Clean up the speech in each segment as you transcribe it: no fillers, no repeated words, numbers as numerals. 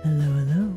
Hello, hello.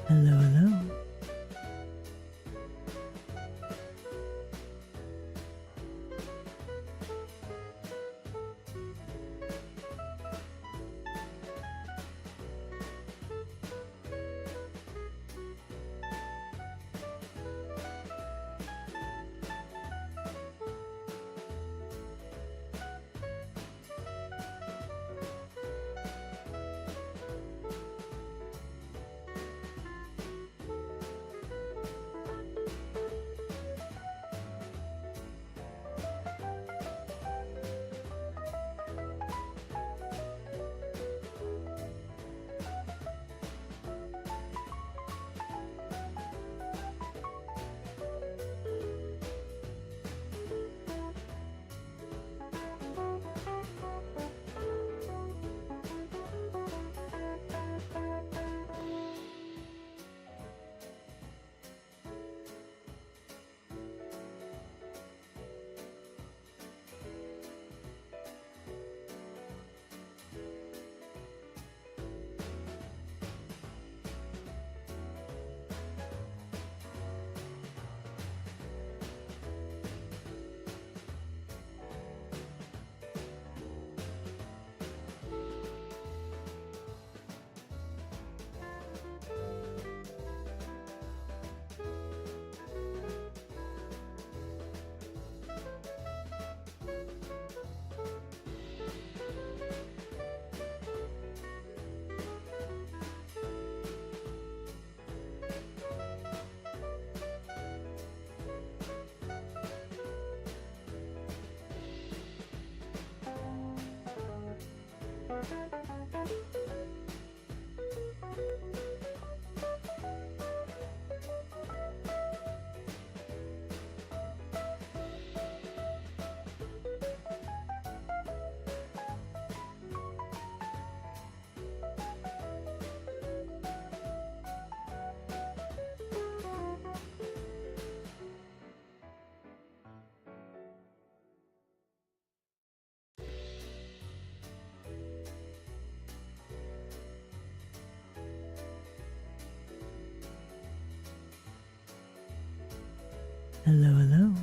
Hello, hello. Hello, hello.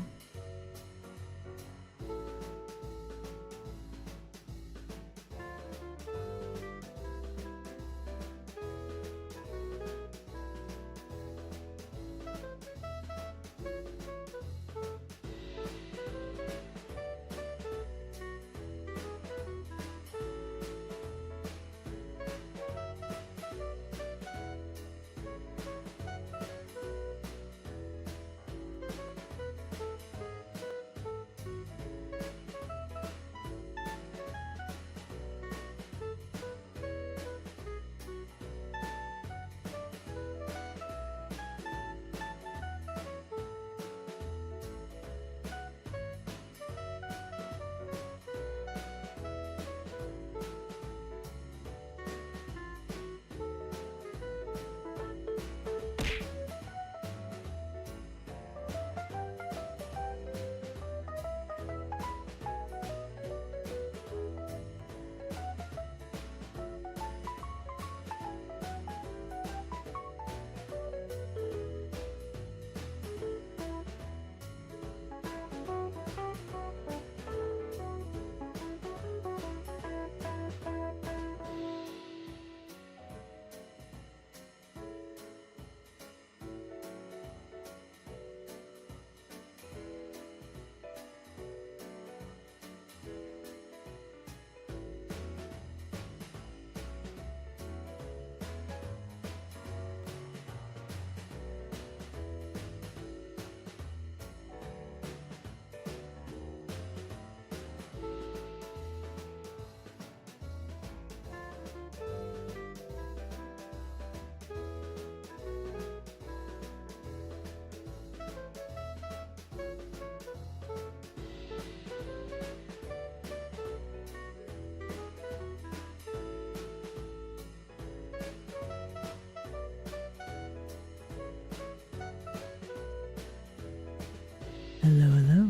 Hello, hello.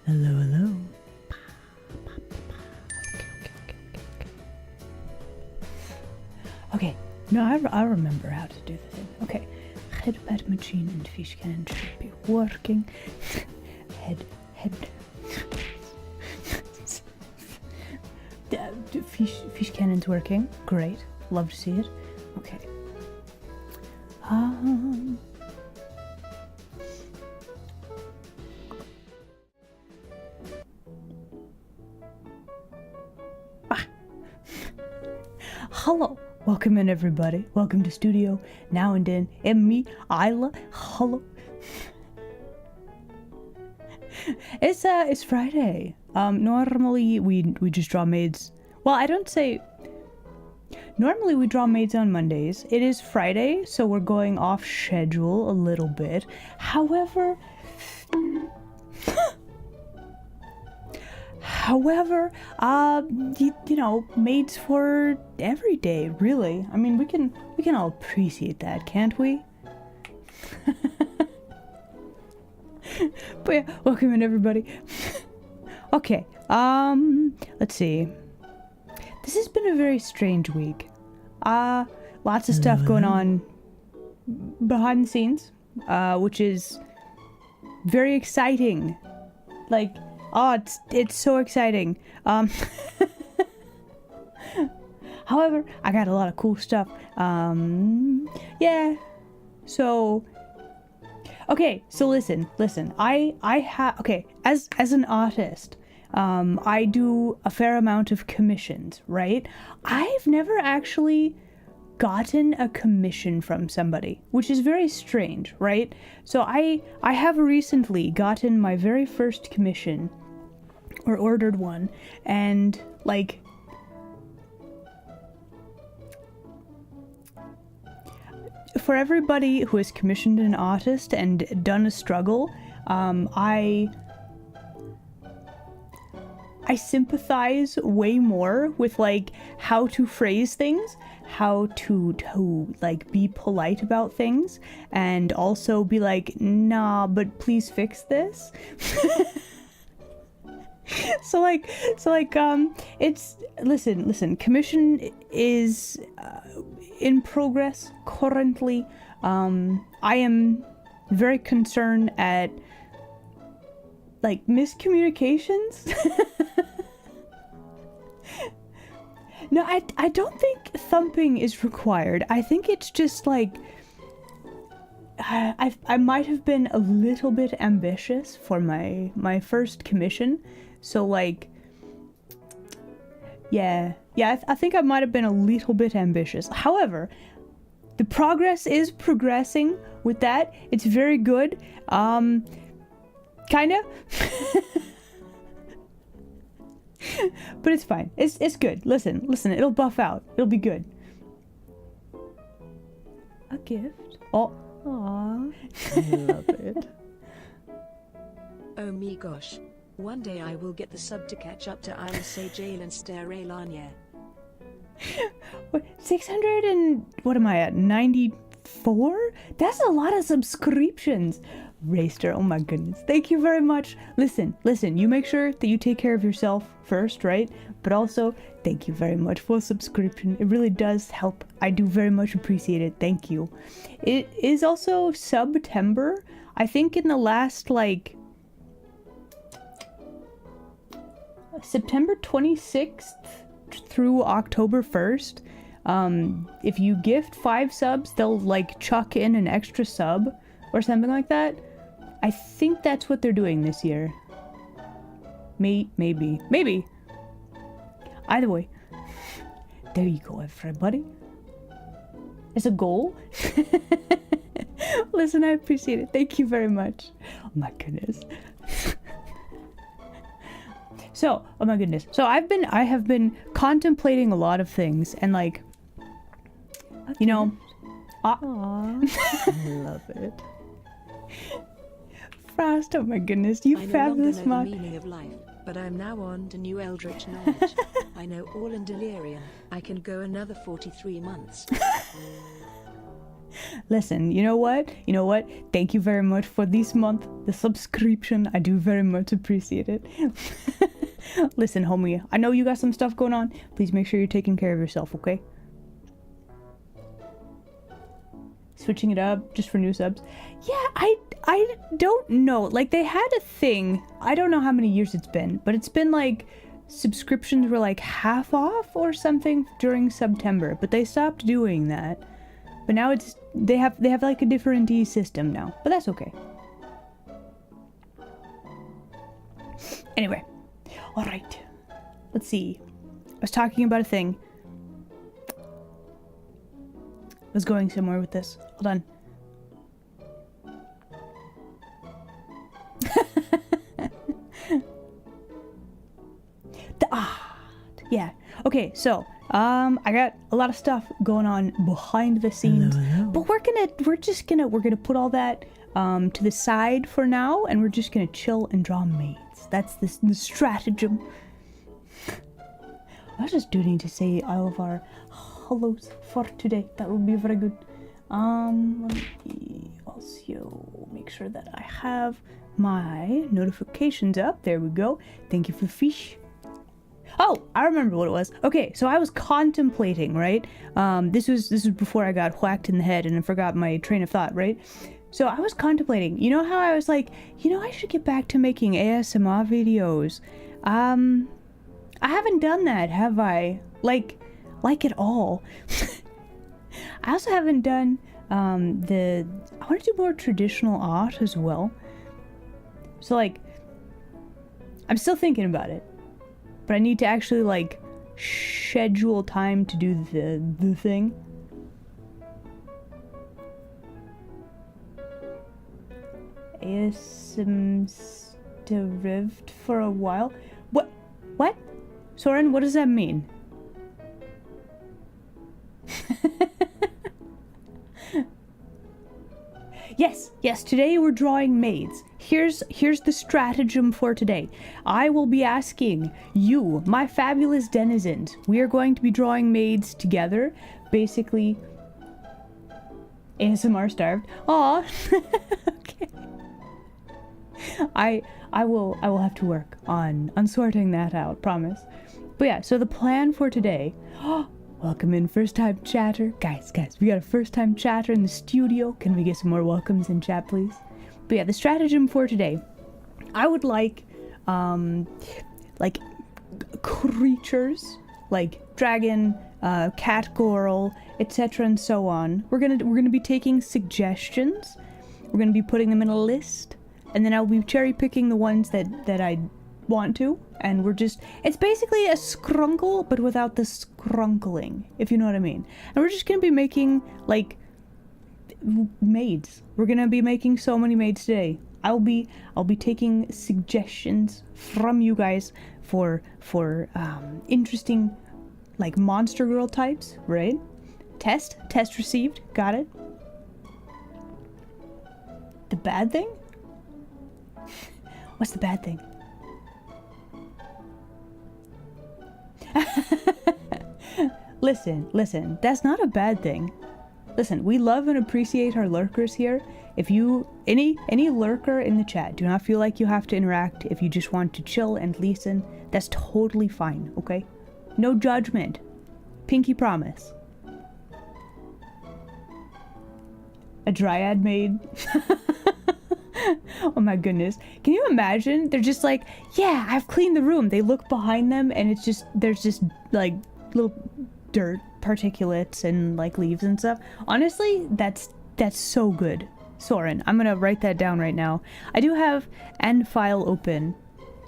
Hello, hello. Okay, no, I remember how to do the thing. Okay, headpad machine and fish cannon should be working. head. Fish cannon's working. Great, love to see it. Okay. Hello. Welcome in, everybody. Welcome to studio now and then. And me, Isla. Hello. It's Friday. Normally we just draw maids. Well, I don't say. Normally we draw maids on Mondays. It is Friday, so we're going off schedule a little bit. However, you know, maids for every day, really. I mean, we can all appreciate that, can't we? But yeah, welcome in, everybody. Okay, let's see. This has been a very strange week. Lots of stuff going on behind the scenes, which is very exciting. Like, oh, it's so exciting. However, I got a lot of cool stuff. Yeah. So, okay. So listen. Okay. As an artist, I do a fair amount of commissions, right? I've never actually gotten a commission from somebody, which is very strange, right? So I have recently gotten my very first commission, or ordered one, and like, for everybody who has commissioned an artist and done a struggle, I sympathize way more with like how to phrase things, how to like be polite about things, and also be like, nah, but please fix this. So like it's listen, commission is in progress currently. I am very concerned at like miscommunications. No, I don't think thumping is required. I think it's just like I might have been a little bit ambitious for my first commission. So like, yeah, I think I might have been a little bit ambitious. However, the progress is progressing with that. It's very good. Kinda. But it's fine. It's good. Listen, it'll buff out. It'll be good. A gift? Oh. Aww. I love it. Oh me gosh. One day I will get the sub to catch up to Isla Jail and Stare Lanya. 600 and... what am I at? 94? That's a lot of subscriptions. Raster, oh my goodness. Thank you very much. Listen, you make sure that you take care of yourself first, right? But also, thank you very much for a subscription. It really does help. I do very much appreciate it. Thank you. It is also September. I think in the last, like, September 26th through October 1st, if you gift 5 subs, they'll, like, chuck in an extra sub or something like that. I think that's what they're doing this year. Maybe. Either way. There you go, everybody. It's a goal. Listen, I appreciate it. Thank you very much. Oh my goodness. So, oh my goodness. So I have been contemplating a lot of things, and like, you know, I love it. Frost, oh my goodness, you fabulous I no longer know mod. the meaning of life, but I'm now on to new eldritch knowledge. I know all in delirium. I can go another 43 months. Listen, you know what? Thank you very much for this month, the subscription. I do very much appreciate it. Listen, homie, I know you got some stuff going on. Please make sure you're taking care of yourself, okay? Switching it up just for new subs. Yeah, I don't know. Like, they had a thing. I don't know how many years it's been, but it's been like subscriptions were like half off or something during September, but they stopped doing that. But now they have like a different system now, but that's okay. Anyway, all right. Let's see. I was talking about a thing. was going somewhere with this. Hold on. Yeah. Okay, so I got a lot of stuff going on behind the scenes, but we're gonna put all that to the side for now, and we're just gonna chill and draw maids. That's the stratagem. I just do need to say all of our hellos for today. That would be very good. Let me also make sure that I have my notifications up. There we go. Thank you for the fish. Oh, I remember what it was. Okay, so I was contemplating, right? This was before I got whacked in the head and I forgot my train of thought, right? So I was contemplating. You know how I was like, I should get back to making ASMR videos. I haven't done that, have I? Like at all. I also haven't done I want to do more traditional art as well. So like, I'm still thinking about it. But I need to actually, like, schedule time to do the thing. ASM's derived for a while. What? Soren, what does that mean? Yes, today we're drawing maids. Here's the stratagem for today. I will be asking you, my fabulous denizens, we are going to be drawing maids together. Basically, ASMR starved. Aw. Okay. I will have to work on sorting that out, promise. But yeah, so the plan for today. Welcome in first time chatter. Guys, we got a first time chatter in the studio. Can we get some more welcomes in chat, please? But yeah, the stratagem for today. I would like creatures, like dragon, cat girl, etc. and so on. We're gonna be taking suggestions. We're gonna be putting them in a list, and then I'll be cherry picking the ones that I want to, and it's basically a scrunkle but without the scrunkling, if you know what I mean. And we're just gonna be making like maids. We're gonna be making so many maids today. I'll be taking suggestions from you guys for interesting like monster girl types, right? Test received, got it. The bad thing? What's the bad thing? Listen, that's not a bad thing. Listen, we love and appreciate our lurkers here. If you, any lurker in the chat, do not feel like you have to interact. If you just want to chill and listen, that's totally fine, okay? No judgment. Pinky promise. A dryad maid. Oh my goodness. Can you imagine? They're just like, yeah, I've cleaned the room. They look behind them and there's just like little dirt particulates and like leaves and stuff. Honestly, that's so good. Soren, I'm gonna write that down right now. I do have end file open,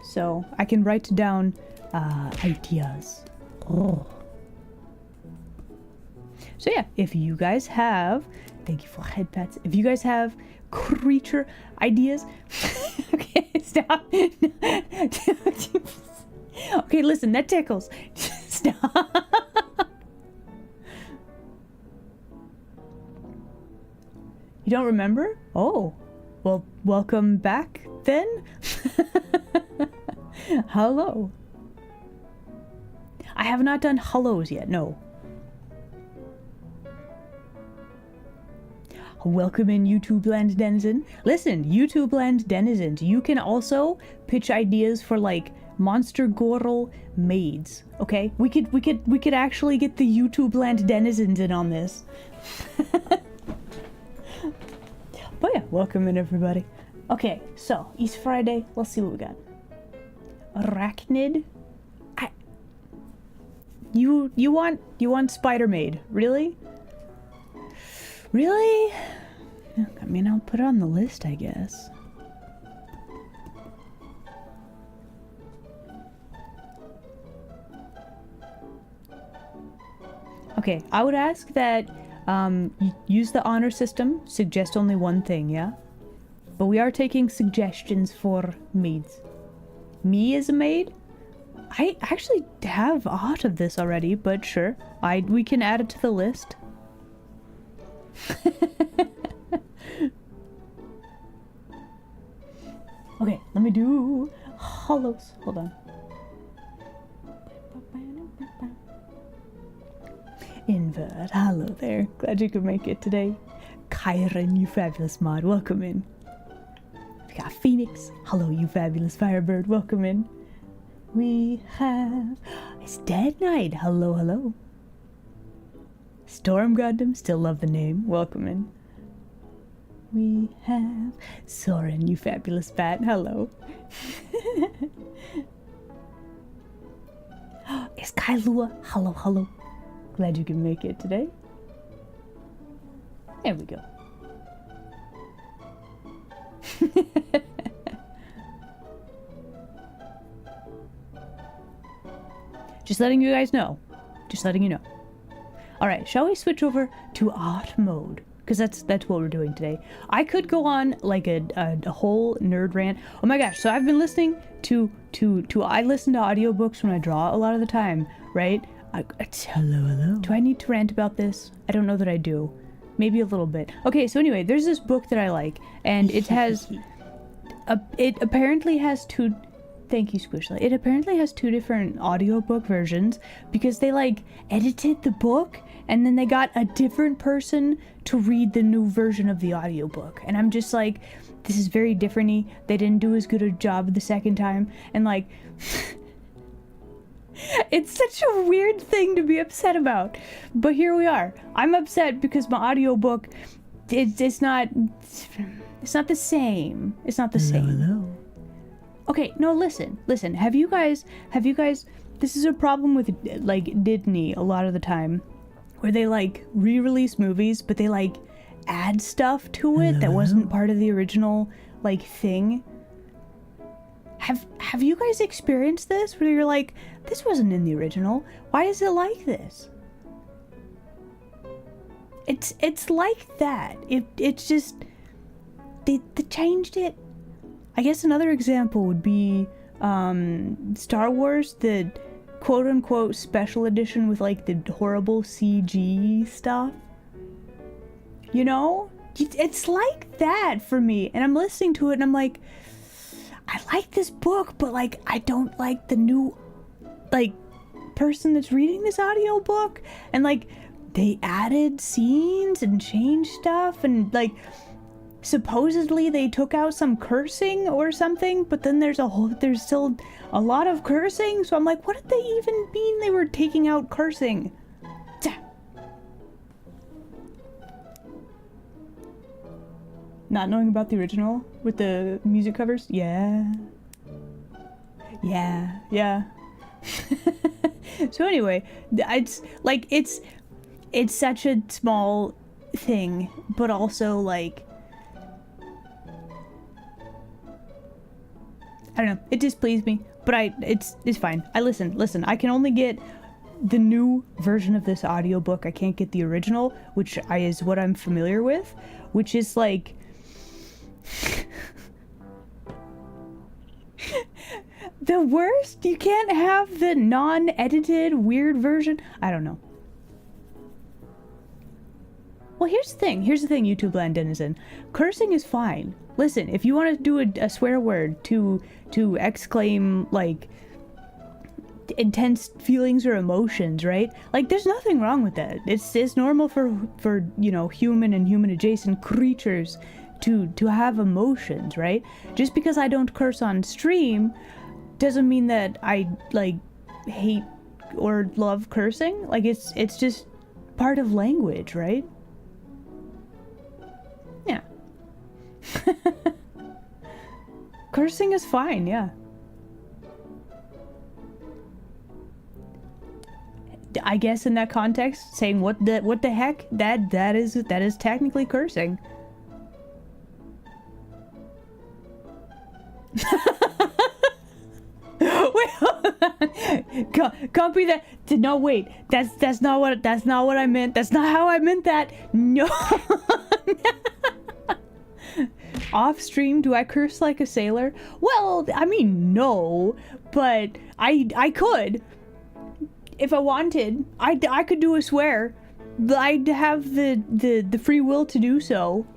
so I can write down ideas. Oh. So yeah, if you guys have, thank you for head pats. If you guys have creature ideas, okay, stop. Okay, listen, that tickles. Stop. You don't remember? Oh, well, welcome back then. Hello. I have not done hellos yet, no. Welcome in, YouTube land denizen. Listen, YouTube land denizens, you can also pitch ideas for like monster girl maids. Okay, we could actually get the YouTube land denizens in on this. But yeah, welcome in everybody. Okay, so East Friday. Let's see what we got. Arachnid. You want Spider Maid? Really? Really? I mean, I'll put it on the list, I guess. Okay, I would ask that Use the honor system. Suggest only one thing, yeah? But we are taking suggestions for maids. Me as a maid? I actually have a lot of this already, but sure. We can add it to the list. Okay, let me do hollows. Hold on. Invert. Hello there. Glad you could make it today. Kyron, you fabulous mod. Welcome in. We got Phoenix. Hello, you fabulous Firebird. Welcome in. We have... It's Dead Knight. Hello, hello. Storm Gundam. Still love the name. Welcome in. We have Soren, you fabulous bat. Hello. It's Kailua. Hello, hello. Glad you can make it today. There we go. Just letting you guys know. Just letting you know. Alright, shall we switch over to art mode? Because that's what we're doing today. I could go on like a whole nerd rant. Oh my gosh, so I've been listening to I listen to audiobooks when I draw a lot of the time, right? Hello. Do I need to rant about this? I don't know that I do. Maybe a little bit. Okay, so anyway, there's this book that I like, and it has... it apparently has two... Thank you, Squishly. It apparently has two different audiobook versions because they, like, edited the book, and then they got a different person to read the new version of the audiobook. And I'm just like, this is very different-y. They didn't do as good a job the second time, and, like... It's such a weird thing to be upset about, but here we are. I'm upset because my audiobook, it's not the same. It's not the same. Hello. Okay, no, listen. Have you guys, this is a problem with, like, Disney a lot of the time, where they, like, re-release movies, but they, like, add stuff to it that wasn't part of the original, like, thing. Have you guys experienced this where you're like, this wasn't in the original, why is it like this? It's like that. It's just they changed it. I guess another example would be Star Wars, the quote unquote special edition with like the horrible CG stuff. You know? It's like that for me, and I'm listening to it and I'm like, I like this book, but like I don't like the new like person that's reading this audiobook, and like they added scenes and changed stuff, and like supposedly they took out some cursing or something, but then there's still a lot of cursing, so I'm like, what did they even mean they were taking out cursing? Not knowing about the original with the music covers? Yeah. So anyway, it's like it's such a small thing, but also like I don't know, it displeased me, but it's fine. Listen, I can only get the new version of this audiobook. I can't get the original, which is what I'm familiar with, which is like the worst. You can't have the non-edited weird version. I don't know. Well, here's the thing, YouTube land denizen. Cursing is fine. Listen, if you want to do a swear word to exclaim like intense feelings or emotions, right? Like there's nothing wrong with that. It's normal for you know, human and human adjacent creatures to have emotions, right? Just because I don't curse on stream doesn't mean that I like hate or love cursing. Like it's just part of language, right? Yeah. Cursing is fine, yeah. I guess in that context, saying what the heck, that is technically cursing. Wait, hold on. Can't be that. No, wait. That's not what I meant. That's not how I meant that. No. Off stream, do I curse like a sailor? Well, I mean, no, but I could. If I wanted, I could do a swear. I'd have the free will to do so.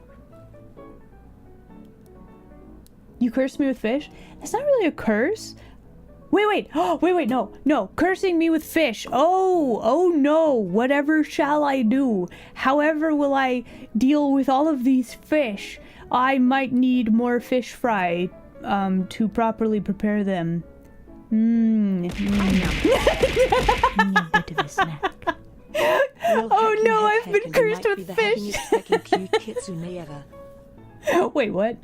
You cursed me with fish? That's not really a curse. Wait. Oh, wait, no. Cursing me with fish. Oh no. Whatever shall I do? However will I deal with all of these fish? I might need more fish fry, to properly prepare them. A bit of a snack. Oh no, I've been cursed with fish. Wait, what?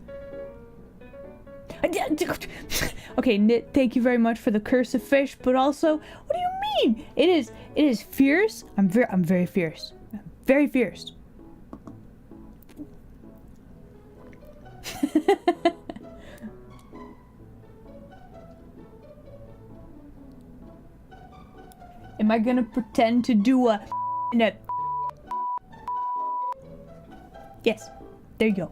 Okay, Knit, thank you very much for the curse of fish, but also, what do you mean? It is fierce. I'm very fierce. I'm very fierce. Am I gonna pretend to do a Yes, there you go.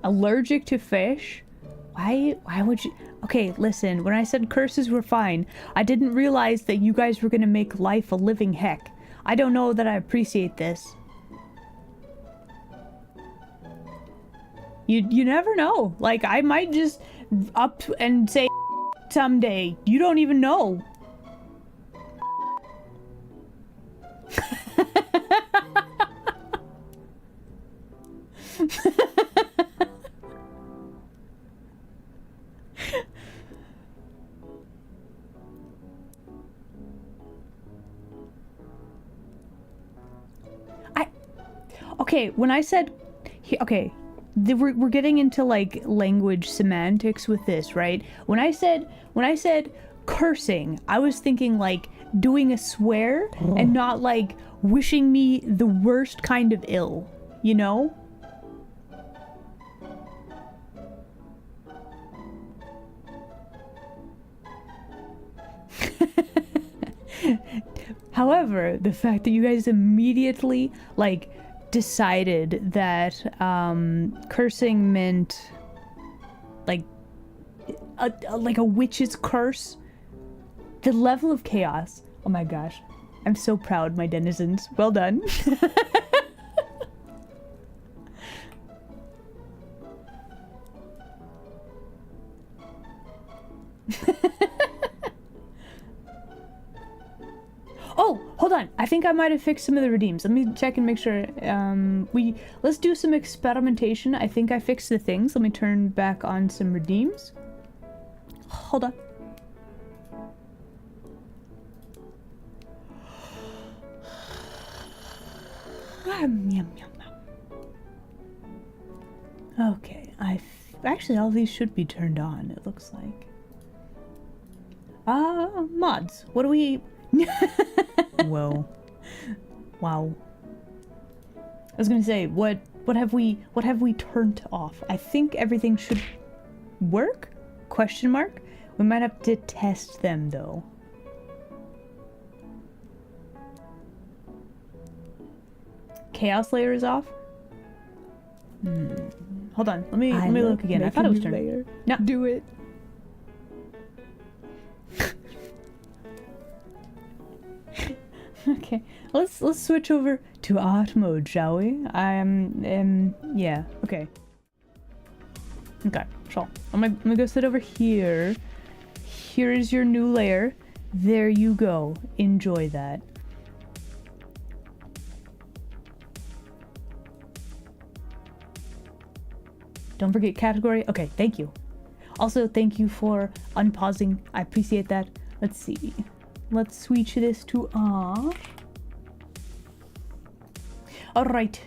Allergic to fish? Why would you? Okay, listen, when I said curses were fine, I didn't realize that you guys were gonna make life a living heck. I don't know that I appreciate this. You never know. Like, I might just up and say someday. You don't even know. Okay, when I said, okay, we're getting into like language semantics with this, right? When I said cursing, I was thinking like doing a swear and not like wishing me the worst kind of ill, you know? However, the fact that you guys immediately like decided that cursing meant like a witch's curse, the level of chaos. Oh my gosh, I'm so proud, my denizens. Well done. Oh, hold on. I think I might have fixed some of the redeems. Let me check and make sure. Let's do some experimentation. I think I fixed the things. Let me turn back on some redeems. Hold on. Yum, yum, yum. Okay, actually all these should be turned on, it looks like. Mods. What do we... Whoa. Wow. I was gonna say, what have we turned off? I think everything should work? Question mark? We might have to test them though. Chaos layer is off? Hold on, let me look again. I thought it was turned. No. Do it. Okay, let's switch over to art mode, shall we? Yeah, okay. Okay, so I'm gonna go sit over here. Here is your new layer. There you go. Enjoy that. Don't forget category. Okay, thank you. Also, thank you for unpausing. I appreciate that. Let's see. Let's switch this to off. Alright,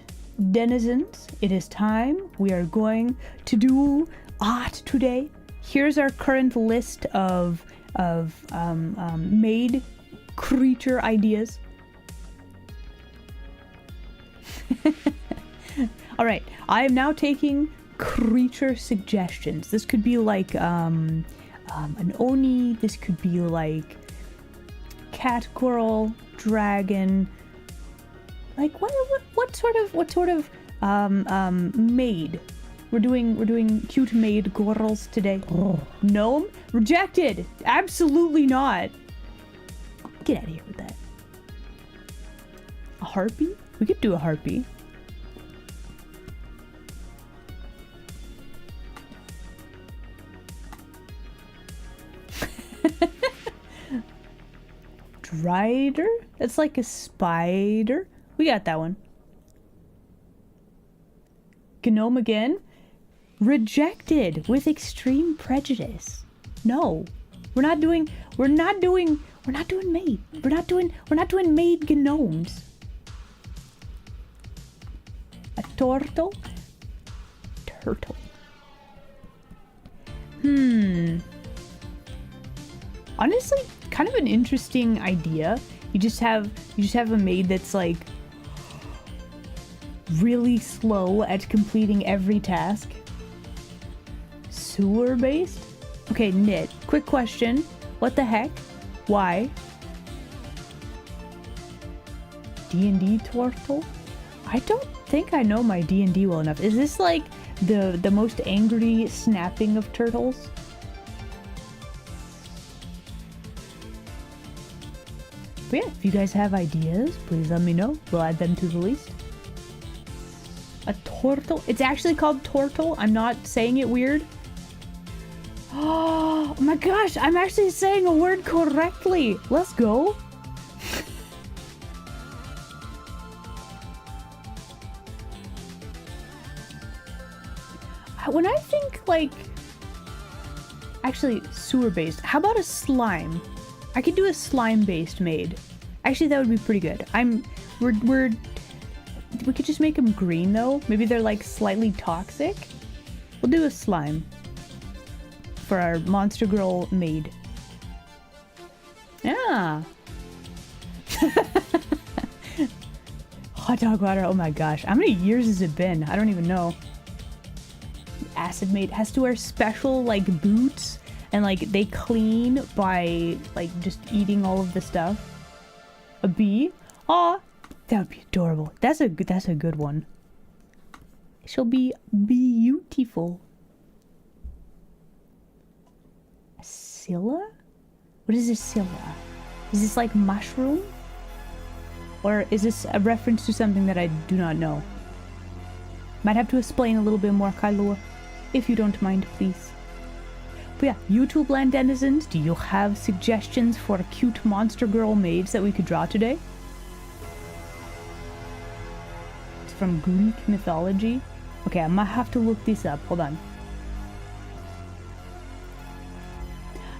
denizens, it is time. We are going to do art today. Here's our current list of maid creature ideas. All right, I am now taking creature suggestions. This could be like an oni. This could be like cat, girl, dragon. Like what sort of maid? We're doing cute maid girls today. Oh. Gnome? Rejected. Absolutely not. Get out of here with that. A harpy? We could do a harpy. Drider? That's like a spider. We got that one. Gnome again? Rejected with extreme prejudice. No. We're not doing maid. We're not doing maid gnomes. A turtle? Turtle. Honestly, kind of an interesting idea. You just have a maid that's like really slow at completing every task. Sewer based? Okay, knit. Quick question. What the heck? Why? D&D turtle? I don't think I know my D&D well enough. Is this like the most angry snapping of turtles? But yeah, if you guys have ideas, please let me know. We'll add them to the list. A turtle? It's actually called turtle. I'm not saying it weird. Oh my gosh, I'm actually saying a word correctly. Let's go. When I think like actually sewer based, how about a slime? I could do a slime based maid. Actually, that would be pretty good. We could just make them green though. Maybe they're like slightly toxic. We'll do a slime for our monster girl maid. Yeah. Hot dog water. Oh my gosh. How many years has it been? I don't even know. Acid maid has to wear special like boots and like they clean by like just eating all of the stuff. A bee? Aw, that would be adorable. That's a good one. She'll be beautiful. A Scylla? What is a Scylla? Is this like mushroom? Or is this a reference to something that I do not know? Might have to explain a little bit more, Kailua, if you don't mind, please. But yeah, YouTube land denizens, do you have suggestions for cute monster girl maids that we could draw today? It's from Greek mythology. Okay, I might have to look this up. Hold on.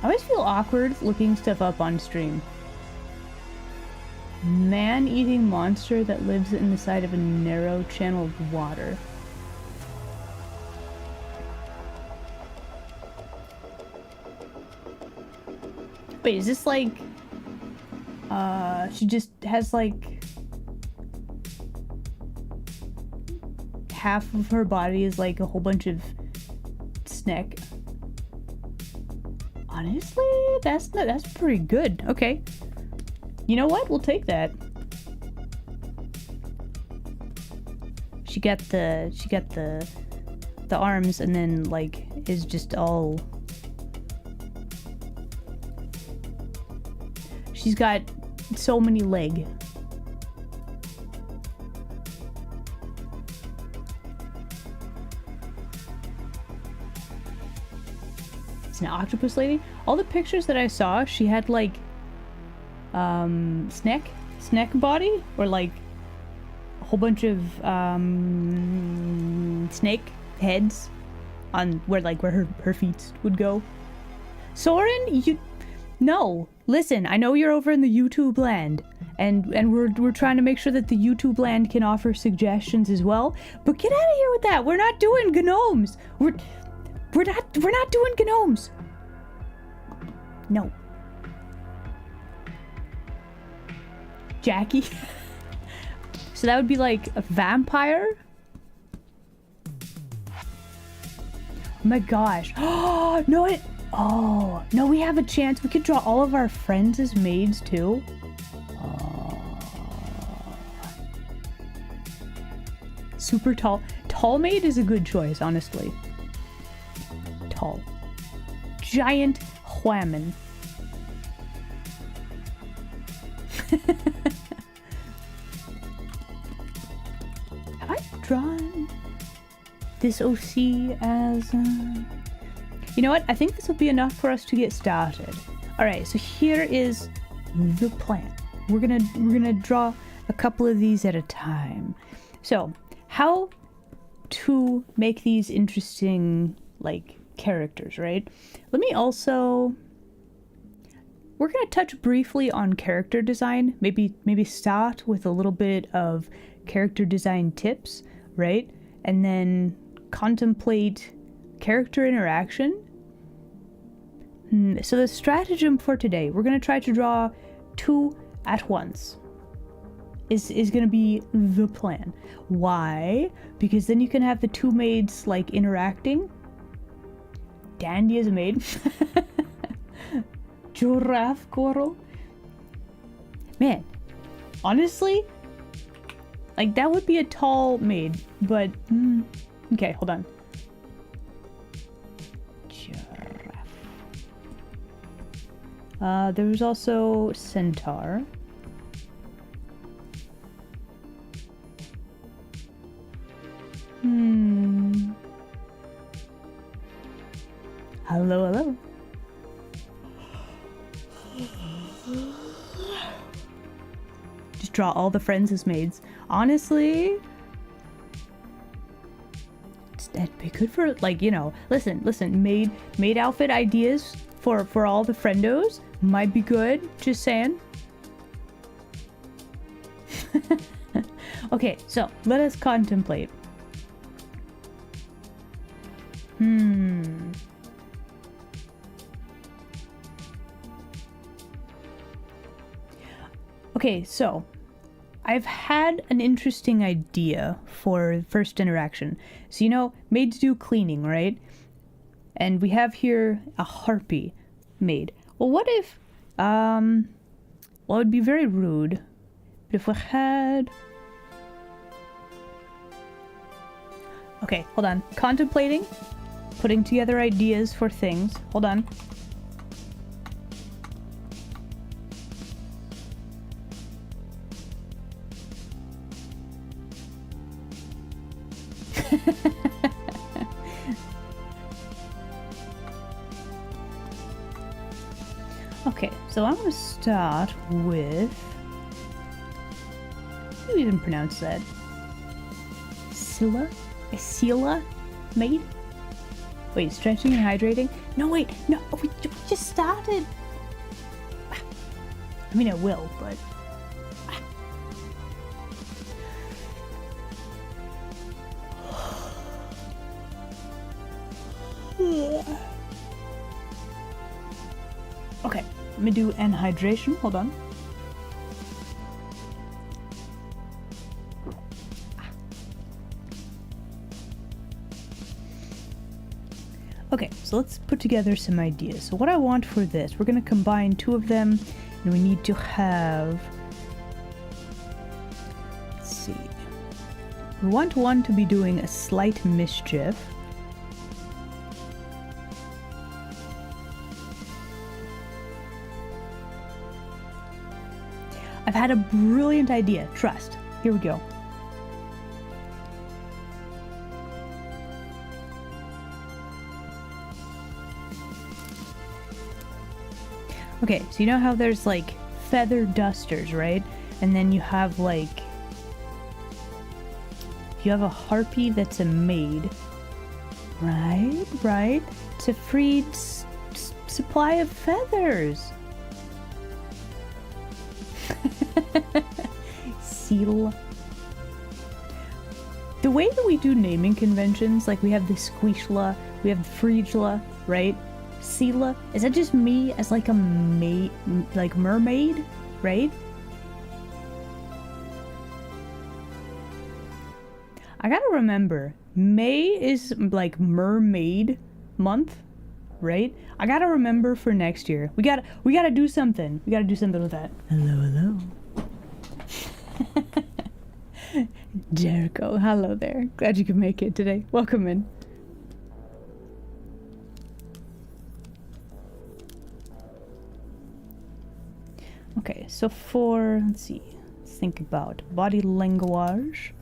I always feel awkward looking stuff up on stream. Man-eating monster that lives in the side of a narrow channel of water. Wait, is this like... she just has like... half of her body is like a whole bunch of snack. Honestly, that's pretty good. Okay. You know what? We'll take that. She got the arms and then like is just all... She's got so many legs. It's an octopus lady. All the pictures that I saw, she had like snack body, or like a whole bunch of snake heads on where her feet would go. Soren, no. Listen, I know you're over in the YouTube land, and we're trying to make sure that the YouTube land can offer suggestions as well. But get out of here with that. We're not doing gnomes. We're not doing gnomes. No. So that would be like a vampire. Oh my gosh. Oh, no, it. Oh, no, we have a chance. We could draw all of our friends as maids too. Super tall. Tall maid is a good choice, honestly. Tall. Giant whammon. Have I drawn this OC as... You know what? I think this will be enough for us to get started. Alright, so here is the plan. We're gonna draw a couple of these at a time. So, how to make these interesting, like, characters, right? Let me also... We're gonna touch briefly on character design. Maybe start with a little bit of character design tips, right? And then contemplate character interaction. So the stratagem for today, we're gonna try to draw 2 at once. Is gonna be the plan. Why? Because then you can have the 2 maids like interacting. Dandy as a maid. Giraffe coral. Man, honestly, like that would be a tall maid, but okay, hold on. There was also centaur. Hello, hello. Just draw all the friends as maids. Honestly, that'd be good for, like, you know, listen, maid outfit ideas for all the friendos might be good, just saying. Okay, so let us contemplate. Okay, so I've had an interesting idea for first interaction. So, you know, maids do cleaning, right? And we have here a harpy maid. Well, what if, well, it would be very rude, but if we had... Okay, hold on. Contemplating, putting together ideas for things. Hold on. Okay, so I'm gonna start with... How do you even pronounce that? Scylla? Scylla? Maid? Wait, stretching and hydrating? No, wait, no, we just started! I mean, I will, but... Okay, let me do an hydration. Hold on. Okay, so let's put together some ideas. So what I want for this, we're going to combine 2 of them, and we need to have... Let's see. We want one to be doing a slight mischief. I've had a brilliant idea. Trust. Here we go. Okay, so you know how there's like feather dusters, right? And then you have like... You have a harpy that's a maid. Right, right. It's a free supply of feathers. Seal. The way that we do naming conventions, like we have the Squishla, we have the Freegla, right? Seela, is that just me as like a maid, like mermaid, right? I gotta remember, May is like mermaid month, right? I gotta remember for next year. We gotta do something. We gotta do something with that. Hello, hello. Jericho, hello there. Glad you could make it today. Welcome in. Okay, so let's see. Let's think about body language.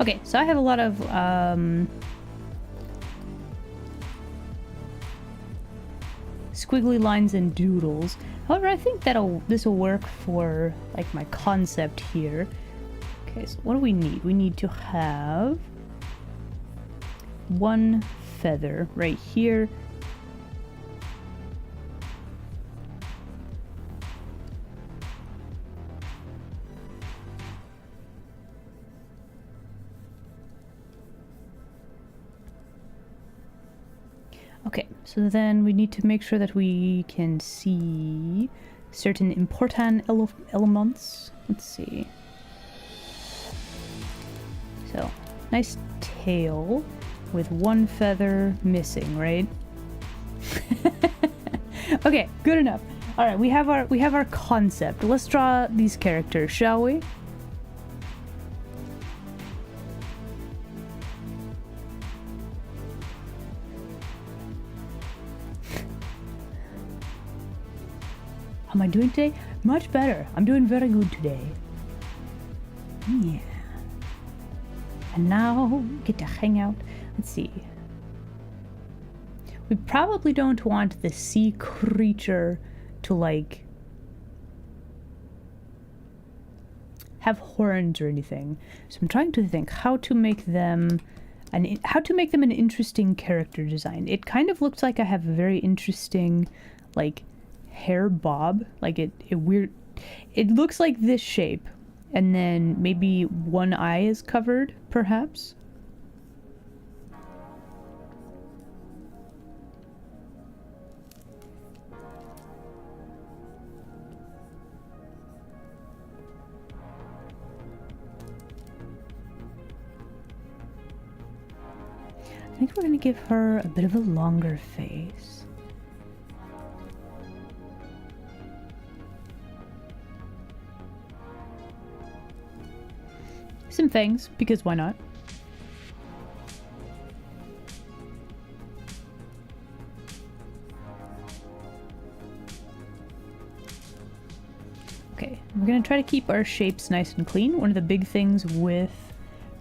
Okay, so I have a lot of squiggly lines and doodles. However, I think this will work for like my concept here. Okay, so what do we need? We need to have one feather right here. Okay, so then we need to make sure that we can see certain important elements. Let's see. So, nice tail with one feather missing, right? Okay, good enough. All right, we have our concept. Let's draw these characters, shall we? How am I doing today? Much better. I'm doing very good today. Yeah. And now we get to hang out. Let's see. We probably don't want the sea creature to like have horns or anything. So I'm trying to think how to make them an interesting character design. It kind of looks like I have a very interesting like hair bob, like it looks like this shape, and then maybe one eye is covered, perhaps. I think we're gonna give her a bit of a longer face. Some things, because why not? Okay, we're gonna try to keep our shapes nice and clean. One of the big things with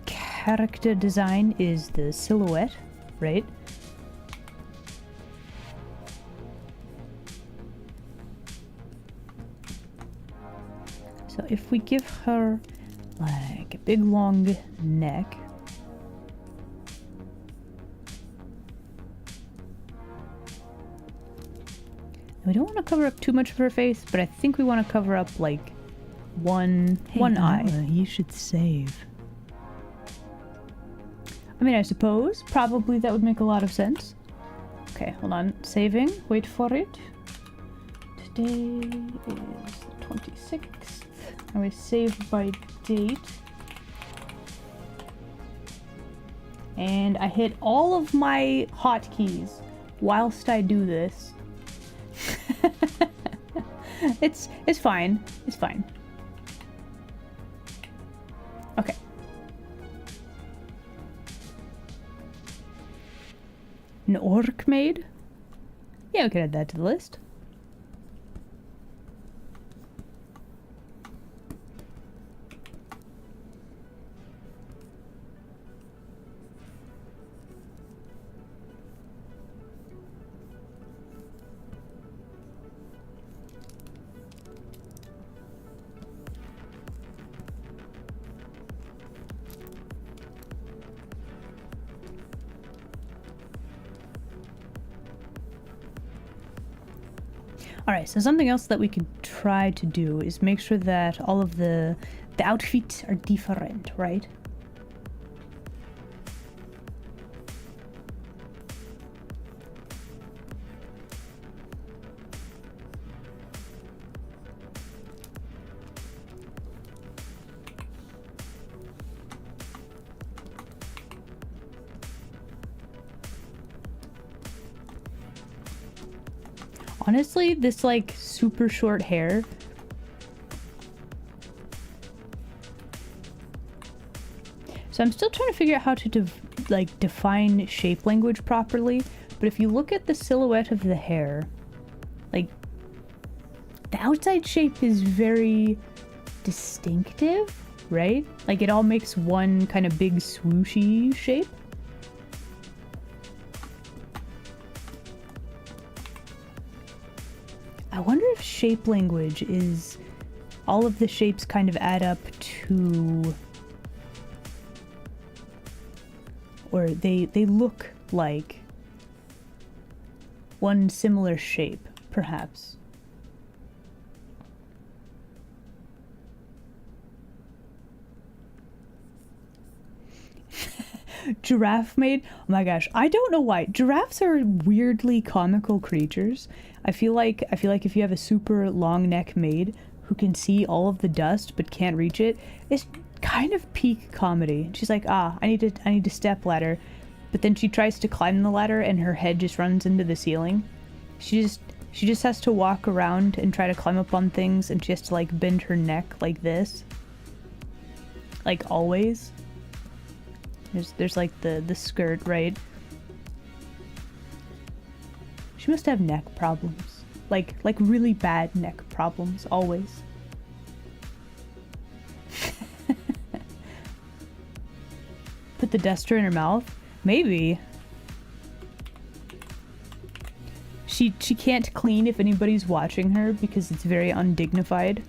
character design is the silhouette, right? So if we give her like a big long neck. We don't want to cover up too much of her face, but I think we want to cover up like one eye. You should save. I mean, I suppose probably that would make a lot of sense. Okay, hold on. Saving. Wait for it. Today is the 26th. And we save by date. And I hit all of my hotkeys whilst I do this. It's fine. It's fine. Okay. An orc maid? Yeah, we could add that to the list. Alright, so something else that we could try to do is make sure that all of the outfits are different, right? Honestly, this like super short hair. So I'm still trying to figure out how to define shape language properly, but if you look at the silhouette of the hair, like the outside shape is very distinctive, right? Like it all makes one kind of big swooshy shape. I wonder if shape language is all of the shapes kind of add up to, or they look like one similar shape, perhaps. Giraffe maid? Oh my gosh, I don't know why. Giraffes are weirdly comical creatures. I feel like if you have a super long neck maid who can see all of the dust but can't reach it, it's kind of peak comedy. She's like, I need to step ladder, but then she tries to climb the ladder and her head just runs into the ceiling. She just has to walk around and try to climb up on things, and she has to like bend her neck like this. Like always. There's like the skirt, right? She must have neck problems. Like really bad neck problems, always. Put the duster in her mouth? Maybe. She can't clean if anybody's watching her because it's very undignified.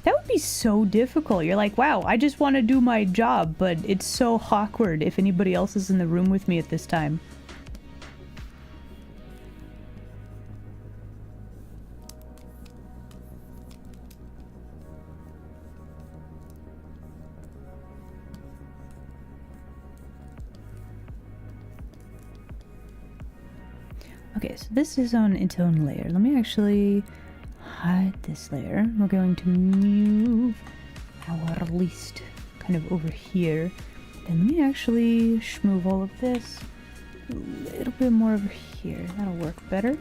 That would be so difficult. You're like, wow, I just want to do my job, but it's so awkward if anybody else is in the room with me at this time. Okay, so this is on its own layer. Let me actually hide this layer. We're going to move our list kind of over here. And let me actually move all of this a little bit more over here. That'll work better.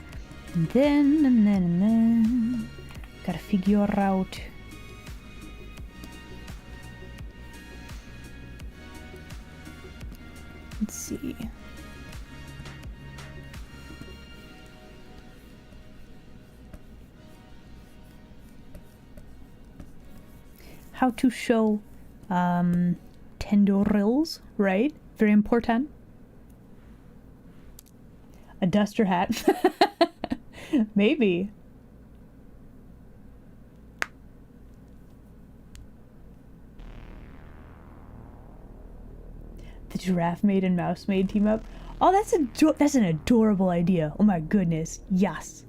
And then, gotta figure out. Let's see. How to show tendrils, right? Very important. A duster hat. Maybe. The giraffe maid and mouse maid team up. Oh, that's an adorable idea. Oh my goodness. Yes.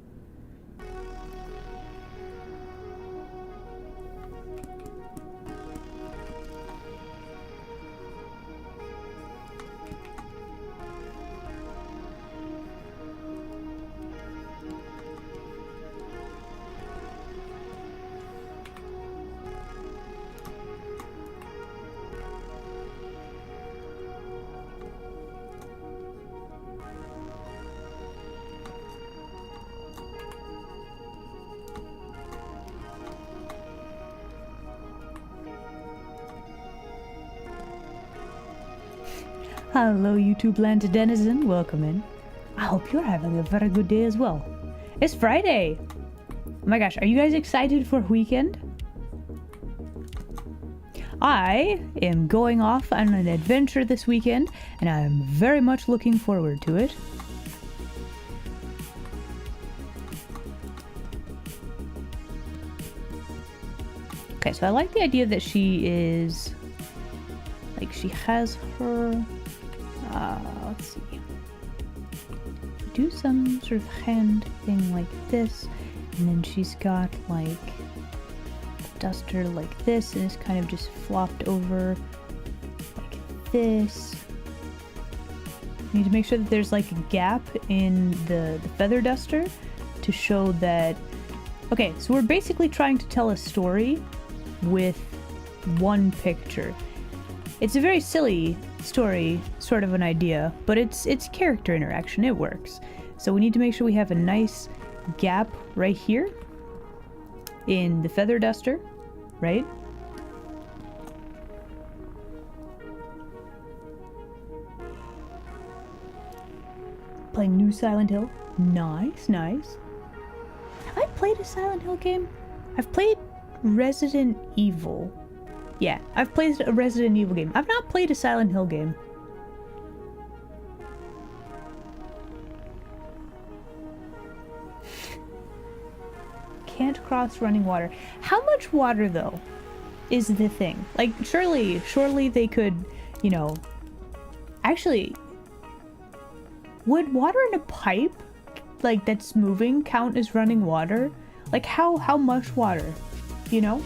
Hello, YouTube land denizen. Welcome in. I hope you're having a very good day as well. It's Friday. Oh my gosh, are you guys excited for weekend? I am going off on an adventure this weekend, and I'm very much looking forward to it. Okay, so I like the idea that she is, like, she has her, let's see. do some sort of hand thing like this, and then she's got like the duster like this, and it's kind of just flopped over like this. You need to make sure that there's like a gap in the feather duster to show that... Okay, so we're basically trying to tell a story with one picture. It's a very silly story, sort of an idea, but it's character interaction. It works. So we need to make sure we have a nice gap right here in the feather duster, right? Playing new Silent Hill. Nice, nice. Have I played a Silent Hill game? I've played Resident Evil. Yeah, I've played a Resident Evil game. I've not played a Silent Hill game. Can't cross running water. How much water, though, is the thing? Like, surely they could, you know... Actually, would water in a pipe, like, that's moving, count as running water? Like, how much water, you know?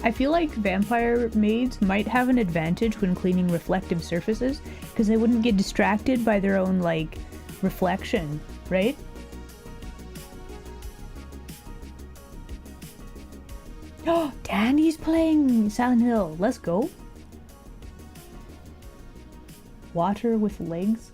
I feel like vampire maids might have an advantage when cleaning reflective surfaces, because they wouldn't get distracted by their own, like, reflection, right? Oh, Danny's playing Silent Hill. Let's go. Water with legs.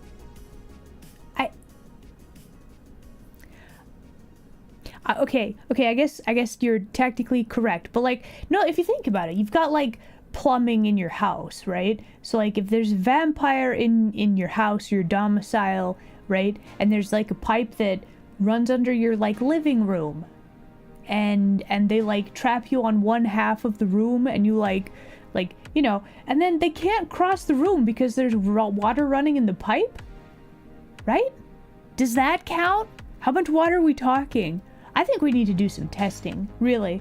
Okay, I guess you're technically correct, but like, no, if you think about it, you've got like plumbing in your house, right? So like, if there's a vampire in your house, your domicile, right, and there's like a pipe that runs under your like living room, and they like trap you on one half of the room, and you like you know, and then they can't cross the room because there's water running in the pipe, right? Does that count? How much water are we talking? I think we need to do some testing, really.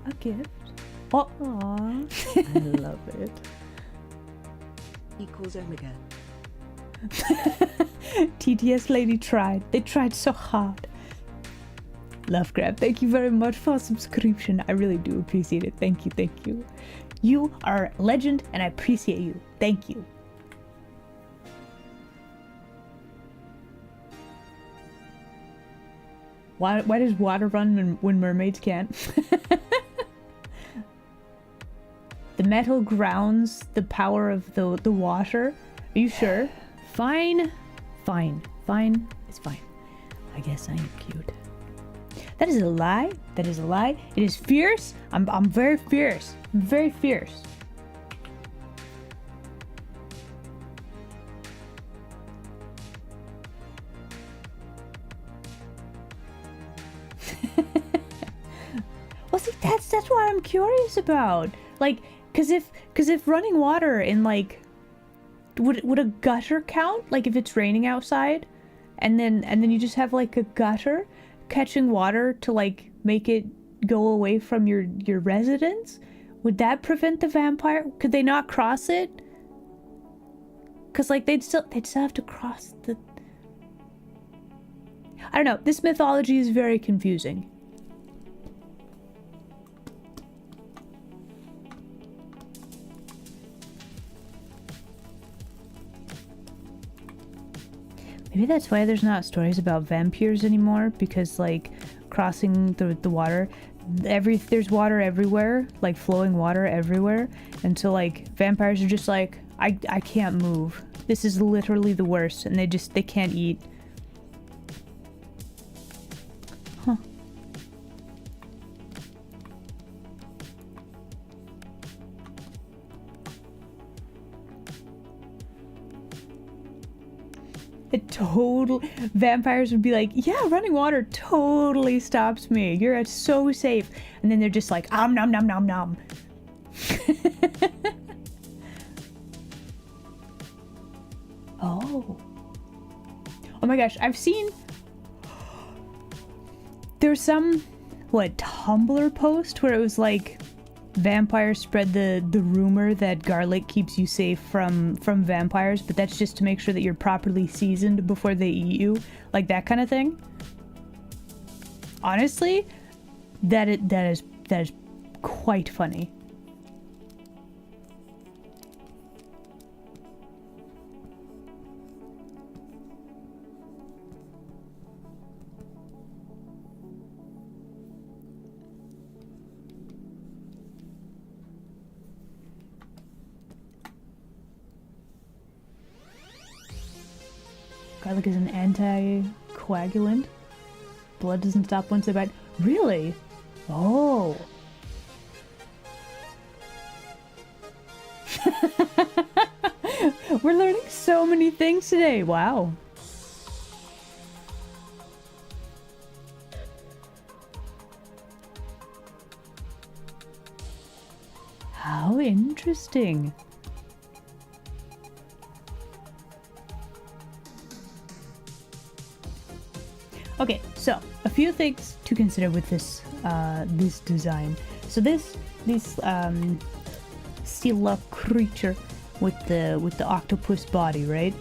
A gift. Oh, aww. I love it. Equals Omega. TTS lady tried. They tried so hard. Love Grab, thank you very much for a subscription. I really do appreciate it. Thank you, thank you. You are a legend and I appreciate you. Thank you. Why does water run when mermaids can't? The metal grounds the power of the water. Are you sure? Fine. It's fine. I guess I am cute. That is a lie. That is a lie. It is fierce. I'm very fierce. I'm very fierce. Well, see, that's what I'm curious about. Like, cause if running water in like, would a gutter count? Like if it's raining outside, and then you just have like a gutter catching water to like make it go away from your residence? Would that prevent the vampire? Could they not cross it? Cause like they'd still have to cross the... I don't know. This mythology is very confusing. Maybe that's why there's not stories about vampires anymore, because like crossing the water, there's water everywhere, like flowing water everywhere, and so like vampires are just like, I can't move. This is literally the worst, and they can't eat. Huh. It totally, vampires would be like, yeah, running water totally stops me. You're so safe. And then they're just like, nom nom nom nom. Oh. Oh my gosh, I've seen, there's some, what, Tumblr post where it was like, vampires spread the rumor that garlic keeps you safe from vampires, but that's just to make sure that you're properly seasoned before they eat you, like that kind of thing. Honestly, that is quite funny. Garlic is an anticoagulant. Blood doesn't stop once they bite. Really? Oh. We're learning so many things today. Wow. How interesting. Okay, so a few things to consider with this this design. So this Scylla creature with the octopus body, right?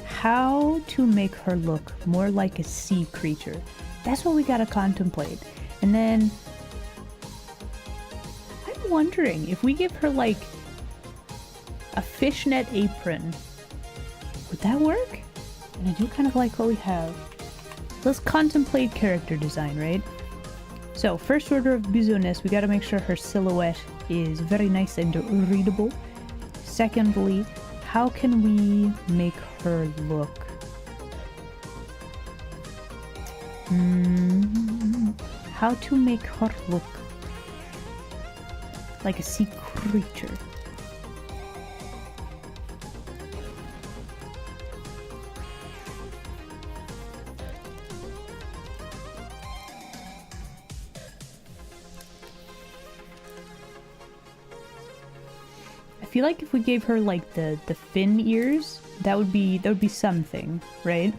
How to make her look more like a sea creature? That's what we gotta contemplate. And then I'm wondering if we give her like a fishnet apron, would that work? And I do kind of like what we have. Let's contemplate character design, right? So, first order of business, we gotta make sure her silhouette is very nice and readable. Secondly, how can we make her look? How to make her look like a sea creature? I feel like if we gave her like the fin ears, that would be something, right?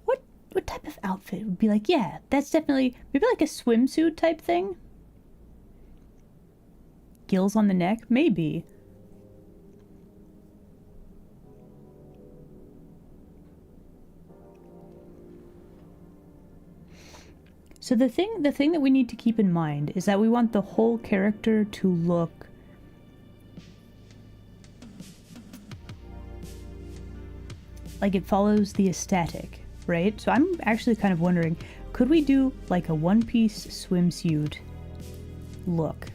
What type of outfit would be like, yeah, that's definitely maybe like a swimsuit type thing? Gills on the neck? Maybe. So the thing that we need to keep in mind is that we want the whole character to look like it follows the aesthetic, right? So I'm actually kind of wondering, could we do like a one-piece swimsuit look?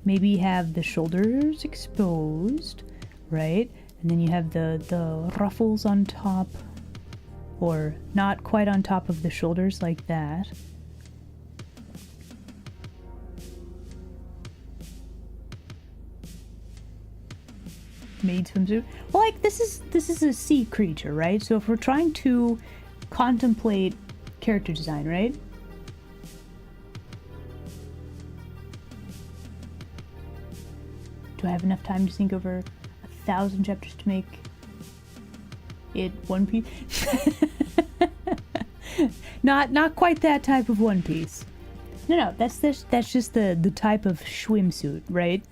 Maybe have the shoulders exposed, right? And then you have the ruffles on top, or not quite on top of the shoulders like that. Maid swimsuit. Well, like this is a sea creature, right? So if we're trying to contemplate character design, right? Do I have enough time to think over 1,000 chapters to make it One Piece? Not quite that type of One Piece. No, that's just the type of swimsuit, right?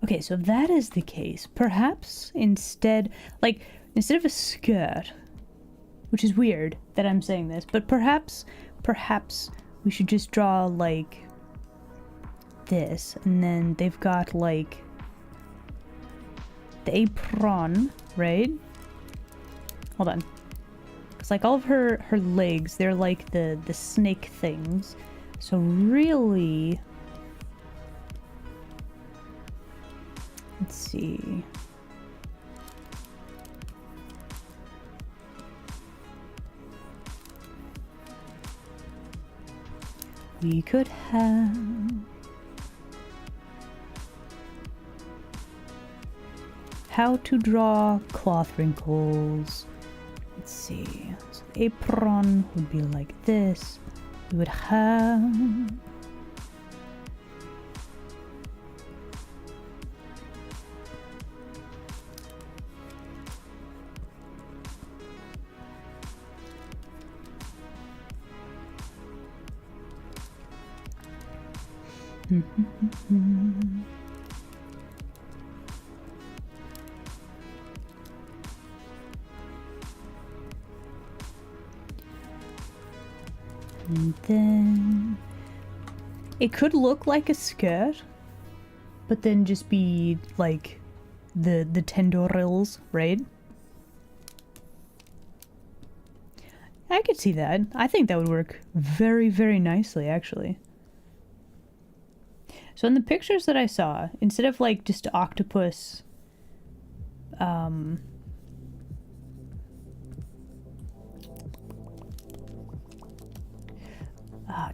Okay, so if that is the case, perhaps instead of a skirt, which is weird that I'm saying this, but perhaps we should just draw like this, and then they've got like the apron, right? Hold on. It's like all of her legs, they're like the snake things. So really, let's see. We could have how to draw cloth wrinkles. Let's see. So the apron would be like this. We would have and then it could look like a skirt, but then just be like the tendrils, right? I could see that. I think that would work very, very nicely, actually. So in the pictures that I saw, instead of like just octopus,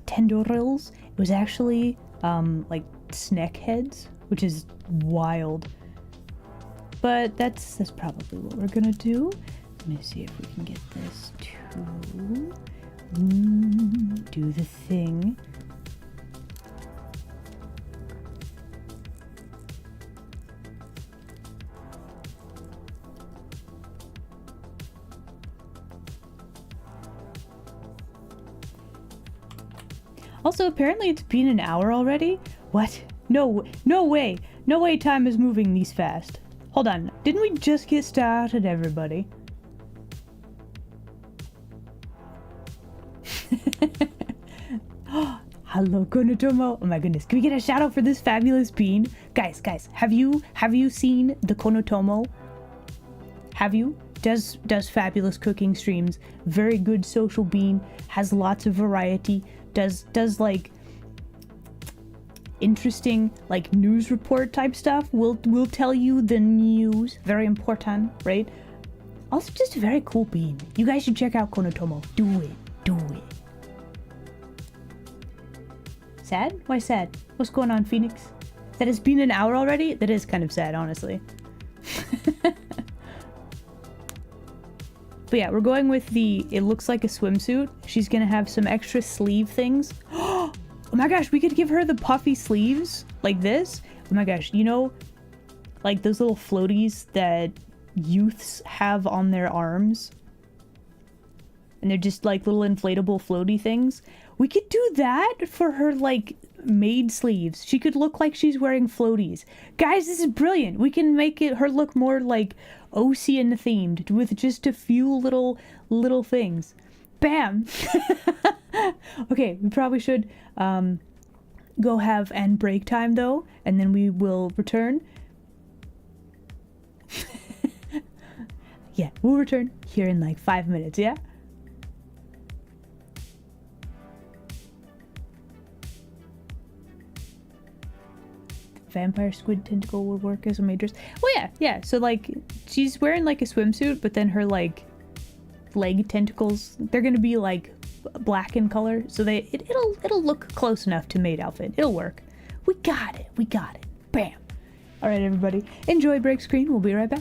tendrils, it was actually like snack heads, which is wild. But that's probably what we're gonna do. Let me see if we can get this to do the thing. Also, apparently it's been an hour already? What? No way. No way time is moving these fast. Hold on. Didn't we just get started, everybody? Hello, Konotomo. Oh my goodness. Can we get a shout out for this fabulous bean? Guys, have you seen the Konotomo? Have you? Does fabulous cooking streams. Very good social bean. Has lots of variety. Does like interesting like news report type stuff. Will tell you the news. Very important, right? Also just a very cool bean. You guys should check out Konotomo. Do it. Sad? Why sad? What's going on, Phoenix? That has been an hour already? That is kind of sad, honestly. But yeah, we're going with it looks like a swimsuit. She's gonna have some extra sleeve things. Oh my gosh, we could give her the puffy sleeves like this. Oh my gosh, you know, like those little floaties that youths have on their arms? And they're just like little inflatable floaty things. We could do that for her like maid sleeves. She could look like she's wearing floaties. Guys, this is brilliant. We can make her look more like ocean themed with just a few little things. Bam. Okay, we probably should go have and break time though, and then we will return. Yeah, we'll return here in like 5 minutes, yeah? Vampire squid tentacle would work as a maid dress. Well, yeah. So like, she's wearing like a swimsuit, but then her like leg tentacles, they're gonna be like black in color, so it'll look close enough to maid outfit. It'll work. We got it. Bam. All right, everybody, enjoy break screen. We'll be right back.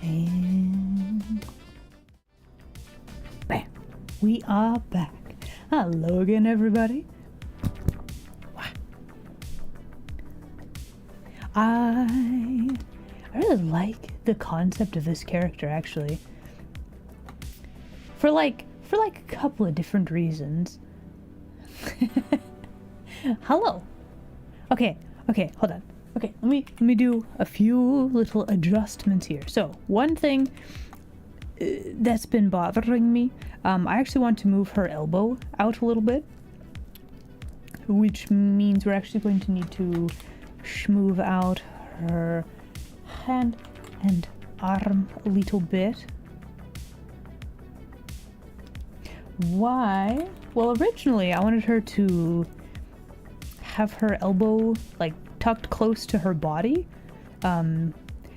And bam, we are back. Hello again, everybody. I really like the concept of this character, actually. For like a couple of different reasons. Hello. Okay, hold on. Okay, let me do a few little adjustments here. So, one thing that's been bothering me, I actually want to move her elbow out a little bit, which means we're actually going to need to smooth out her hand and arm a little bit. Why? Well, originally I wanted her to have her elbow like tucked close to her body.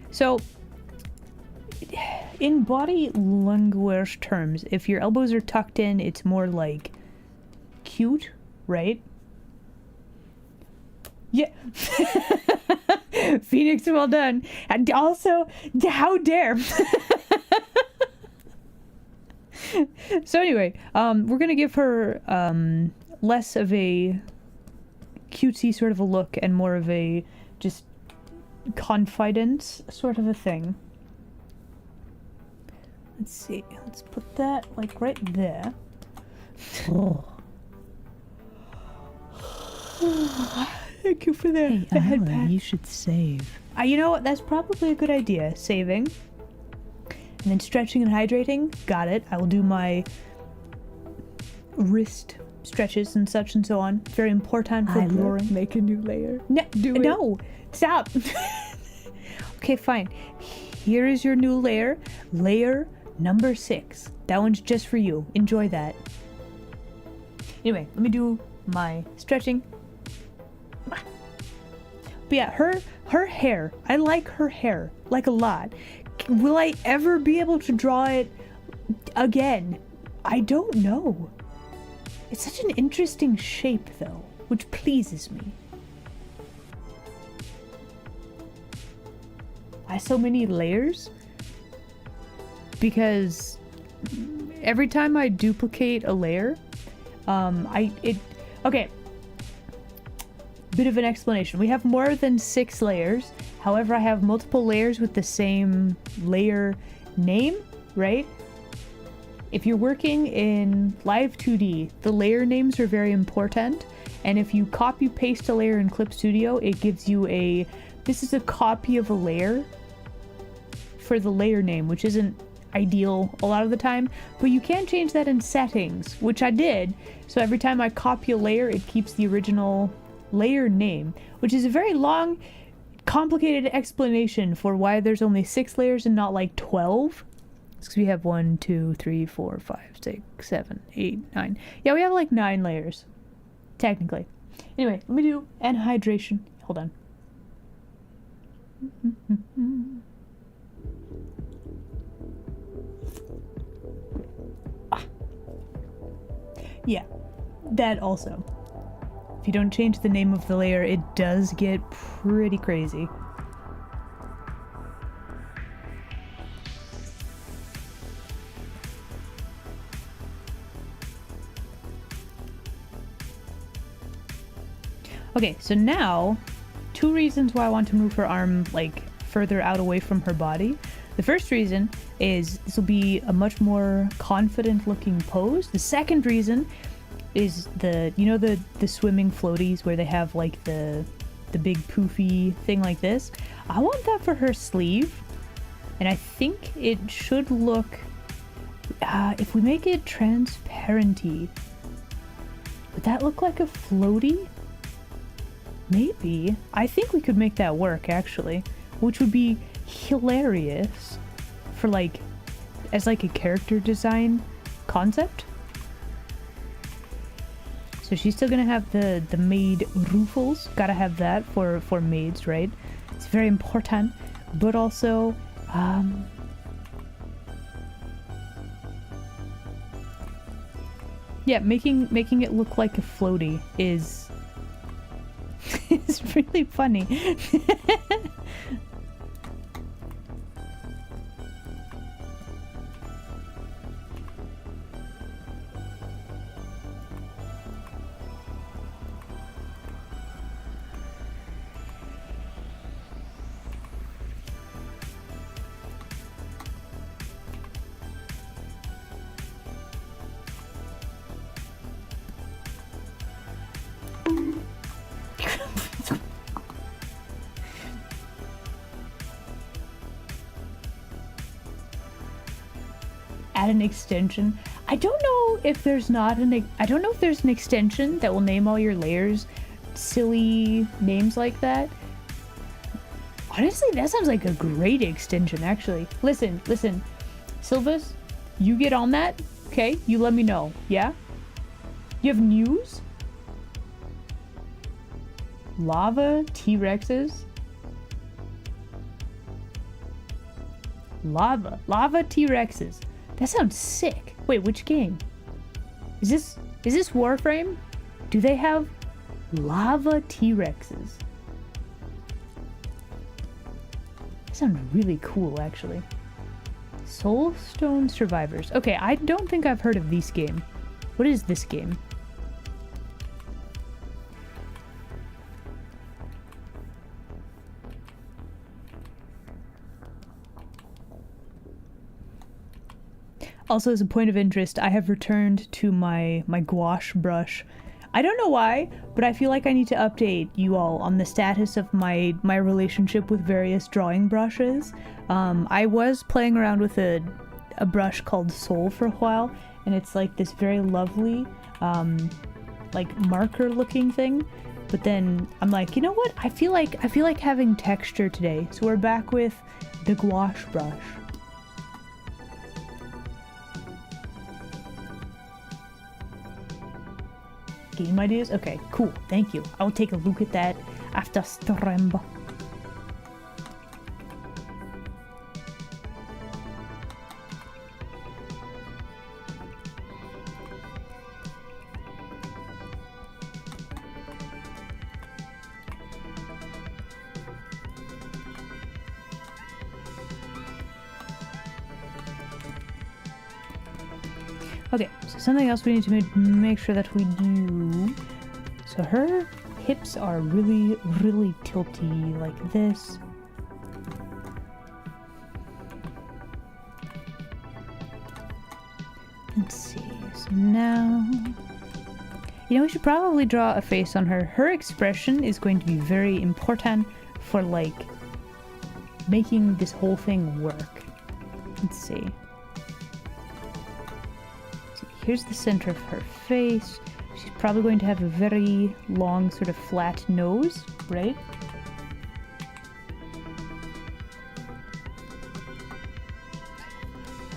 So in body language terms, if your elbows are tucked in, it's more like cute, right? Yeah. Phoenix, well done. And also, how dare. So anyway, we're gonna give her less of a cutesy sort of a look and more of a just confidence sort of a thing. Let's see. Let's put that like right there. Oh. Thank you for that. Hey, Alan, you should save. You know what? That's probably a good idea. Saving. And then stretching and hydrating. Got it. I will do my wrist stretches and such and so on. Very important for growing. Make a new layer. No. Stop. Okay, fine. Here is your new layer. Layer number 6. That one's just for you. Enjoy that. Anyway, let me do my stretching. But yeah, her hair. I like her hair. Like a lot. Will I ever be able to draw it again? I don't know. It's such an interesting shape, though, which pleases me. I have so many layers because every time I duplicate a layer, okay. Bit of an explanation. We have more than 6 layers. However, I have multiple layers with the same layer name, right? If you're working in Live 2D, the layer names are very important. And if you copy paste a layer in Clip Studio, it gives you this is a copy of a layer for the layer name, which isn't ideal a lot of the time, but you can change that in settings, which I did. So every time I copy a layer, it keeps the original layer name, which is a very long, complicated explanation for why there's only 6 layers and not like 12. It's because we have 1, 2, 3, 4, 5, 6, 7, 8, 9. Yeah, we have like 9 layers, technically. Anyway, let me do an hydration. Hold on. Yeah, that also. If you don't change the name of the layer, it does get pretty crazy. Okay, so now, 2 reasons why I want to move her arm, like, further out away from her body. The first reason is this will be a much more confident looking pose. The second reason is the swimming floaties where they have like the big poofy thing like this. I want that for her sleeve, and I think it should look if we make it transparenty, would that look like a floaty? Maybe. I think we could make that work actually, which would be hilarious for like as like a character design concept. So she's still gonna have the maid ruffles. Gotta have that for maids, right? It's very important. But also, yeah, making it look like a floaty is is really funny. add an extension. I don't know if there's not I don't know if there's an extension that will name all your layers silly names like that. Honestly, that sounds like a great extension, actually. Listen, Sylvis, you get on that, okay? You let me know, yeah? You have news? Lava T-Rexes? Lava T-Rexes. That sounds sick. Wait, which game? Is this Warframe? Do they have lava T-Rexes? That sounds really cool, actually. Soulstone Survivors. Okay, I don't think I've heard of this game. What is this game? Also, as a point of interest, I have returned to my gouache brush. I don't know why, but I feel like I need to update you all on the status of my relationship with various drawing brushes. I was playing around with a brush called Soul for a while, and it's like this very lovely, like marker looking thing. But then I'm like, you know what? I feel like having texture today. So we're back with the gouache brush. Game ideas? Okay, cool. Thank you. I'll take a look at that after stream. Okay, so something else we need to make sure that we do. So her hips are really, really tilty like this. Let's see, so now... You know, we should probably draw a face on her. Her expression is going to be very important for, like, making this whole thing work. Let's see. Here's the center of her face. She's probably going to have a very long, sort of flat nose, right?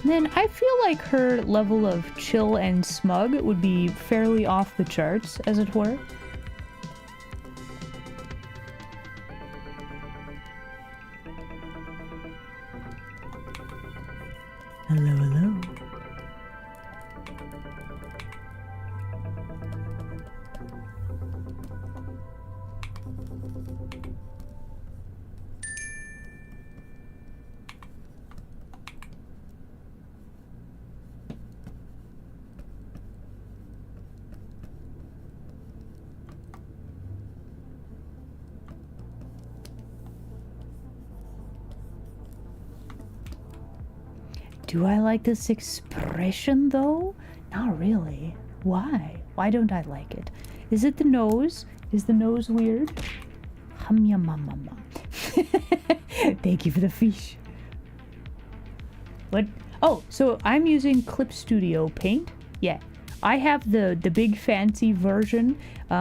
And then I feel like her level of chill and smug would be fairly off the charts, as it were. Hello, hello. Do I like this expression, though? Not really. Why? Why don't I like it? Is it the nose? Is the nose weird? Hum yum mum mum mum. Thank you for the fish. What? Oh, so I'm using Clip Studio Paint. Yeah. I have the big fancy version,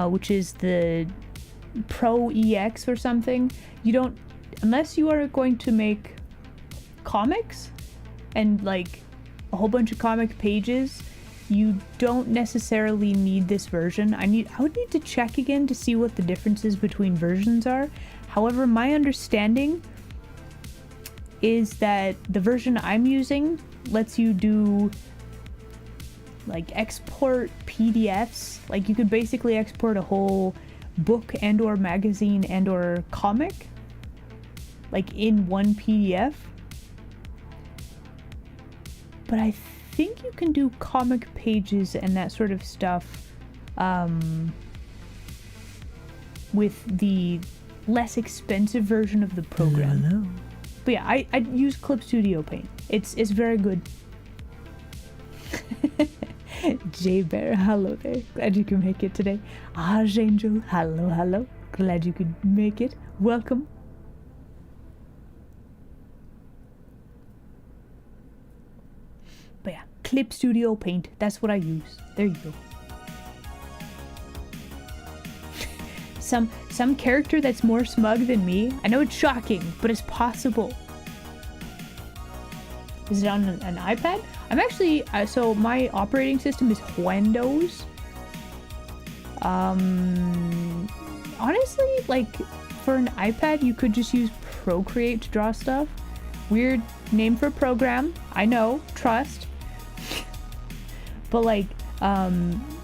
which is the Pro EX or something. You don't... Unless you are going to make comics... and like a whole bunch of comic pages, you don't necessarily need this version. I would need to check again to see what the differences between versions are. However, my understanding is that the version I'm using lets you do like export PDFs. Like you could basically export a whole book and or magazine and or comic like in one PDF. But I think you can do comic pages and that sort of stuff with the less expensive version of the program. Hello. But yeah, I use Clip Studio Paint. It's very good. J Bear, hello there. Glad you could make it today. Archangel, hello, hello. Glad you could make it. Welcome. But yeah, Clip Studio Paint. That's what I use. There you go. Some character that's more smug than me. I know it's shocking, but it's possible. Is it on an iPad? I'm actually, so my operating system is Windows. Honestly, like, for an iPad, you could just use Procreate to draw stuff. Weird name for a program. I know, trust. But like,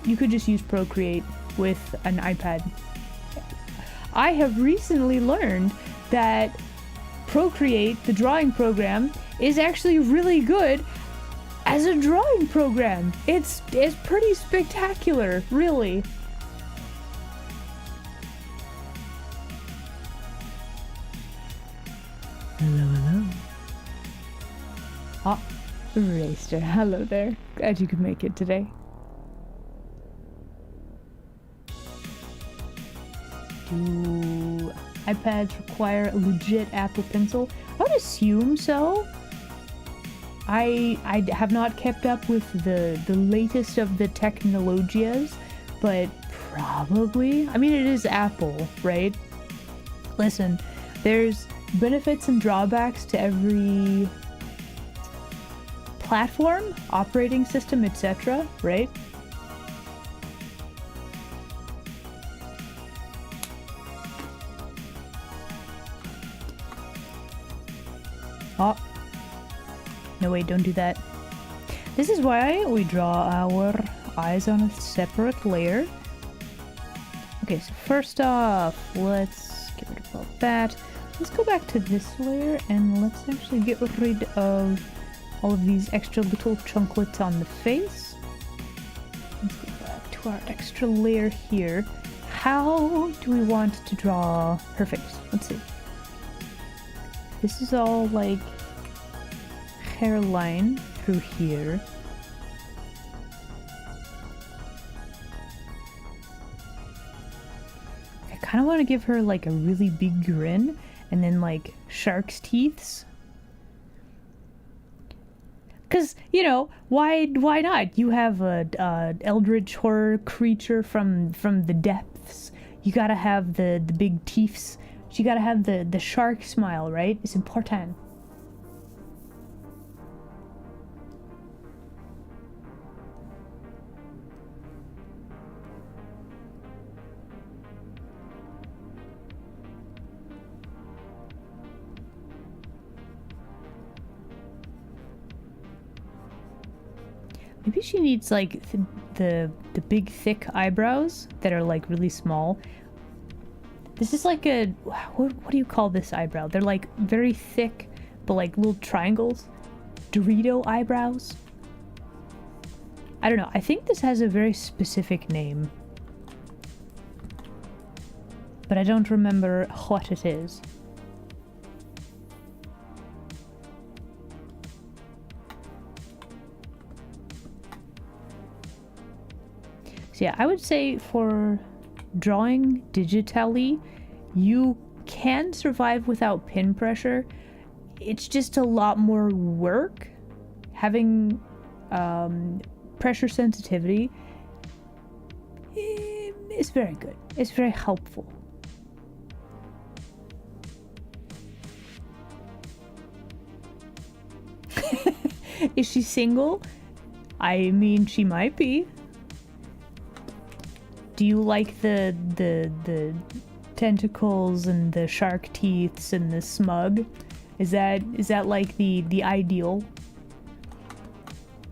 you could just use Procreate with an iPad. I have recently learned that Procreate, the drawing program, is actually really good as a drawing program. It's pretty spectacular, really. Hello, hello. Ah, Racer, hello there. Glad you could make it today. Do iPads require a legit Apple Pencil? I would assume so. I have not kept up with the latest of the technologias, but probably. I mean, it is Apple, right? Listen, there's benefits and drawbacks to every platform, operating system, etc., right? Oh. No, wait, don't do that. This is why we draw our eyes on a separate layer. Okay, so first off, let's get rid of all that. Let's go back to this layer and let's actually get rid of all of these extra little chunklets on the face. Let's go back to our extra layer here. How do we want to draw her face? Let's see. This is all like hairline through here. I kind of want to give her like a really big grin and then like shark's teeths. Cause you know, why not? You have a eldritch horror creature from the depths. You gotta have the big teeths. You gotta have the shark smile, right? It's important. Maybe she needs like the big thick eyebrows that are like really small. This is like a, what do you call this eyebrow? They're like very thick, but like little triangles. Dorito eyebrows? I don't know. I think this has a very specific name. But I don't remember what it is. So yeah, I would say for drawing digitally, you can survive without pin pressure. It's just a lot more work. Having pressure sensitivity is very good. It's very helpful. Is she single? I mean, she might be. Do you like the tentacles and the shark teeths and the smug? Is that like the ideal?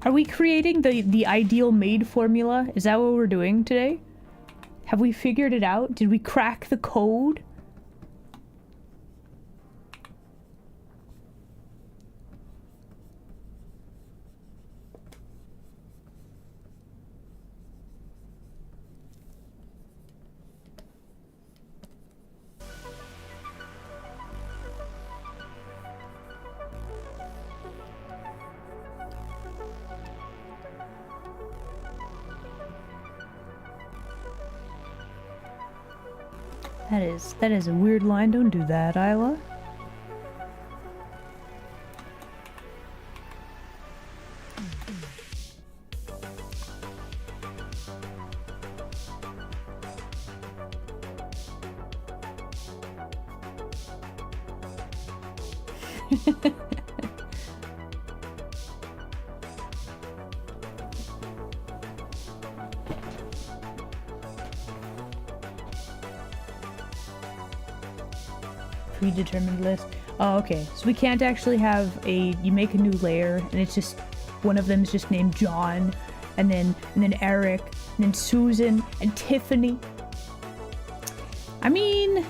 Are we creating the ideal maid formula? Is that what we're doing today? Have we figured it out? Did we crack the code? That is a weird line. Don't do that, Isla. Predetermined list. Oh, okay. So we can't actually have you make a new layer and it's just one of them is just named John, and then Eric, and then Susan and Tiffany. I mean,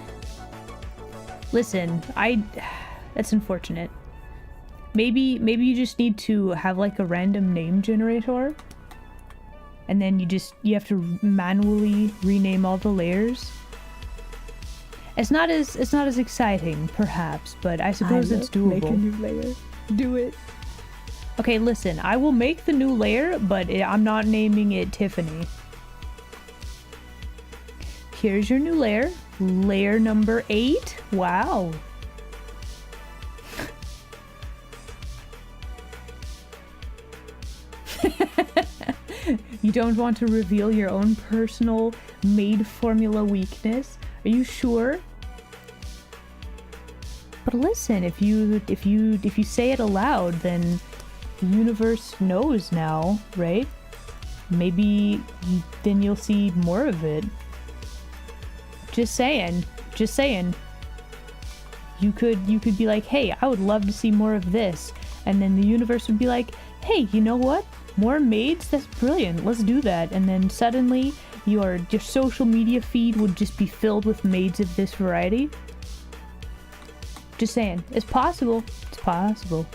listen, that's unfortunate. Maybe you just need to have like a random name generator, and then you have to manually rename all the layers. It's not as exciting, perhaps, but I suppose it's doable. Make a new layer. Do it. Okay, listen, I will make the new layer, but I'm not naming it Tiffany. Here's your new layer. Layer number 8. Wow. You don't want to reveal your own personal maid formula weakness? Are you sure? But listen, if you say it aloud, then the universe knows now, right? Maybe then you'll see more of it. Just saying. You could be like, hey, I would love to see more of this. And then the universe would be like, hey, you know what? More maids? That's brilliant. Let's do that. And then suddenly your social media feed would just be filled with maids of this variety. Just saying. It's possible. It's possible.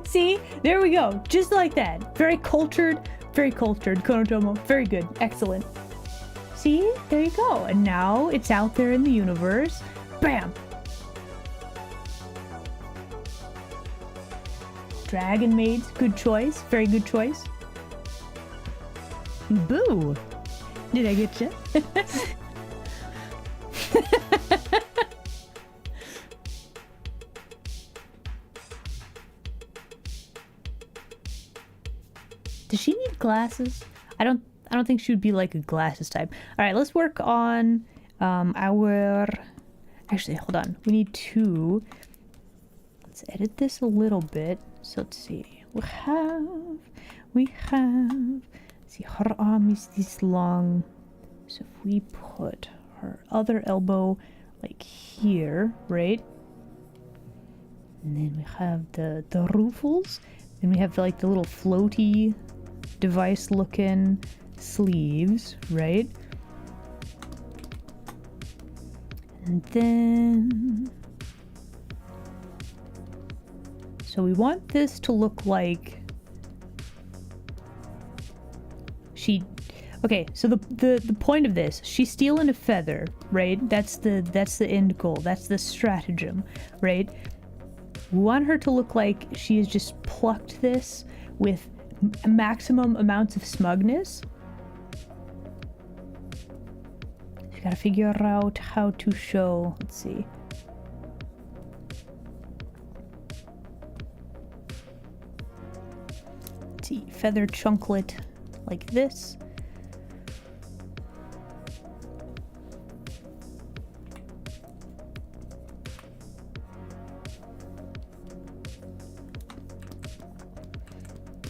See? There we go. Just like that. Very cultured, Konotomo. Very good. Excellent. See? There you go. And now it's out there in the universe. Bam! Dragon Maids. Good choice. Very good choice. Boo! Did I get you? Does she need glasses? I don't think she would be like a glasses type. All right, let's work on our. Actually, hold on. We need to. Let's edit this a little bit. So let's see. We have. See, her arm is this long. So if we put her other elbow like here, right? And then we have the ruffles. Then we have like the little floaty device looking sleeves, right? And then so we want this to look like okay, so the point of this, she's stealing a feather, right? That's the end goal. That's the stratagem, right? We want her to look like she has just plucked this with maximum amounts of smugness. You gotta figure out how to show. Let's see. Let's see. Feather chunklet like this.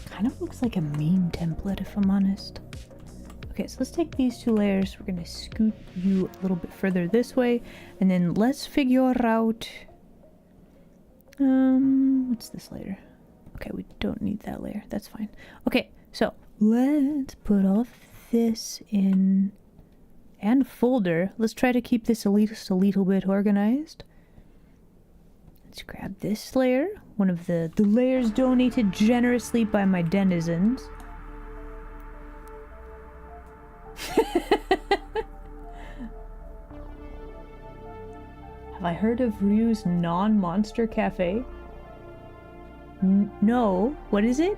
Kind of looks like a meme template, if I'm honest. Okay, so let's take these two layers. We're gonna scoot you a little bit further this way, and then let's figure out what's this layer? Okay, we don't need that layer. That's fine. Okay, so let's put all of this in and folder. Let's try to keep this at least a little bit organized. Let's grab this layer, one of the layers donated generously by my denizens. Have I heard of Ryu's non-monster cafe? No. What is it?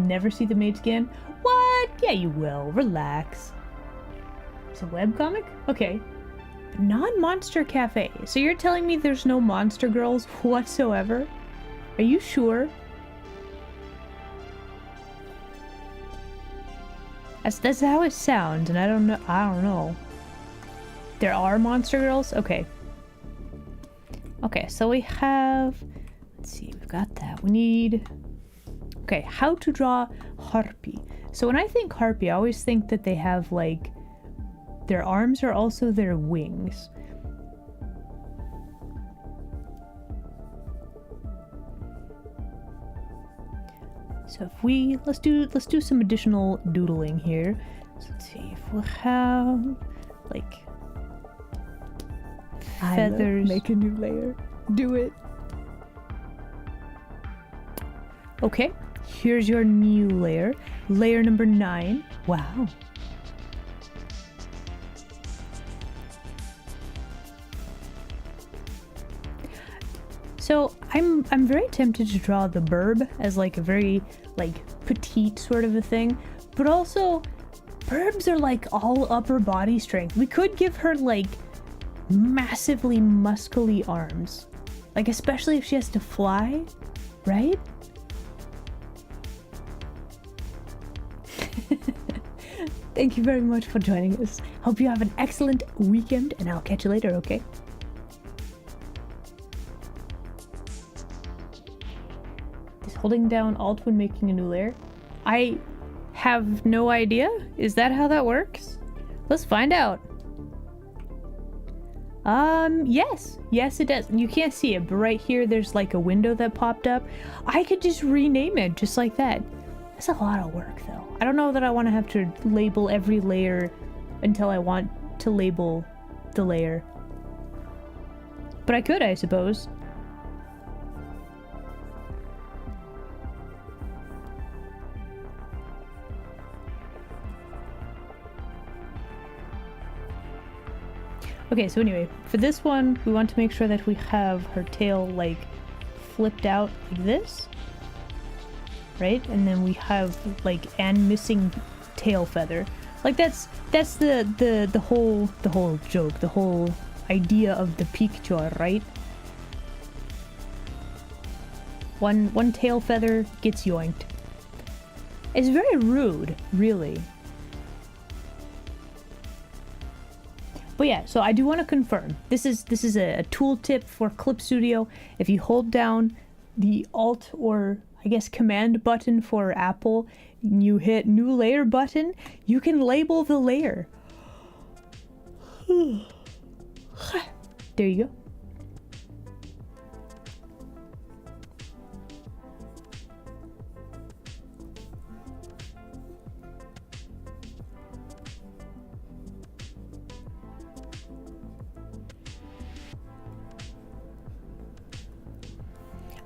never see the maid scan. What? Yeah, you will. Relax. It's a webcomic? Okay. Non-monster cafe. So you're telling me there's no monster girls whatsoever? Are you sure? That's how it sounds, and I don't know. There are monster girls? Okay. Okay, so we have... Let's see, we've got that. We need... Okay, how to draw harpy. So when I think harpy, I always think that they have, like... Their arms are also their wings. So if we... Let's do some additional doodling here. So let's see if we have... Like... Feathers. Make a new layer. Do it. Okay, here's your new layer. Layer number 9. Wow. So I'm very tempted to draw the burb as like a very like petite sort of a thing, but also burbs are like all upper body strength. We could give her like massively muscly arms, like especially if she has to fly, right? Thank you very much for joining us. Hope you have an excellent weekend, and I'll catch you later, okay? Is holding down Alt when making a new layer? I have no idea. Is that how that works? Let's find out. Yes. Yes, it does. You can't see it, but right here there's like a window that popped up. I could just rename it just like that. That's a lot of work, though. I don't know that I want to have to label every layer until I want to label the layer. But I could, I suppose. Okay, so anyway, for this one, we want to make sure that we have her tail, like, flipped out like this. Right? And then we have like and missing tail feather. Like that's the whole joke, the whole idea of the picture, right? One tail feather gets yoinked. It's very rude, really. But yeah, so I do want to confirm. This is a tooltip for Clip Studio. If you hold down the Alt or I guess Command button for Apple, you hit New Layer button, you can label the layer. There you go.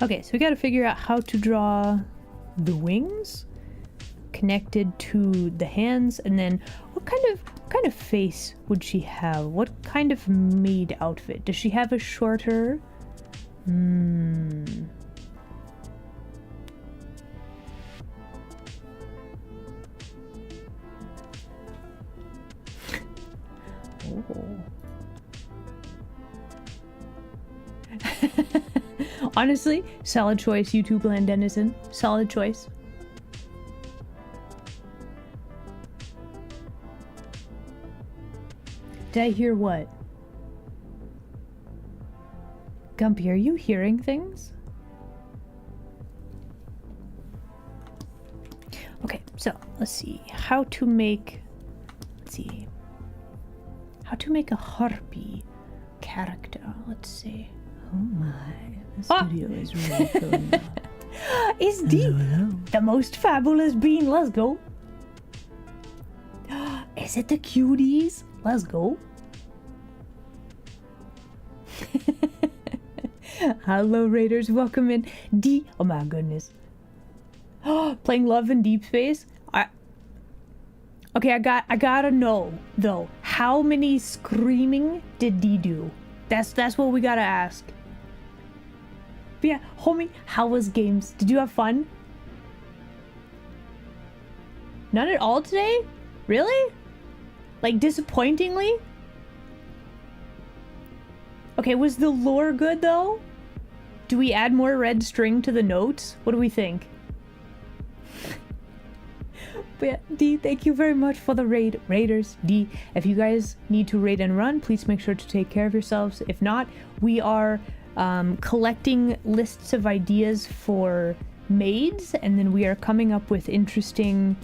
Okay, so we gotta figure out how to draw the wings connected to the hands, and then what kind of face would she have? What kind of maid outfit? Does she have a shorter? Oh. Honestly, solid choice, YouTube land denizen. Solid choice. Did I hear what? Gumpy, are you hearing things? Okay, so let's see. How to make a harpy character. Let's see. Oh my, the studio is really filling up. Is deep. The most fabulous bean. Let's go. Is it the cuties? Let's go. Hello, Raiders. Welcome in. Oh my goodness. Playing Love in Deep Space. Okay, I gotta know though. How many screaming did D do? That's what we gotta ask. But yeah, homie, how was games? Did you have fun? None at all today? Really? Like, disappointingly? Okay, was the lore good, though? Do we add more red string to the notes? What do we think? But yeah, D, thank you very much for the raid. Raiders, D, if you guys need to raid and run, please make sure to take care of yourselves. If not, we are collecting lists of ideas for maids, and then we are coming up with interesting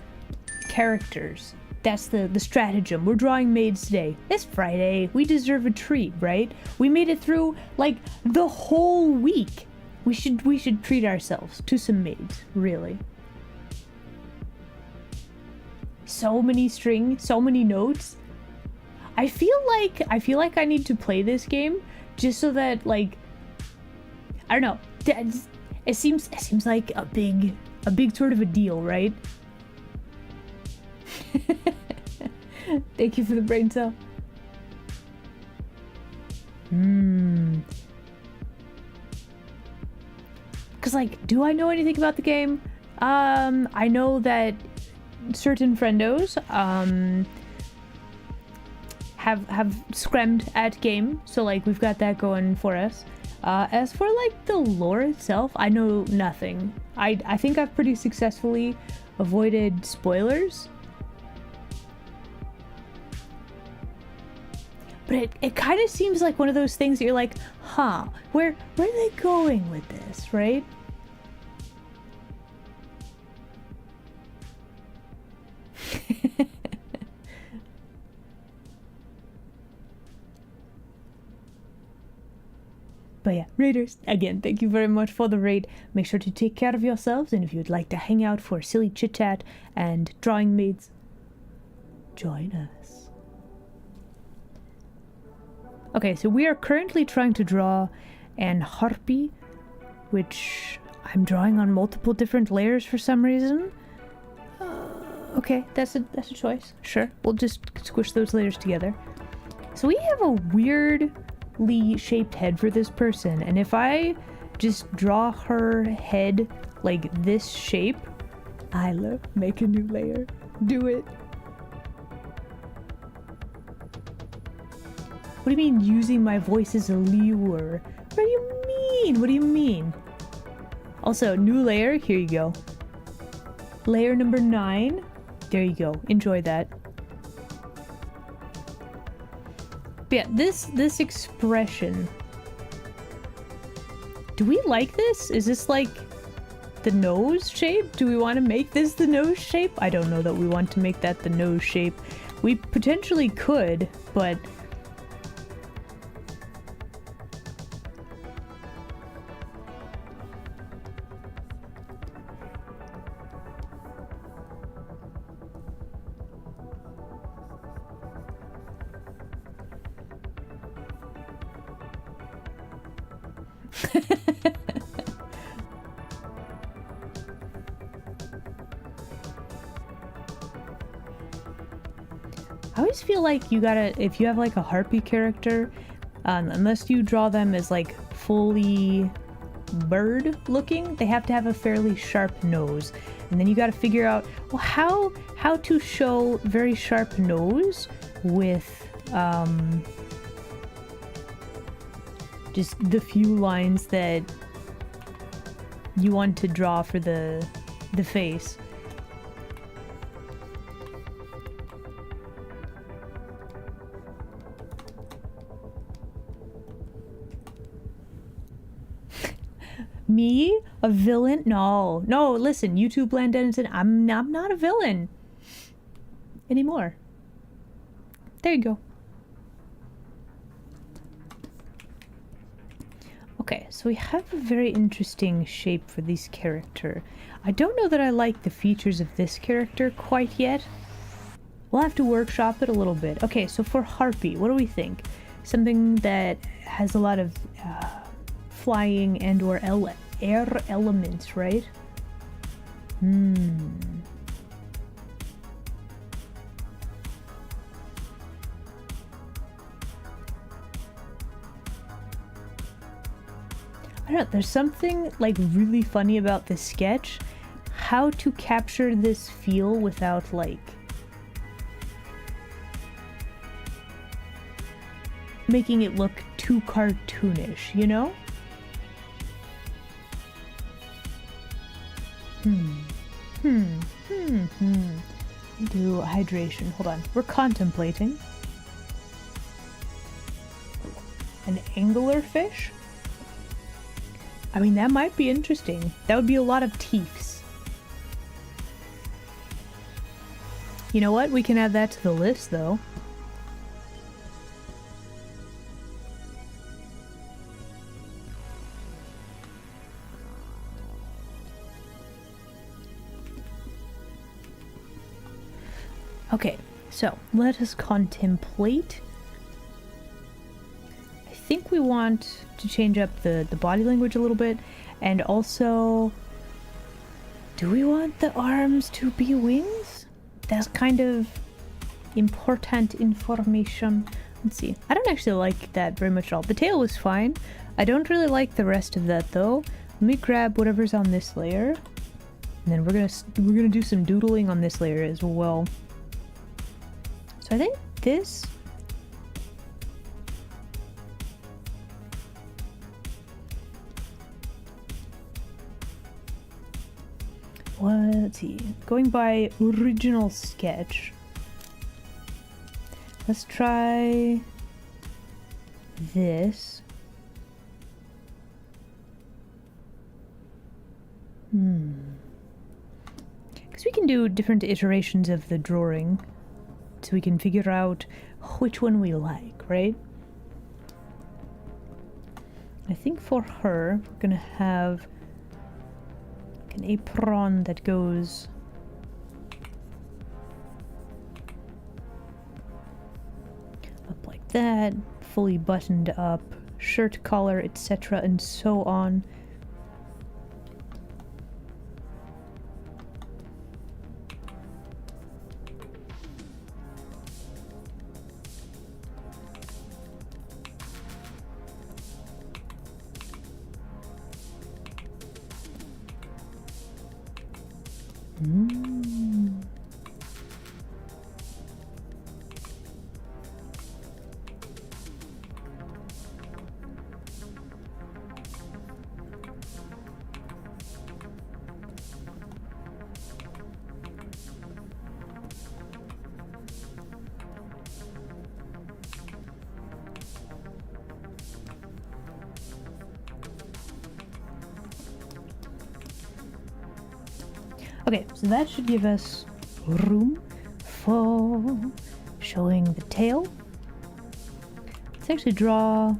characters. That's the stratagem. We're drawing maids today. It's Friday. We deserve a treat, right? We made it through like the whole week. We should treat ourselves to some maids, really. So many strings, so many notes. I feel like I need to play this game just so that, like, I don't know. It seems like a big sort of a deal, right? Thank you for the brain cell. Cause, like, do I know anything about the game? I know that certain friendos have scrimmed at game, so like we've got that going for us. As for like the lore itself, I know nothing. I think I've pretty successfully avoided spoilers. But it kind of seems like one of those things that you're like, huh, where are they going with this, right? But yeah, raiders, again, thank you very much for the raid. Make sure to take care of yourselves, and if you'd like to hang out for silly chit-chat and drawing maids, join us. Okay, so we are currently trying to draw an harpy, which I'm drawing on multiple different layers for some reason. Okay, that's a choice. Sure, we'll just squish those layers together. So we have a weirdly shaped head for this person, and if I just draw her head like this shape, Isla, make a new layer. Do it. What do you mean using my voice as a lure? What do you mean? What do you mean? Also, new layer, here you go. Layer number 9. There you go. Enjoy that. But yeah, this expression. Do we like this? Is this like the nose shape? Do we want to make this the nose shape? I don't know that we want to make that the nose shape. We potentially could, but I always feel like you gotta, if you have like a harpy character, unless you draw them as like fully bird looking, they have to have a fairly sharp nose. And then you gotta figure out, well, how to show very sharp nose with just the few lines that you want to draw for the face. Me? A villain? No. No, listen, YouTube Land Dennison, I'm not a villain anymore. There you go. Okay, so we have a very interesting shape for this character. I don't know that I like the features of this character quite yet. We'll have to workshop it a little bit. Okay, so for Harpy, what do we think? Something that has a lot of flying and or air elements, right? I don't know, there's something like really funny about this sketch. how to capture this feel without like making it look too cartoonish, you know? Do hydration. Hold on. We're contemplating. An anglerfish? I mean, that might be interesting. That would be a lot of teeths. You know what? We can add that to the list, though. Okay, so let us contemplate. I think we want to change up the body language a little bit, and also, do we want the arms to be wings? That's kind of important information. Let's see. I don't actually like that very much at all. The tail was fine. I don't really like the rest of that though. Let me grab whatever's on this layer, and then we're gonna do some doodling on this layer as well. So I think this... Let's see. Going by original sketch. Let's try this. Because we can do different iterations of the drawing. So we can figure out which one we like, right? I think for her, we're gonna have an apron that goes up like that, fully buttoned up, shirt collar, etc., and so on. Okay, so that should give us room for showing the tail. Let's actually draw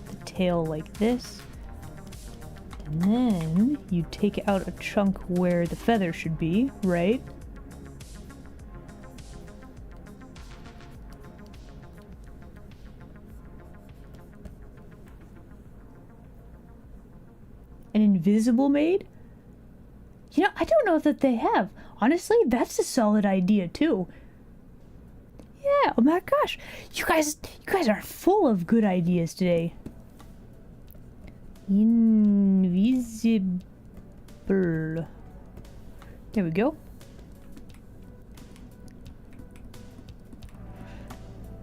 the tail like this. And then you take out a chunk where the feather should be, right? An invisible maid? You know, I don't know that they have. Honestly, that's a solid idea too. Yeah, oh my gosh. You guys are full of good ideas today. Invisible. There we go.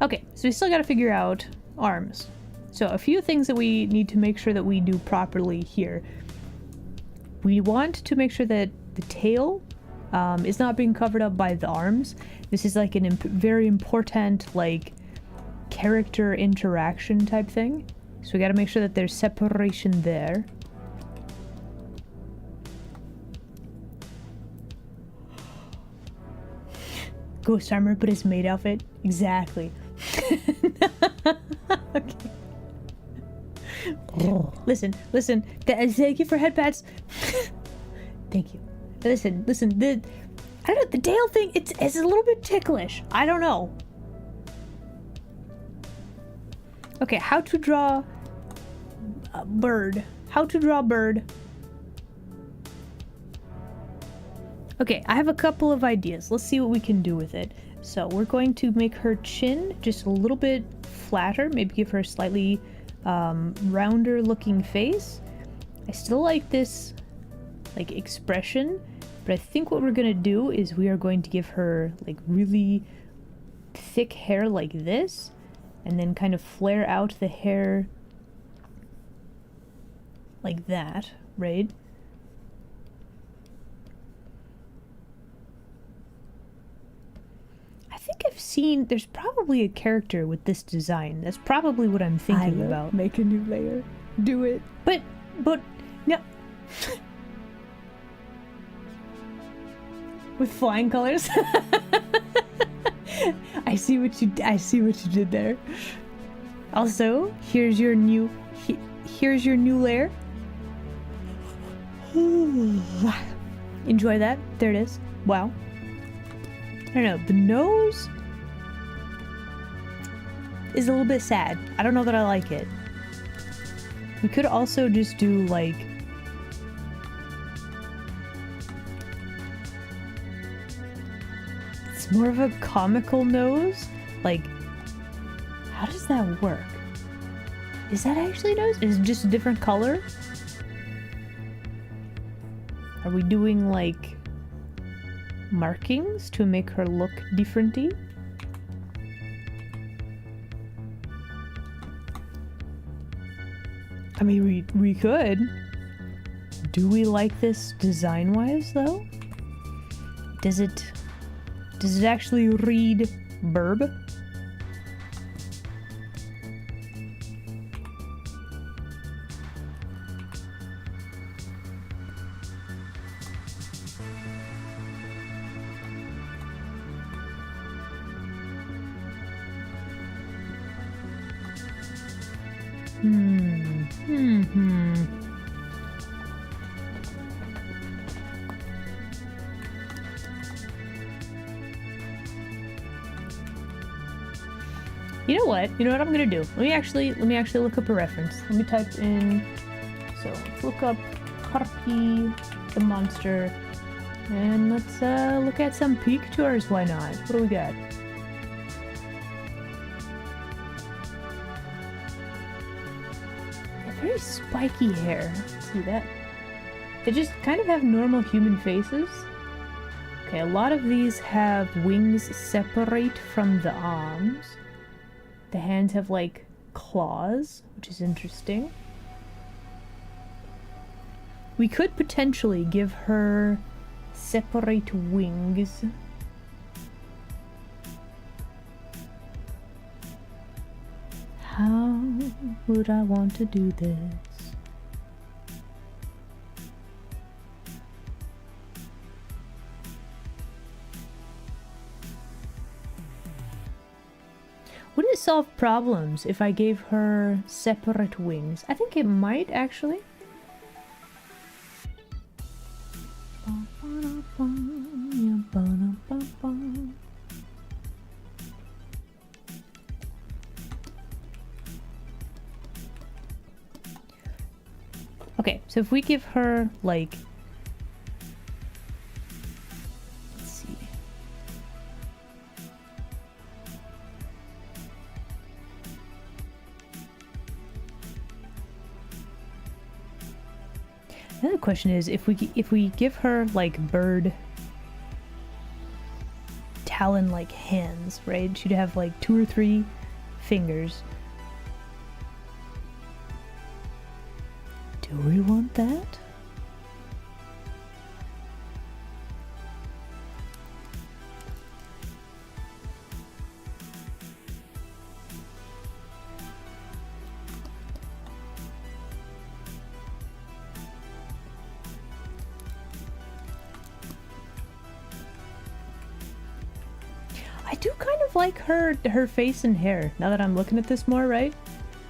Okay, so we still gotta figure out arms. So a few things that we need to make sure that we do properly here. We want to make sure that the tail is not being covered up by the arms. This is like a very important like character interaction type thing. So we got to make sure that there's separation there. Ghost armor, but it's maid outfit. Exactly. Okay. Listen. Thank you for headpats. Thank you. Listen. I don't know, the tail thing, it's a little bit ticklish. I don't know. Okay, how to draw a bird. How to draw a bird. Okay, I have a couple of ideas. Let's see what we can do with it. So we're going to make her chin just a little bit flatter. Maybe give her a slightly rounder looking face. I still like this like expression, but But I think what we're gonna do is we are going to give her like really thick hair like this, and then kind of flare out the hair like that, right? I think I've seen, there's probably a character with this design. That's probably what I'm thinking about. Make a new layer. Do it. But, no. With flying colors? I see what you did there. Also, here's your new layer. Enjoy that. There it is. Wow. I don't know. The nose is a little bit sad. I don't know that I like it. We could also just do like it's more of a comical nose. Like, how does that work? Is that actually a nose? Is it just a different color? Are we doing like markings to make her look differenty? I mean, we could. Do we like this design-wise, though? Does it actually read burb? You know what? You know what I'm gonna do? Let me actually look up a reference. Let me type in. So let's look up Harpy the monster, and let's look at some pictures. Why not? What do we got? Very spiky hair. See that? They just kind of have normal human faces. Okay, a lot of these have wings separate from the arms. The hands have like claws, which is interesting. We could potentially give her separate wings. How would I want to do this? Would it solve problems if I gave her separate wings? I think it might actually. Okay, so if we give her like, let's see. Another question is if we give her like bird talon like hands, right? She'd have like 2 or 3 fingers. Do we want that? I do kind of like her face and hair, now that I'm looking at this more, right?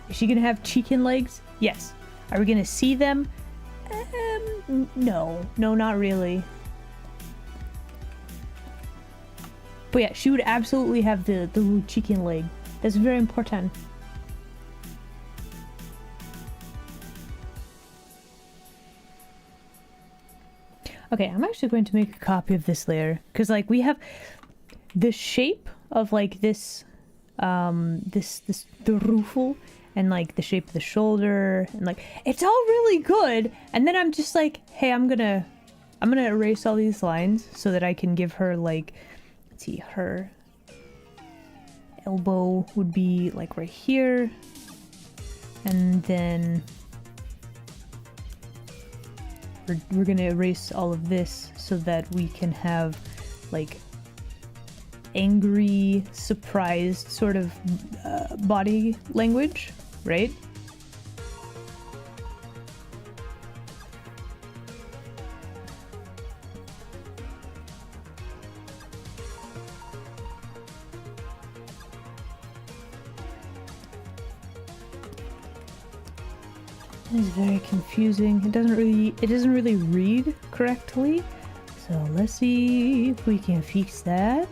Is she gonna have chicken legs? Yes. Are we gonna see them? No, not really. But yeah, she would absolutely have the little chicken leg. That's very important. Okay, I'm actually going to make a copy of this layer because like we have the shape of like this the ruffle and like the shape of the shoulder and like it's all really good, and then I'm just like, hey, I'm gonna I'm gonna erase all these lines so that I can give her like, let's see, her elbow would be like right here, and then we're gonna erase all of this so that we can have like angry, surprised sort of body language, right? It is very confusing. It doesn't really read correctly. So let's see if we can fix that.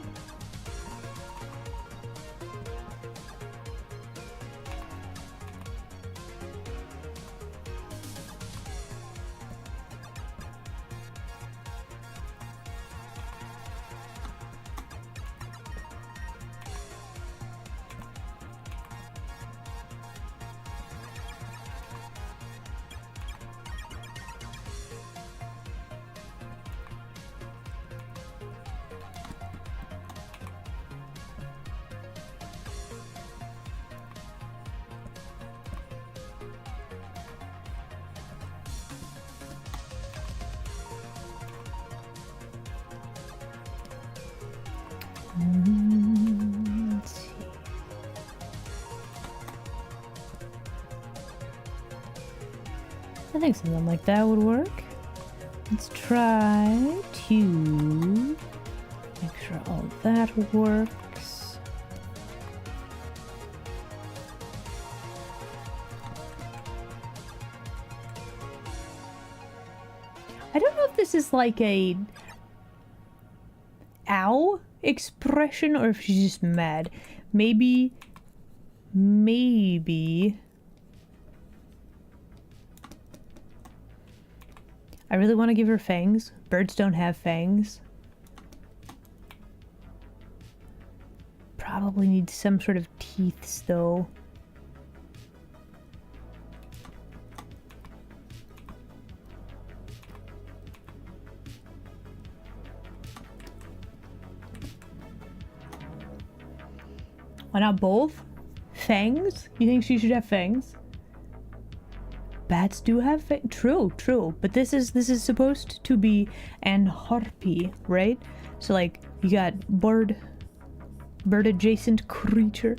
Let's see. I think something like that would work. Let's try to make sure all that works. I don't know if this is like a ow expression or if she's just mad. Maybe I really want to give her fangs. Birds don't have fangs. Probably need some sort of teeth though. Why not both? Fangs? You think she should have fangs? Bats do have fangs. True. But this is supposed to be an harpy, right? So like you got bird adjacent creature.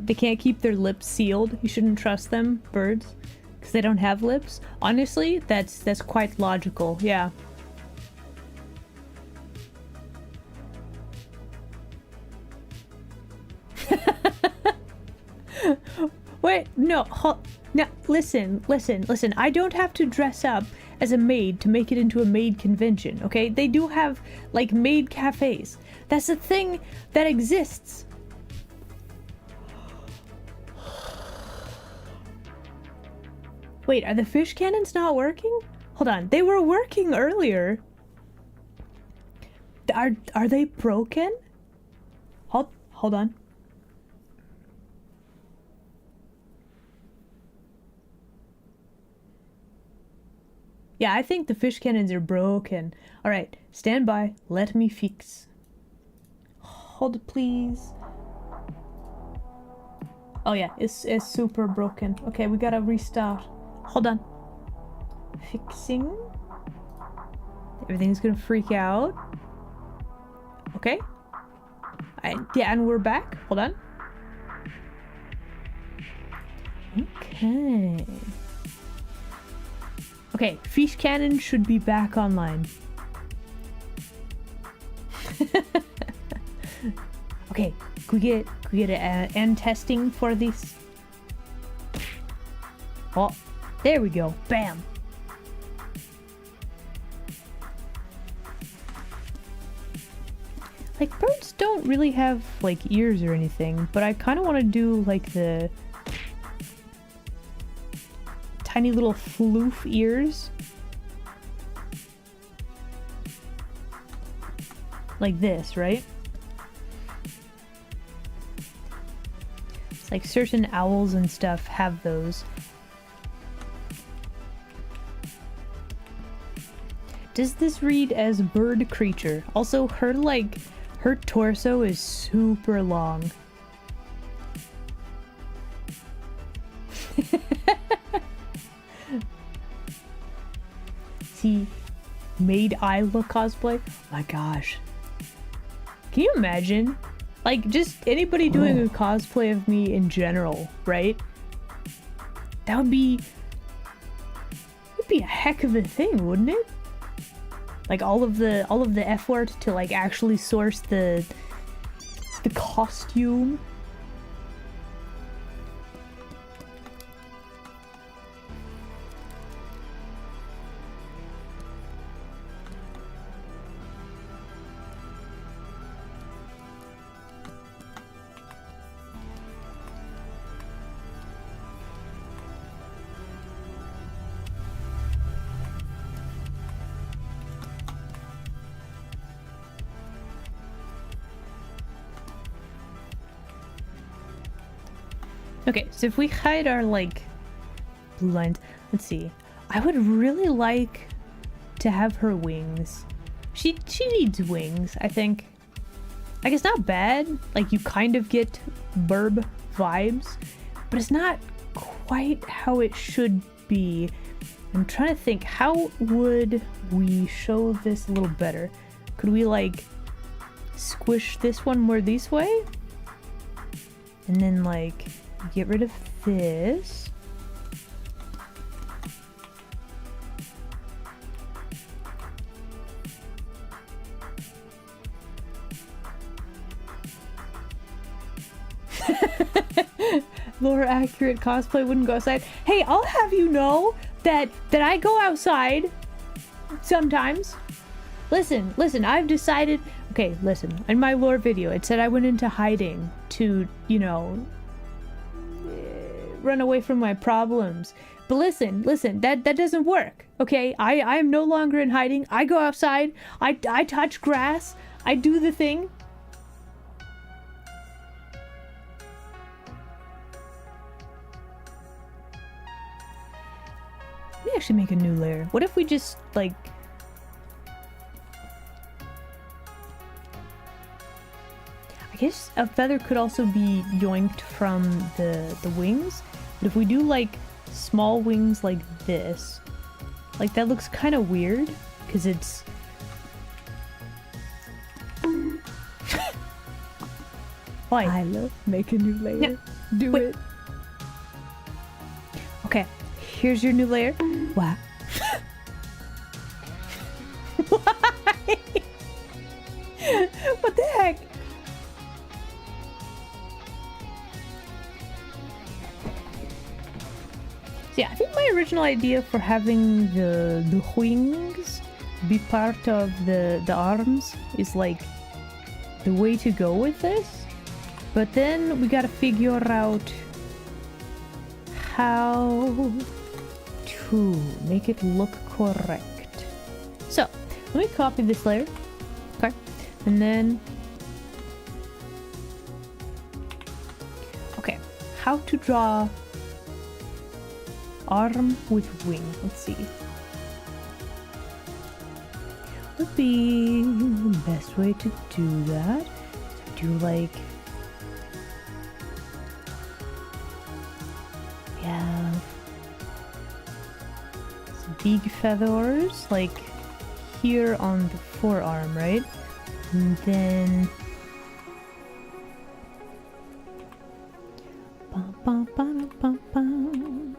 They can't keep their lips sealed. You shouldn't trust them, birds, because they don't have lips. Honestly, that's quite logical. Yeah. Wait, no, no, listen. I don't have to dress up as a maid to make it into a maid convention, okay? They do have, like, maid cafes. That's a thing that exists. Wait, are the fish cannons not working? Hold on, they were working earlier. Are they broken? Hold on. Yeah, I think the fish cannons are broken. Alright, stand by. Let me fix. Hold please. Oh yeah, it's super broken. Okay, we gotta restart. Hold on. Fixing. Everything's gonna freak out. Okay. Yeah, and we're back. Hold on. Okay. Okay, fish cannon should be back online. Okay, could we get an end testing for this? Oh, there we go. Bam. Like, birds don't really have, like, ears or anything, but I kind of want to do, like, the tiny little floof ears. Like this, right? It's like certain owls and stuff have those. Does this read as bird creature? Also, her torso is super long. See, Maid look cosplay? My gosh. Can you imagine? Like, just anybody doing a cosplay of me in general, right? That would be... It'd be a heck of a thing, wouldn't it? Like all of the effort to like actually source the costume. Okay, so if we hide our, like, blue lines... Let's see. I would really like to have her wings. She needs wings, I think. Like, it's not bad. Like, you kind of get burb vibes. But it's not quite how it should be. I'm trying to think, how would we show this a little better? Could we, like, squish this one more this way? And then, like... get rid of this. More accurate cosplay wouldn't go outside. Hey, I'll have you know that I go outside sometimes. Listen, I've decided... Okay, listen, in my lore video, it said I went into hiding to, you know... run away from my problems. But listen, that doesn't work, okay? I am no longer in hiding. I go outside, I touch grass, I do the thing. Let me actually make a new layer. What if we just, like... I guess a feather could also be yoinked from the wings. But if we do, like, small wings like this, like, that looks kind of weird, because it's... Why? I love make a new layer. No, Do wait. it. Okay, here's your new layer. Wow. Why? What the heck? So yeah, I think my original idea for having the wings be part of the arms is like the way to go with this. But then we gotta figure out how to make it look correct. So let me copy this layer. Okay. And then... Okay, how to draw arm with wing. Let's see. What would be the best way to do that? So do like... We have some big feathers, like here on the forearm, right? And then... Bum, bum, bum, bum, bum.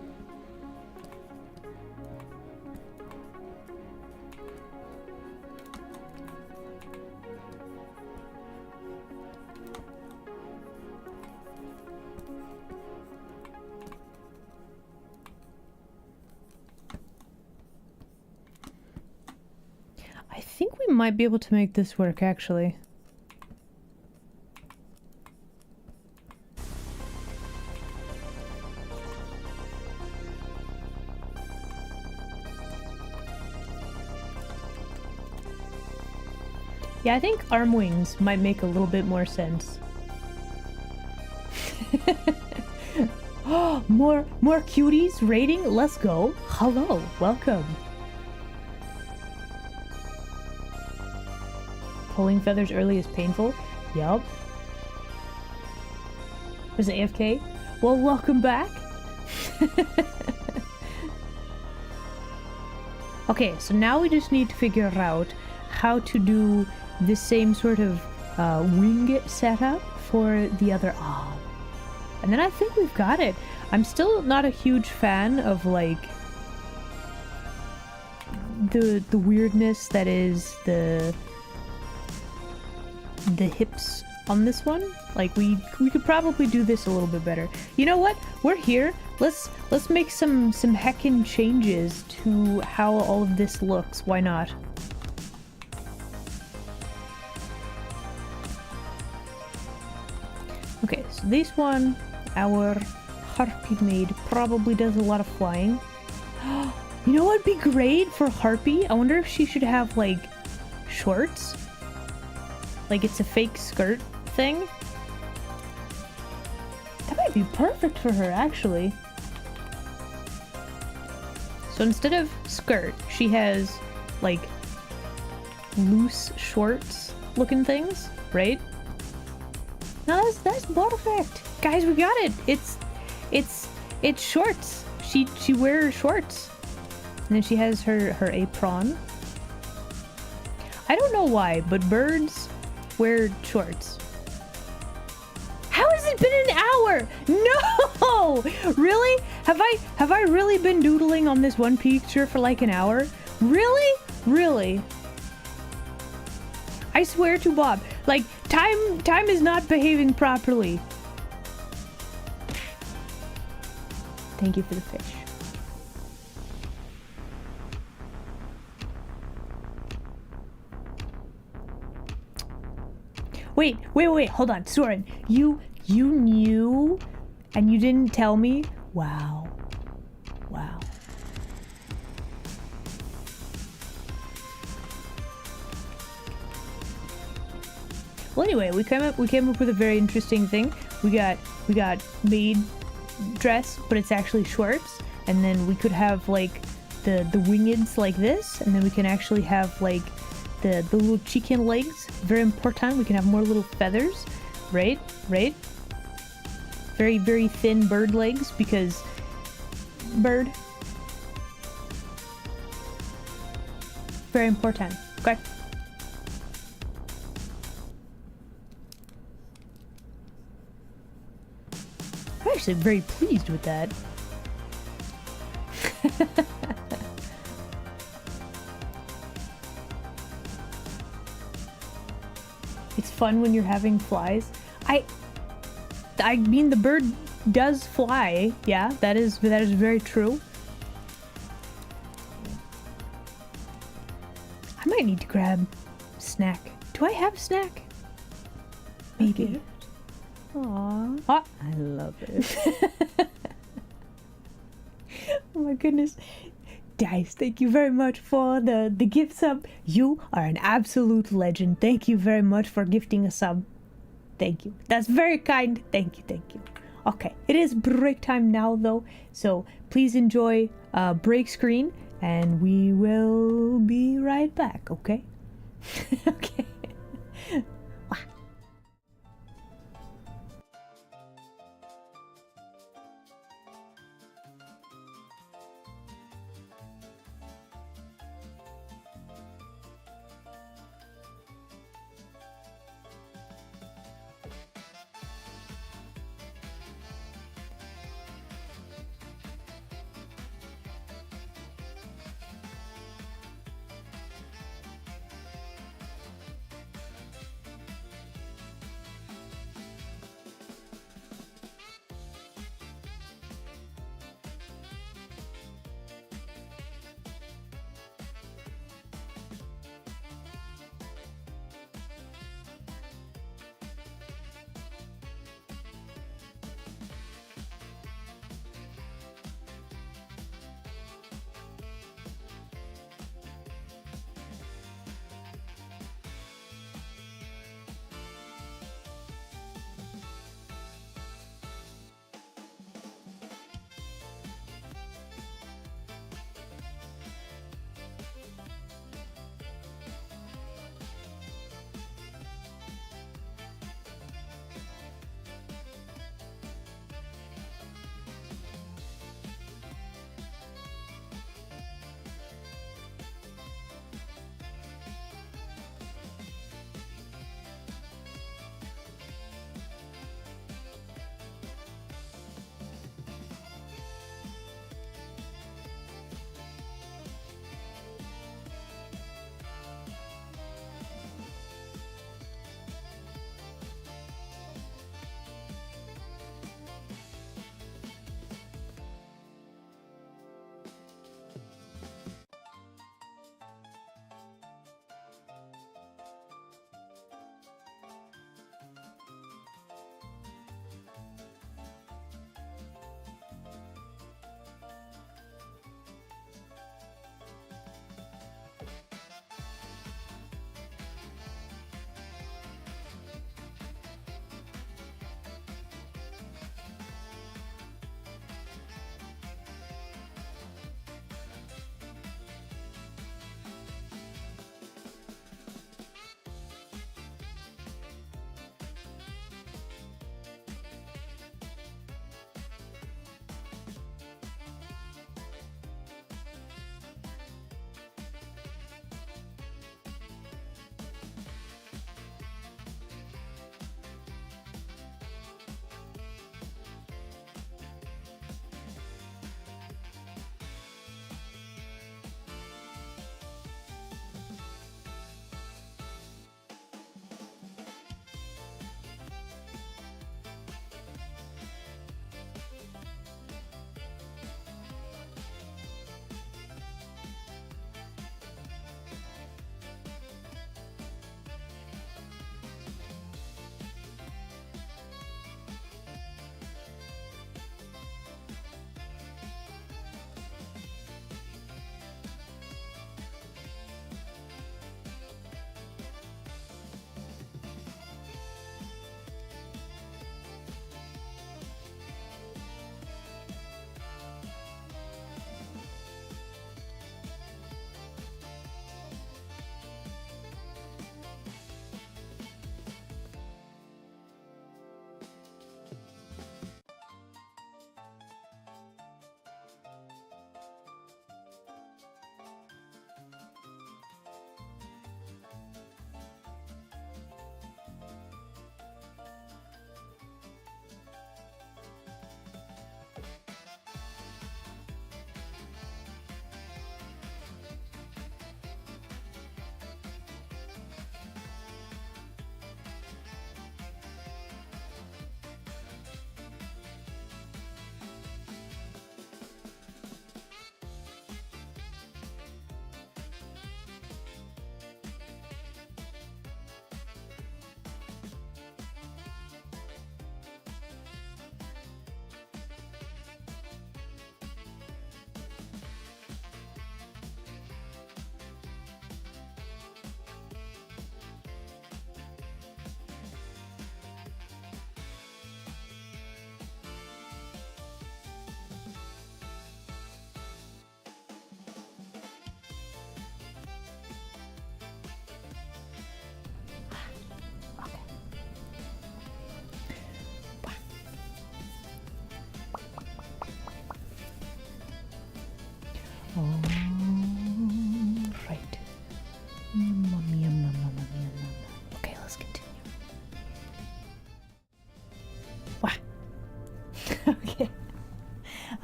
I think we might be able to make this work, actually. Yeah, I think arm wings might make a little bit more sense. more cuties rating. Let's go. Hello, welcome. Pulling feathers early is painful. Yup. Was it AFK? Well, welcome back. Okay, so now we just need to figure out how to do the same sort of wing setup for the other arm. And then I think we've got it. I'm still not a huge fan of like the weirdness that is the hips on this one. Like we could probably do this a little bit better. You know what? We're here. Let's make some heckin' changes to how all of this looks. Why not? Okay, so this one, our Harpy maid probably does a lot of flying. You know what'd be great for Harpy? I wonder if she should have like shorts. Like it's a fake skirt thing. That might be perfect for her, actually. So instead of skirt, she has like loose shorts looking things, right? No, that's perfect. Guys, we got it. It's shorts. She wears shorts. And then she has her apron. I don't know why, but birds wear shorts. How has it been an hour? No! Really? Have I really been doodling on this one picture for like an hour? Really? Really? I swear to Bob, like time is not behaving properly. Thank you for the fish. Wait, hold on, Soren. You knew and you didn't tell me? Wow. Wow. Well, anyway, we came up with a very interesting thing. We got maid dress, but it's actually shorts, and then we could have like the wingeds like this, and then we can actually have like the little chicken legs. Very important. We can have more little feathers, right? Very, very thin bird legs, because bird. Very important. Okay. I'm actually very pleased with that. It's fun when you're having flies. I mean, the bird does fly. Yeah, that is very true. I might need to grab a snack. Do I have a snack? Maybe. Aww. Ah. I love it. Oh my goodness. Guys, thank you very much for the gift sub. You are an absolute legend. Thank you very much for gifting a sub. Thank you. That's very kind. Thank you. Okay, it is break time now though, so please enjoy break screen and we will be right back, okay? Okay.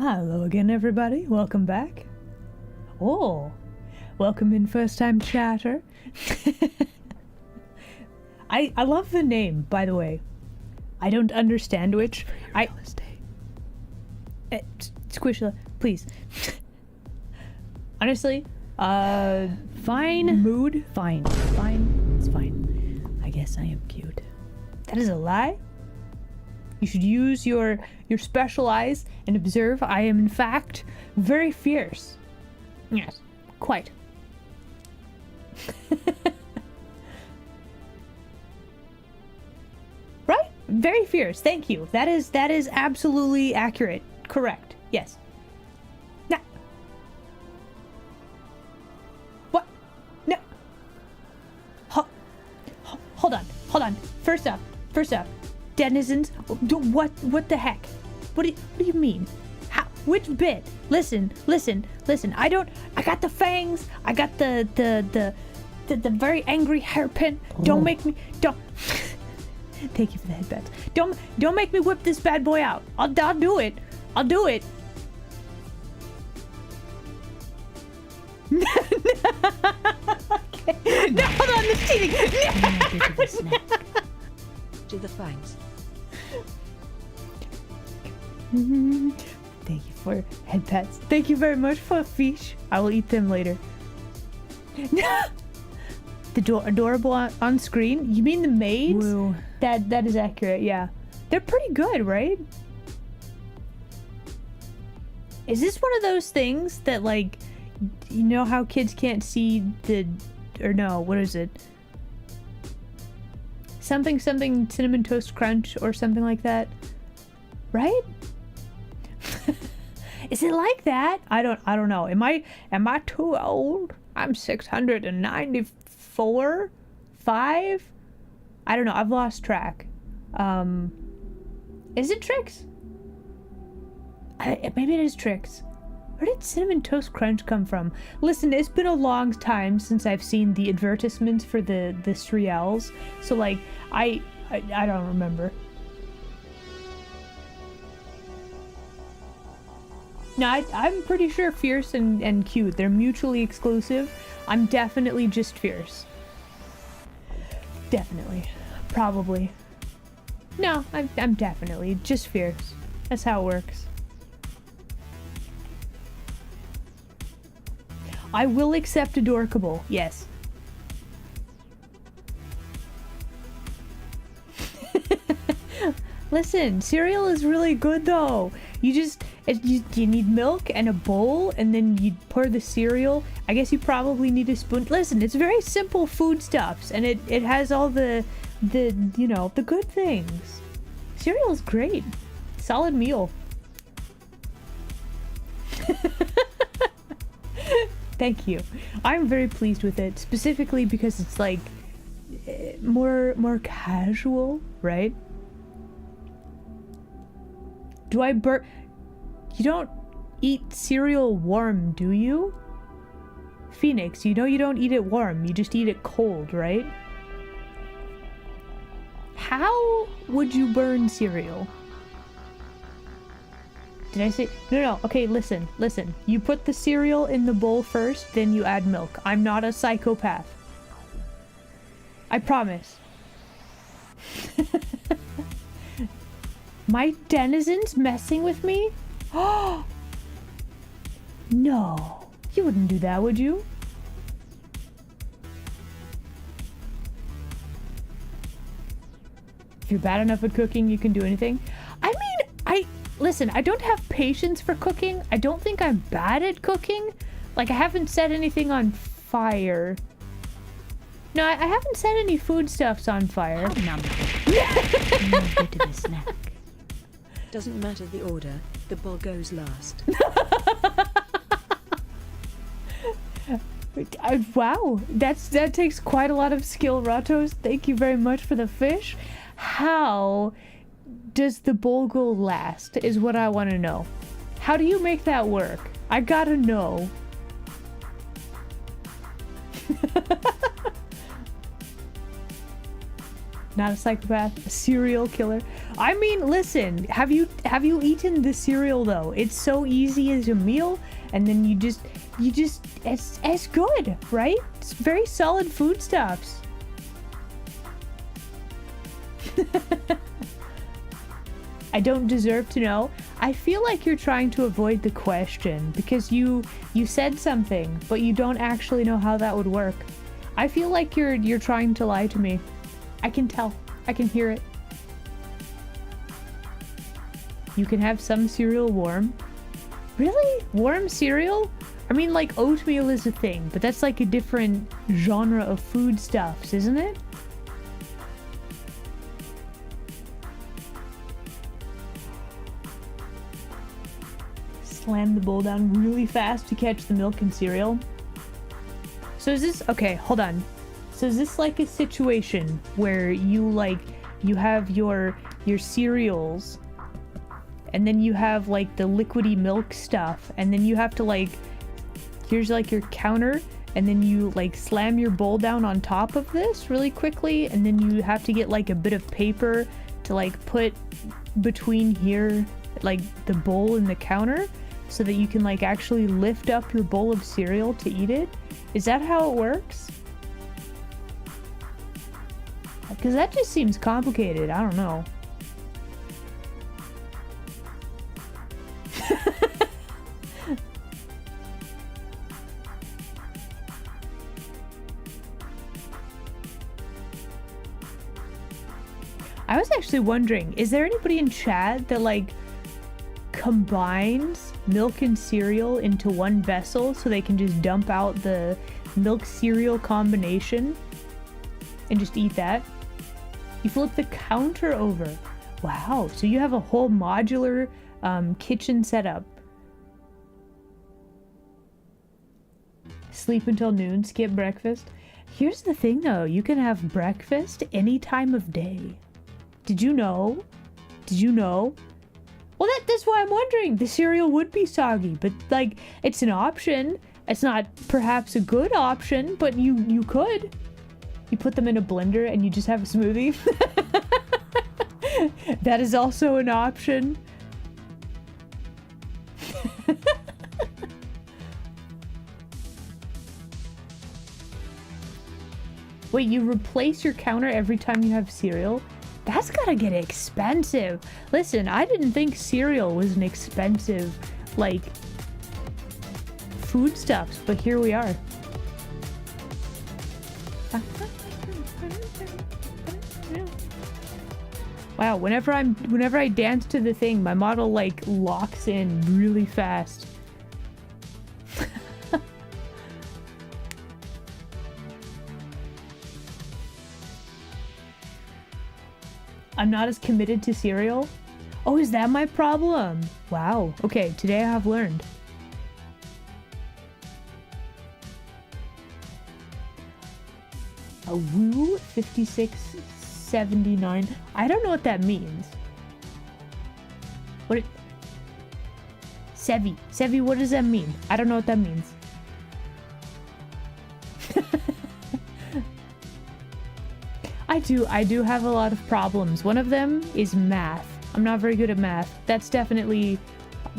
Hello again, everybody. Welcome back. Oh, welcome in first-time chatter. I love the name, by the way. I don't understand which. Real estate. Squishla, please. Honestly, Fine. mood. Fine. Fine. It's fine. I guess I am cute. That is a lie. You should use your special eyes and observe. I am, in fact, very fierce. Yes, quite. Right? Very fierce. Thank you. That is absolutely accurate. Correct. Yes. Now. What? No. Hold on. First up. Denizens, what the heck? What do you mean? How? Which bit? Listen. I got the fangs. I got the very angry hairpin. Don't make me. Don't. Thank you for the headbats. Don't make me whip this bad boy out. I'll do it. I'll do it. Okay. No, hold on. This cheating. I'm a bit of a snack. To the fangs. Thank you for head pats. Thank you very much for fish. I will eat them later. Adorable on screen. You mean the maids? Woo. That is accurate. Yeah, they're pretty good, right? Is this one of those things that, like, you know how kids can't see or no? What is it? Something cinnamon toast crunch or something like that, right? Is it like that? I don't know. Am I too old? I'm 694, 5. I don't know. I've lost track. Is it Trix? Maybe it is Trix. Where did cinnamon toast crunch come from? Listen, it's been a long time since I've seen the advertisements for the cereals, so like I don't remember. No, I'm pretty sure fierce and cute. They're mutually exclusive. I'm definitely just fierce. Definitely. Probably. No, I'm definitely just fierce. That's how it works. I will accept adorkable. Yes. Listen, cereal is really good though. You need milk and a bowl, and then you pour the cereal. I guess you probably need a spoon. Listen, it's very simple foodstuffs, and it has all the good things. Cereal is great. Solid meal. Thank you. I'm very pleased with it, specifically because it's like more casual, right? You don't eat cereal warm, do you? Phoenix, you know you don't eat it warm, you just eat it cold, right? How would you burn cereal? Did I say? No. Okay, listen. You put the cereal in the bowl first, then you add milk. I'm not a psychopath. I promise. My denizens messing with me? Oh! No. You wouldn't do that, would you? If you're bad enough at cooking, you can do anything. Listen, I don't have patience for cooking. I don't think I'm bad at cooking. Like, I haven't set anything on fire. No, I haven't set any foodstuffs on fire. I'm a bit of a snack. Doesn't matter the order, the bowl goes last. Wow, that takes quite a lot of skill, Ratos. Thank you very much for the fish. How does the bowl go last is what I want to know. How do you make that work? I gotta know. Not a psychopath, a serial killer. I mean, listen, have you eaten the cereal though? It's so easy as a meal, and then you just it's good, right? It's very solid foodstuffs. I don't deserve to know. I feel like you're trying to avoid the question because you said something, but you don't actually know how that would work. I feel like you're trying to lie to me. I can tell. I can hear it. You can have some cereal warm. Really? Warm cereal? I mean, like, oatmeal is a thing, but that's like a different genre of foodstuffs, isn't it? Slam the bowl down really fast to catch the milk and cereal. So is this... Okay, hold on. So is this like a situation where you have your cereals and then you have like the liquidy milk stuff and then you have to like... Here's like your counter and then you like slam your bowl down on top of this really quickly and then you have to get like a bit of paper to like put between here, like the bowl and the counter, so that you can like actually lift up your bowl of cereal to eat it? Is that how it works? Because that just seems complicated. I don't know. I was actually wondering, is there anybody in chat that like combines milk and cereal into one vessel so they can just dump out the milk cereal combination and just eat that? You flip the counter over. Wow, so you have a whole modular kitchen setup. Sleep until noon, skip breakfast. Here's the thing though, you can have breakfast any time of day. Did you know? Did you know? Well, that's why I'm wondering. The cereal would be soggy, but like, it's an option. It's not perhaps a good option, but you could. You put them in a blender and you just have a smoothie. That is also an option. Wait, you replace your counter every time you have cereal? That's gotta get expensive. Listen, I didn't think cereal was an expensive, like, foodstuffs, but here we are. Wow, whenever I dance to the thing, my model like locks in really fast. I'm not as committed to cereal. Oh, is that my problem? Wow. Okay, today I have learned. A woo 5679. I don't know what that means. What it... Sevi. Sevi, what does that mean? I don't know what that means. I do have a lot of problems. One of them is math. I'm not very good at math. That's definitely...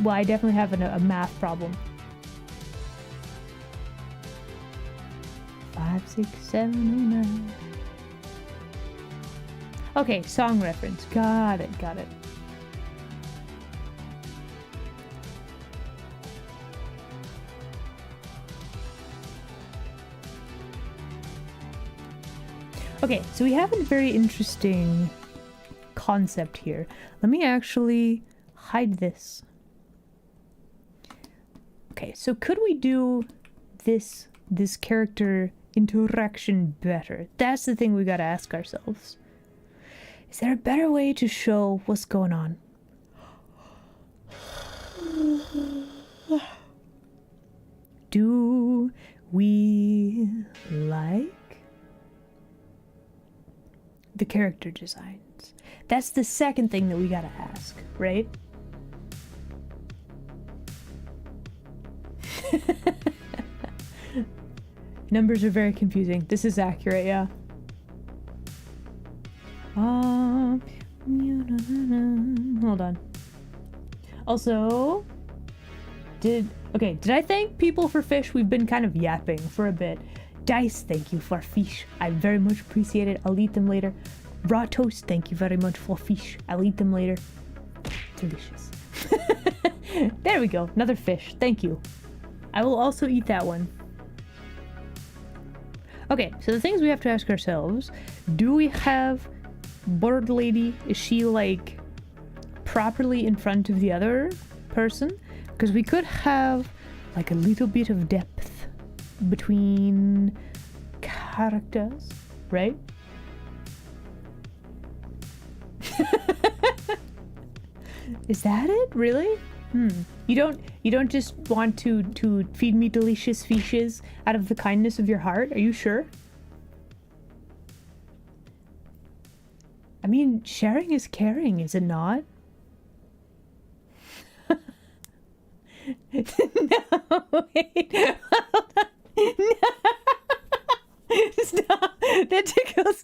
Well, I definitely have a math problem. 5, 6, 7, 9. Okay, song reference. Got it, got it. Okay, so we have a very interesting concept here. Let me actually hide this. Okay, so could we do this character interaction better? That's the thing we gotta ask ourselves. Is there a better way to show what's going on? Do we like the character designs? That's the second thing that we gotta ask, right? Numbers are very confusing. This is accurate, yeah. Also, did I thank people for fish? We've been kind of yapping for a bit. Dice, thank you for fish. I very much appreciate it. I'll eat them later. Raw toast, thank you very much for fish. I'll eat them later. Delicious. There we go. Another fish. Thank you. I will also eat that one. Okay, so the things we have to ask ourselves. Do we have Bird Lady? Is she like properly in front of the other person? Because we could have like a little bit of depth between characters, right? Is that it? Really? You don't just want to feed me delicious fishes out of the kindness of your heart? Are you sure? I mean, sharing is caring, is it not? No, wait. Hold on. No. Stop. That tickles.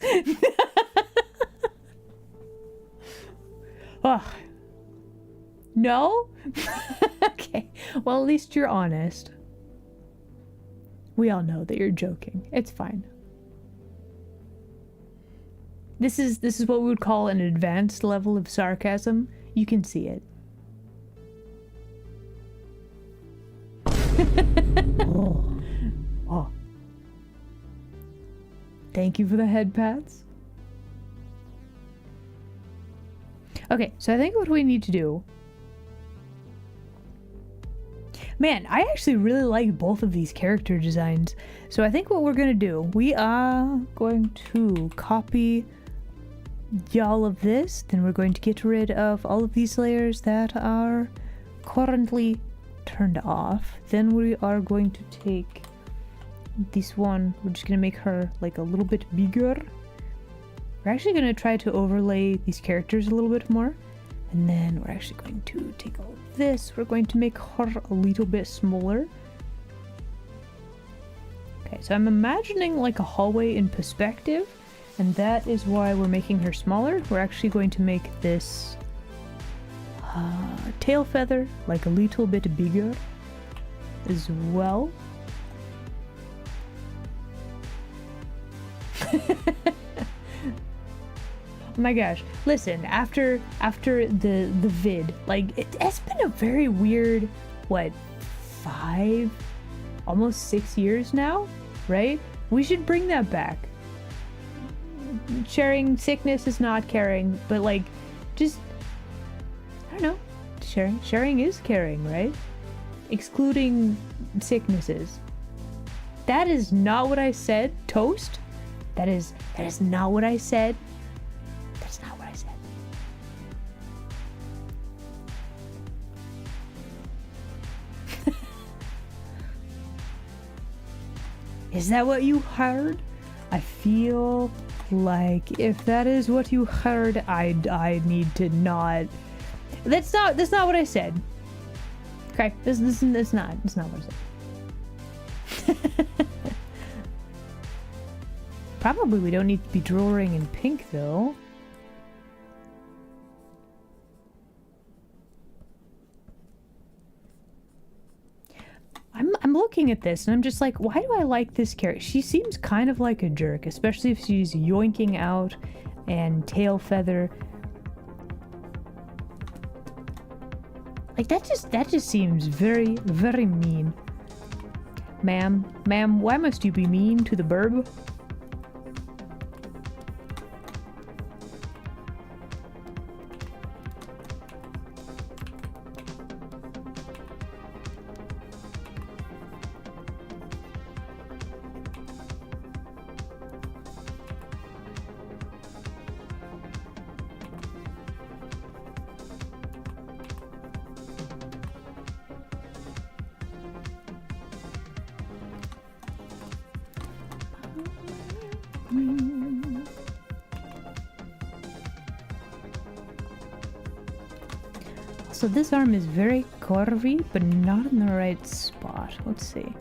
Oh. No? Okay. Well, at least you're honest. We all know that you're joking. It's fine. This is what we would call an advanced level of sarcasm. You can see it. Oh. Thank you for the head pats. Okay, so I think what we need to do... Man, I actually really like both of these character designs. So I think what we're going to do, we are going to copy all of this. Then we're going to get rid of all of these layers that are currently turned off. Then we are going to take this one. We're just going to make her like a little bit bigger. We're actually going to try to overlay these characters a little bit more. And then we're actually going to take all of this. We're going to make her a little bit smaller. Okay, so I'm imagining like a hallway in perspective. And that is why we're making her smaller. We're actually going to make this tail feather like a little bit bigger as well. Oh my gosh, listen, after the vid, like it's been a very weird, what, 5, almost 6 years now, right? We should bring that back. Sharing sickness is not caring, but like, just, I don't know, sharing is caring, right? Excluding sicknesses. That is not what I said, Toast. That is not what I said. That's not what I said. Is that what you heard? I feel like if that is what you heard, I need to not. That's not what I said. Okay, this it's not what I said. Probably we don't need to be drawing in pink though. I'm looking at this and I'm just like, why do I like this character? She seems kind of like a jerk, especially if she's yoinking out and tail feather. Like that just seems very, very mean. Ma'am, why must you be mean to the burb? So this arm is very curvy, but not in the right spot. Let's see.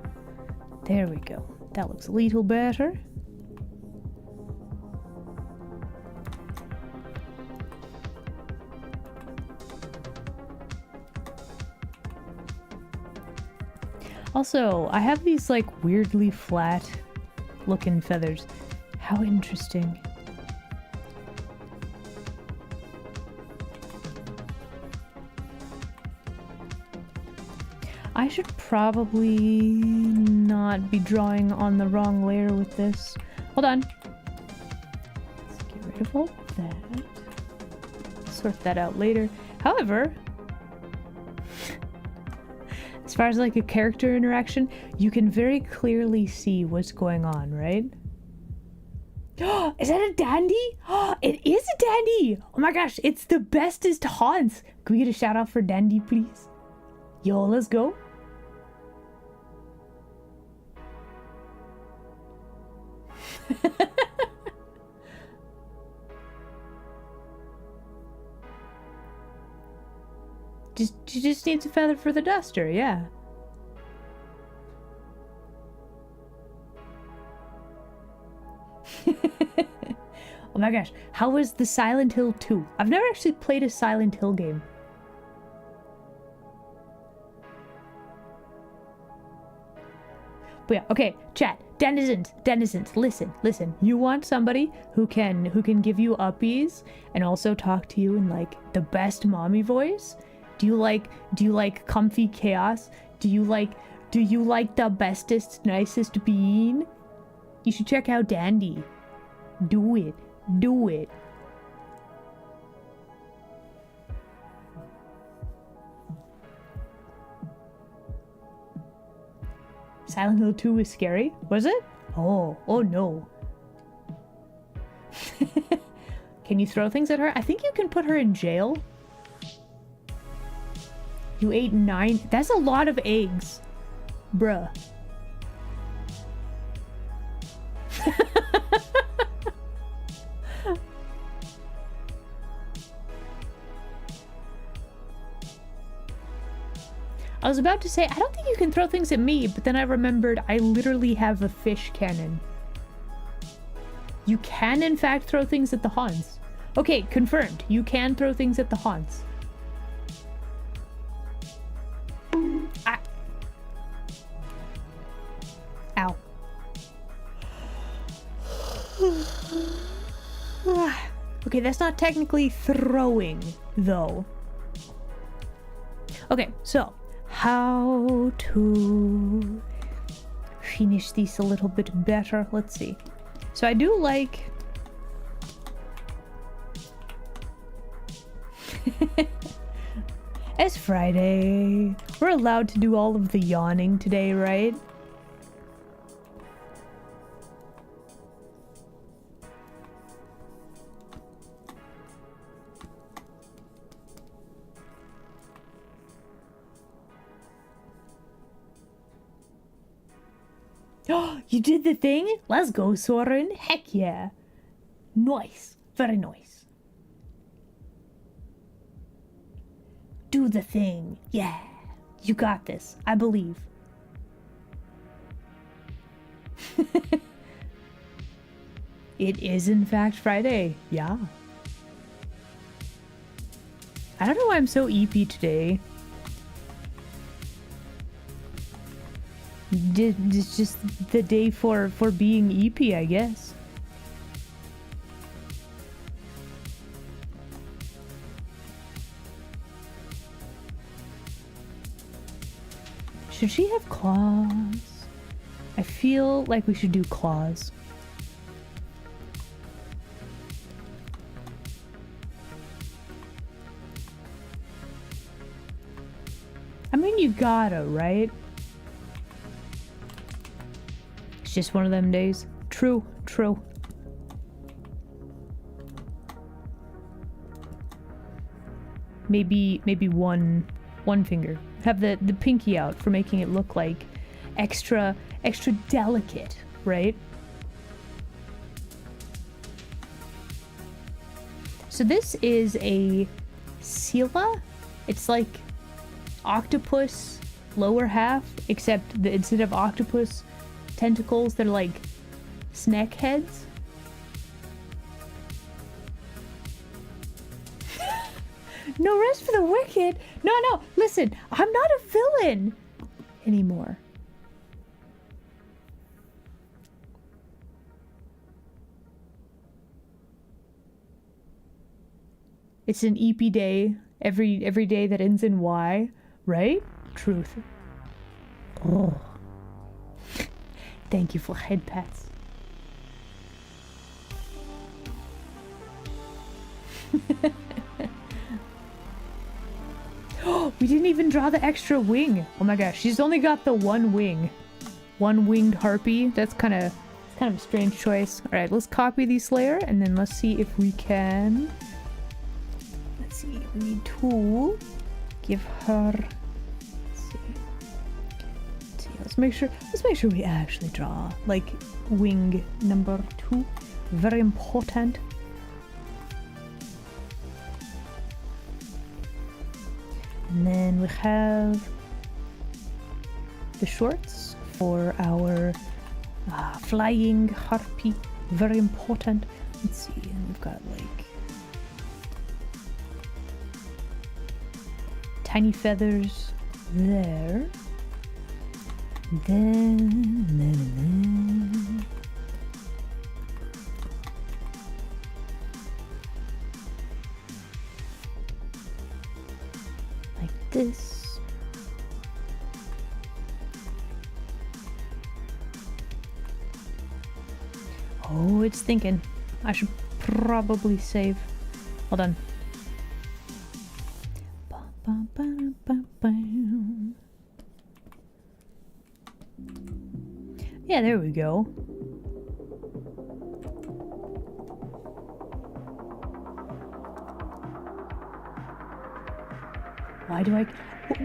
There we go. That looks a little better. Also, I have these like weirdly flat looking feathers. How interesting. I should probably not be drawing on the wrong layer with this. Hold on. Let's get rid of all that. Sort that out later. However, as far as like a character interaction, you can very clearly see what's going on, right? Is that a dandy? It is a dandy! Oh my gosh, it's the bestest Hans. Can we get a shout out for dandy, please? Yo, let's go. She just needs a feather for the duster, yeah. Oh my gosh, how was the Silent Hill 2? I've never actually played a Silent Hill game. But yeah, okay, chat. Denizens, listen. You want somebody who can give you uppies and also talk to you in like the best mommy voice? Do you like comfy chaos? Do you like the bestest, nicest bean? You should check out Dandy. Do it. Silent Hill 2 was scary? Was it? Oh no. Can you throw things at her? I think you can put her in jail. You ate 9. That's a lot of eggs. Bruh. I was about to say, I don't think you can throw things at me, but then I remembered I literally have a fish cannon. You can, in fact, throw things at the Hans. Okay, confirmed. You can throw things at the Hans. Ow. Okay, that's not technically throwing, though. Okay, so how to finish this a little bit better. Let's see. So I do like... It's Friday. We're allowed to do all of the yawning today, right? Oh, you did the thing? Let's go, Soren. Heck yeah. Nice. Very nice. Do the thing. Yeah. You got this. I believe. It is, in fact, Friday. Yeah. I don't know why I'm so EP today. It's just the day for being EP, I guess. Should she have claws? I feel like we should do claws. I mean, you gotta, right? It's just one of them days. True. Maybe one finger. Have the pinky out for making it look like extra delicate, right? So this is a Scylla. It's like octopus lower half, except instead of octopus tentacles, they're like snack heads. No rest for the wicked. No, listen, I'm not a villain anymore. It's an EP day. Every day that ends in Y, right? Truth. Oh. Thank you for head pats. We didn't even draw the extra wing. Oh my gosh, she's only got the one wing. One winged harpy. That's kind of a strange choice. All right, let's copy the Slayer and then let's see if we can. Let's see. We need to give her. Let's make sure we actually draw like wing number 2. Very important. And then we have the shorts for our flying harpy. Very important. Let's see, and we've got like tiny feathers there. Then like this. Oh, it's thinking. I should probably save. Hold on. Yeah, there we go. Why do I...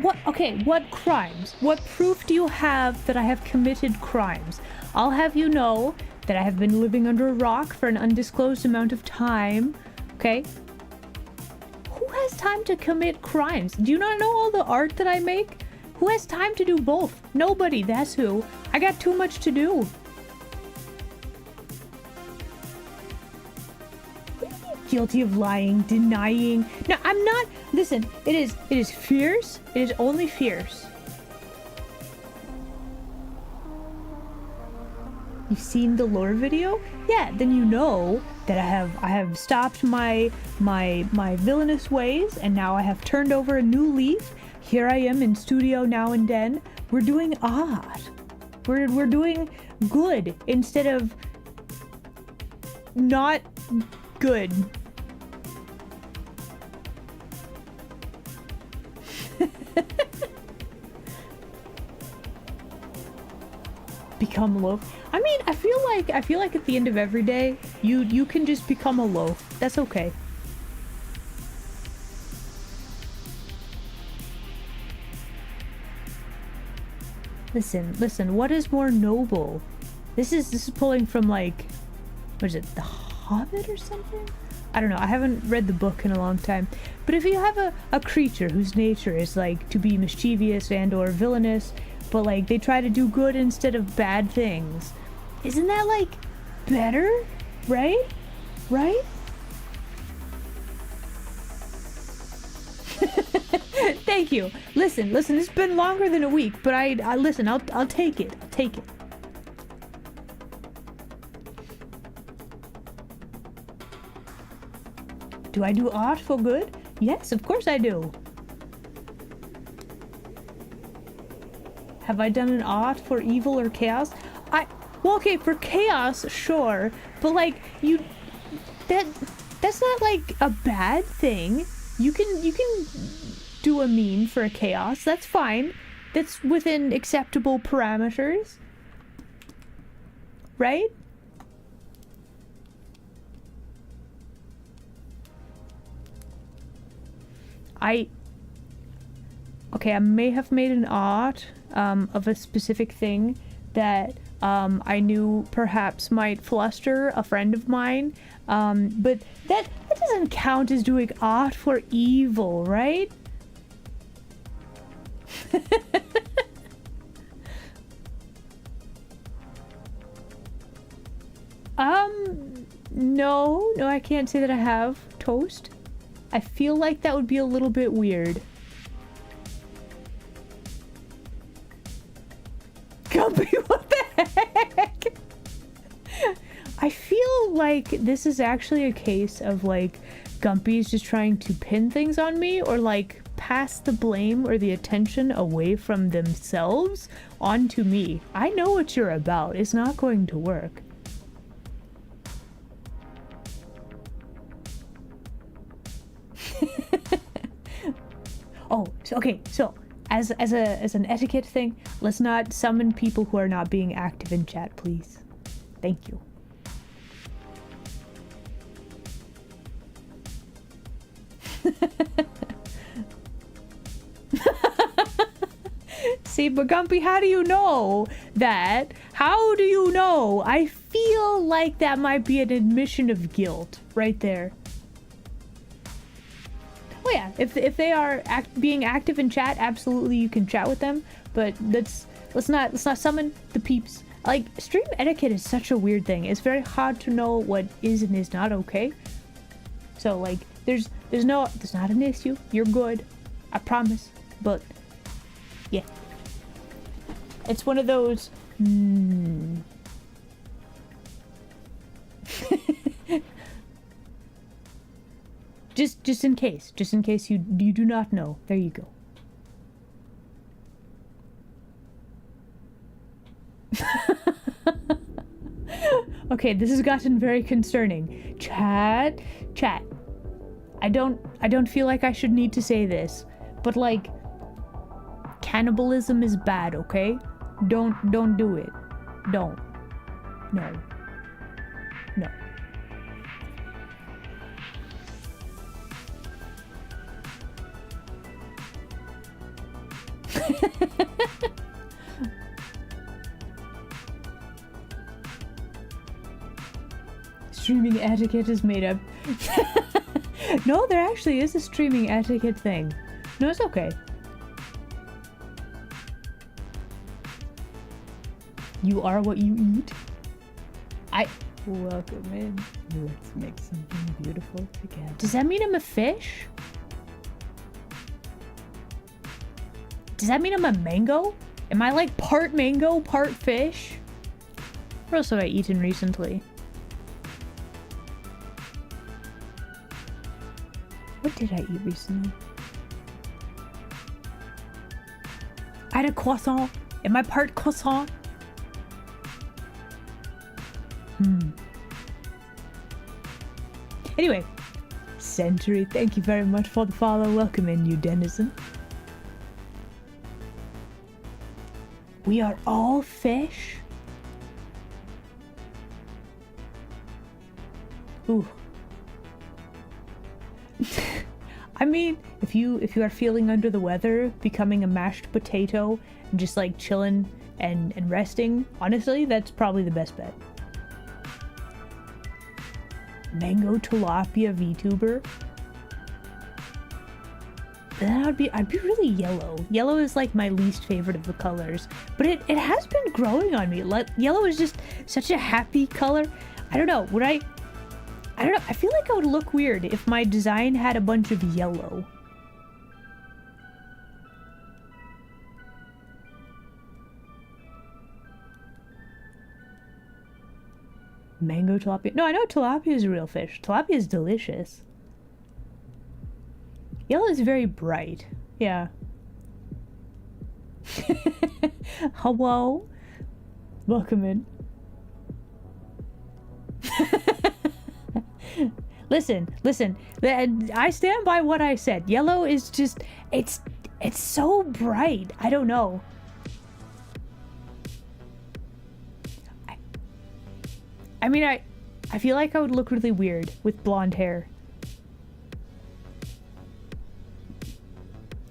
What? Okay, what crimes? What proof do you have that I have committed crimes? I'll have you know that I have been living under a rock for an undisclosed amount of time. Okay? Who has time to commit crimes? Do you not know all the art that I make? Who has time to do both? Nobody, that's who. I got too much to do. Guilty of lying, denying. No, I'm not. Listen, it is fierce. It is only fierce. You've seen the lore video? Yeah, then you know that I have stopped my villainous ways, and now I have turned over a new leaf. Here I am in studio now and then. We're doing art. We're doing good instead of not good. Become loaf. I mean, I feel like at the end of every day, you can just become a loaf. That's okay. Listen, what is more noble? This is pulling from like, what is it, The Hobbit or something? I don't know, I haven't read the book in a long time. But if you have a creature whose nature is like to be mischievous and or villainous, but like they try to do good instead of bad things, isn't that like better? Right? Right? Thank you. Listen, it's been longer than a week, but I listen, I'll take it. I'll take it. Do I do art for good? Yes, of course I do. Have I done an art for evil or chaos? Well, okay, for chaos, sure, but like that's not like a bad thing. You can do a meme for a chaos. That's fine. That's within acceptable parameters. Right? Okay, I may have made an art of a specific thing that I knew perhaps might fluster a friend of mine, but that doesn't count as doing art for evil, right? No, I can't say that I have. Toast? I feel like that would be a little bit weird. Gumpy, what the heck? I feel like this is actually a case of like Gumpy is just trying to pin things on me, or like pass the blame or the attention away from themselves onto me. I know what you're about. It's not going to work. Oh, so, okay, so as an etiquette thing, let's not summon people who are not being active in chat, please. Thank you. See, but Gumpy, how do you know that? How do you know? I feel like that might be an admission of guilt right there. Oh yeah, if they are being active in chat, absolutely you can chat with them. But let's not summon the peeps. Like, stream etiquette is such a weird thing. It's very hard to know what is and is not okay. So like, there's not an issue. You're good, I promise. But yeah, it's one of those. Just in case you do not know. There you go. Okay, this has gotten very concerning. Chat. I don't feel like I should need to say this, but like, cannibalism is bad, okay? Don't do it. Don't. No. Streaming etiquette is made up. No, there actually is a streaming etiquette thing. No, it's okay. You are what you eat. Welcome in. Let's make something beautiful together. Does that mean I'm a fish? Does that mean I'm a mango? Am I like part mango, part fish? What else have I eaten recently? What did I eat recently? I had a croissant. Am I part croissant? Anyway, Century, thank you very much for the follow. Welcome in, you denizen. We are all fish? Ooh. I mean, if you are feeling under the weather, becoming a mashed potato and just like chilling and resting, honestly, that's probably the best bet. Mango tilapia VTuber. Then I'd be really yellow. Yellow is like my least favorite of the colors, but it has been growing on me. Yellow is just such a happy color. I don't know. I don't know. I feel like I would look weird if my design had a bunch of yellow. Mango tilapia. No, I know tilapia is a real fish. Tilapia is delicious. Yellow is very bright. Yeah. Hello. Welcome in. Listen. I stand by what I said. Yellow is just, it's so bright. I don't know. I mean, I feel like I would look really weird with blonde hair.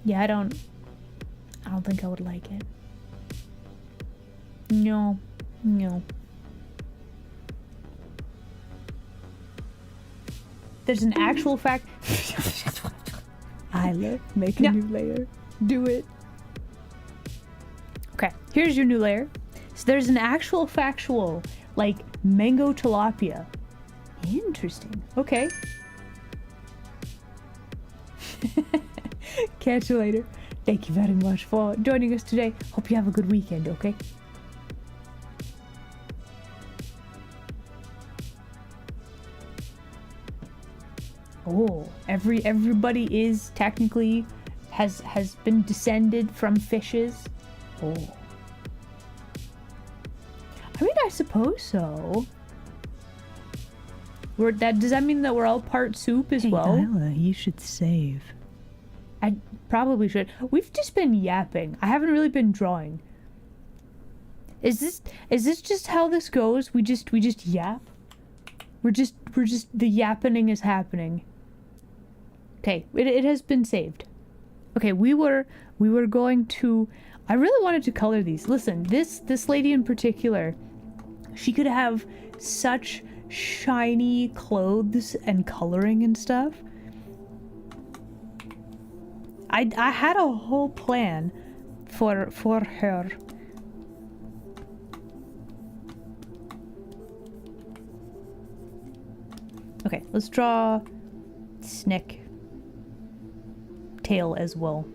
Yeah, I don't think I would like it. No. There's an actual fact. Isla, make a new layer. Do it. Okay, here's your new layer. So there's an actual factual, like, mango tilapia. Interesting. Okay. Catch you later. Thank you very much for joining us today. Hope you have a good weekend, okay? Oh, everybody is technically has been descended from fishes. Oh. I mean, I suppose so. Does that mean that we're all part soup as Hey, well? Isla, you should save. I probably should. We've just been yapping. I haven't really been drawing. Is this just how this goes? We just yap? We're just the yappening is happening. Okay, it has been saved. Okay, we were going to, I really wanted to color these. Listen, this lady in particular, she could have such shiny clothes and coloring and stuff. I had a whole plan for her. Okay, let's draw Snick tail as well.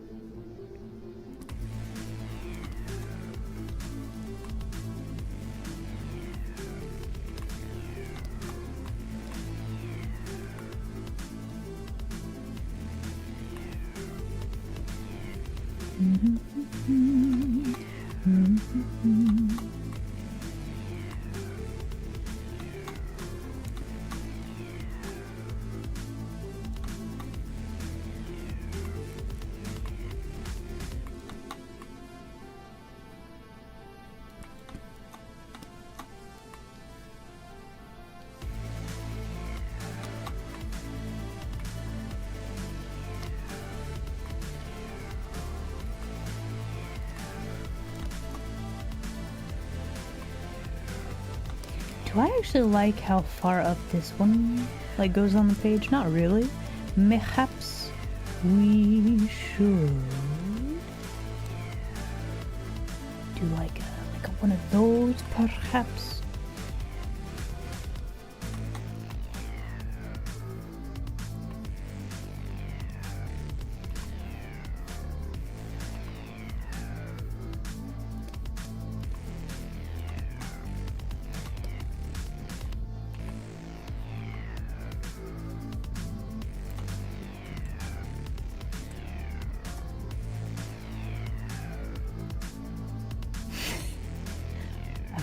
Do I actually like how far up this one like goes on the page? Not really. Perhaps we should do like one of those, perhaps.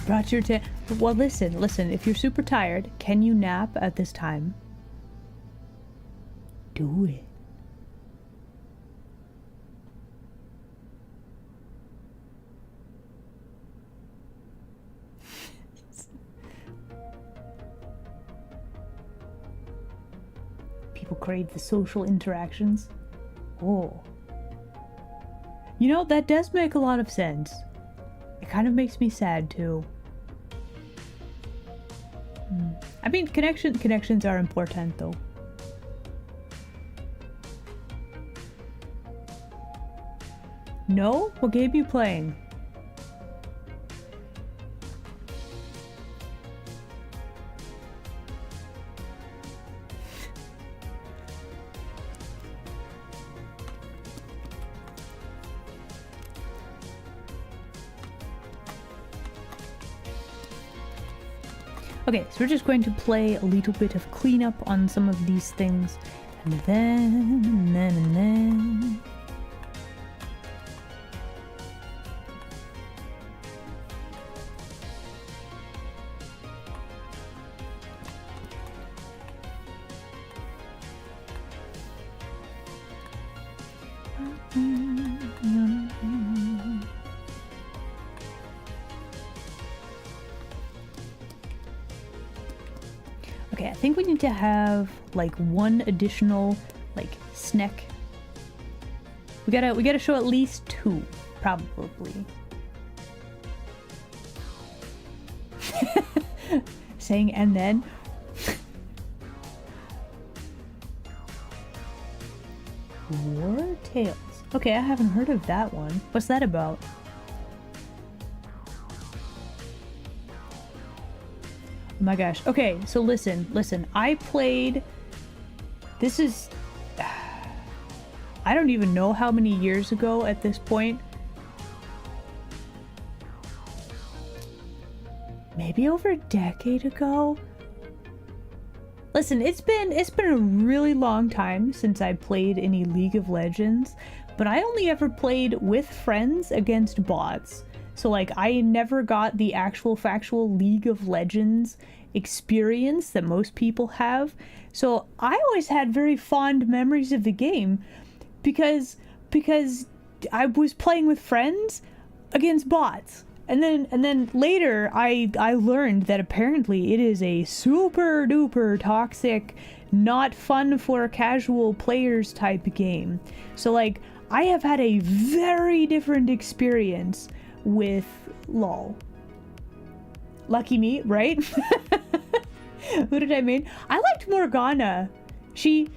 Brought your well, listen, if you're super tired, can you nap at this time? Do it. People crave the social interactions. Oh. You know, that does make a lot of sense. It kind of makes me sad too. I mean, connections are important though. No? What game are you playing? Okay, so we're just going to play a little bit of cleanup on some of these things, and then. Okay, I think we need to have like one additional like snack. We gotta show at least two, probably. Saying and then. War Tales. Okay, I haven't heard of that one. What's that about? Oh my gosh. Okay, so listen. I played... This is... I don't even know how many years ago at this point. Maybe over a decade ago? Listen, it's been a really long time since I played any League of Legends, but I only ever played with friends against bots. So like I never got the actual factual League of Legends experience that most people have. So I always had very fond memories of the game because I was playing with friends against bots. And then later I learned that apparently it is a super duper toxic, not fun for casual players type game. So like I have had a very different experience with LOL. Lucky me, right? Who did I mean? I liked Morgana. She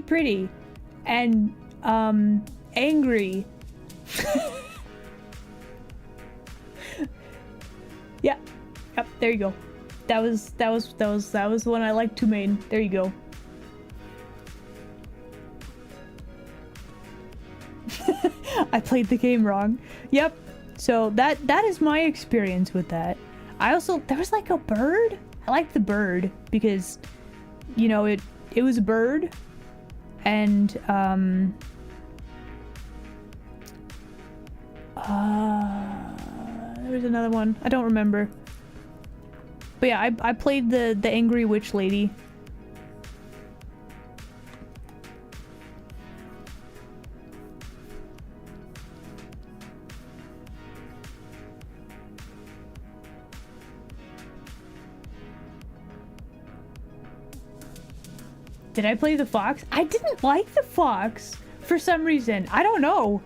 pretty and angry. Yeah. Yep, there you go. That was the one I liked to main. There you go. I played the game wrong. Yep. So that is my experience with that. I also, there was like a bird. I liked the bird because, you know, it was a bird, and there was another one. I don't remember. But yeah, I played the angry witch lady. Did I play the fox? I didn't like the fox for some reason. I don't know.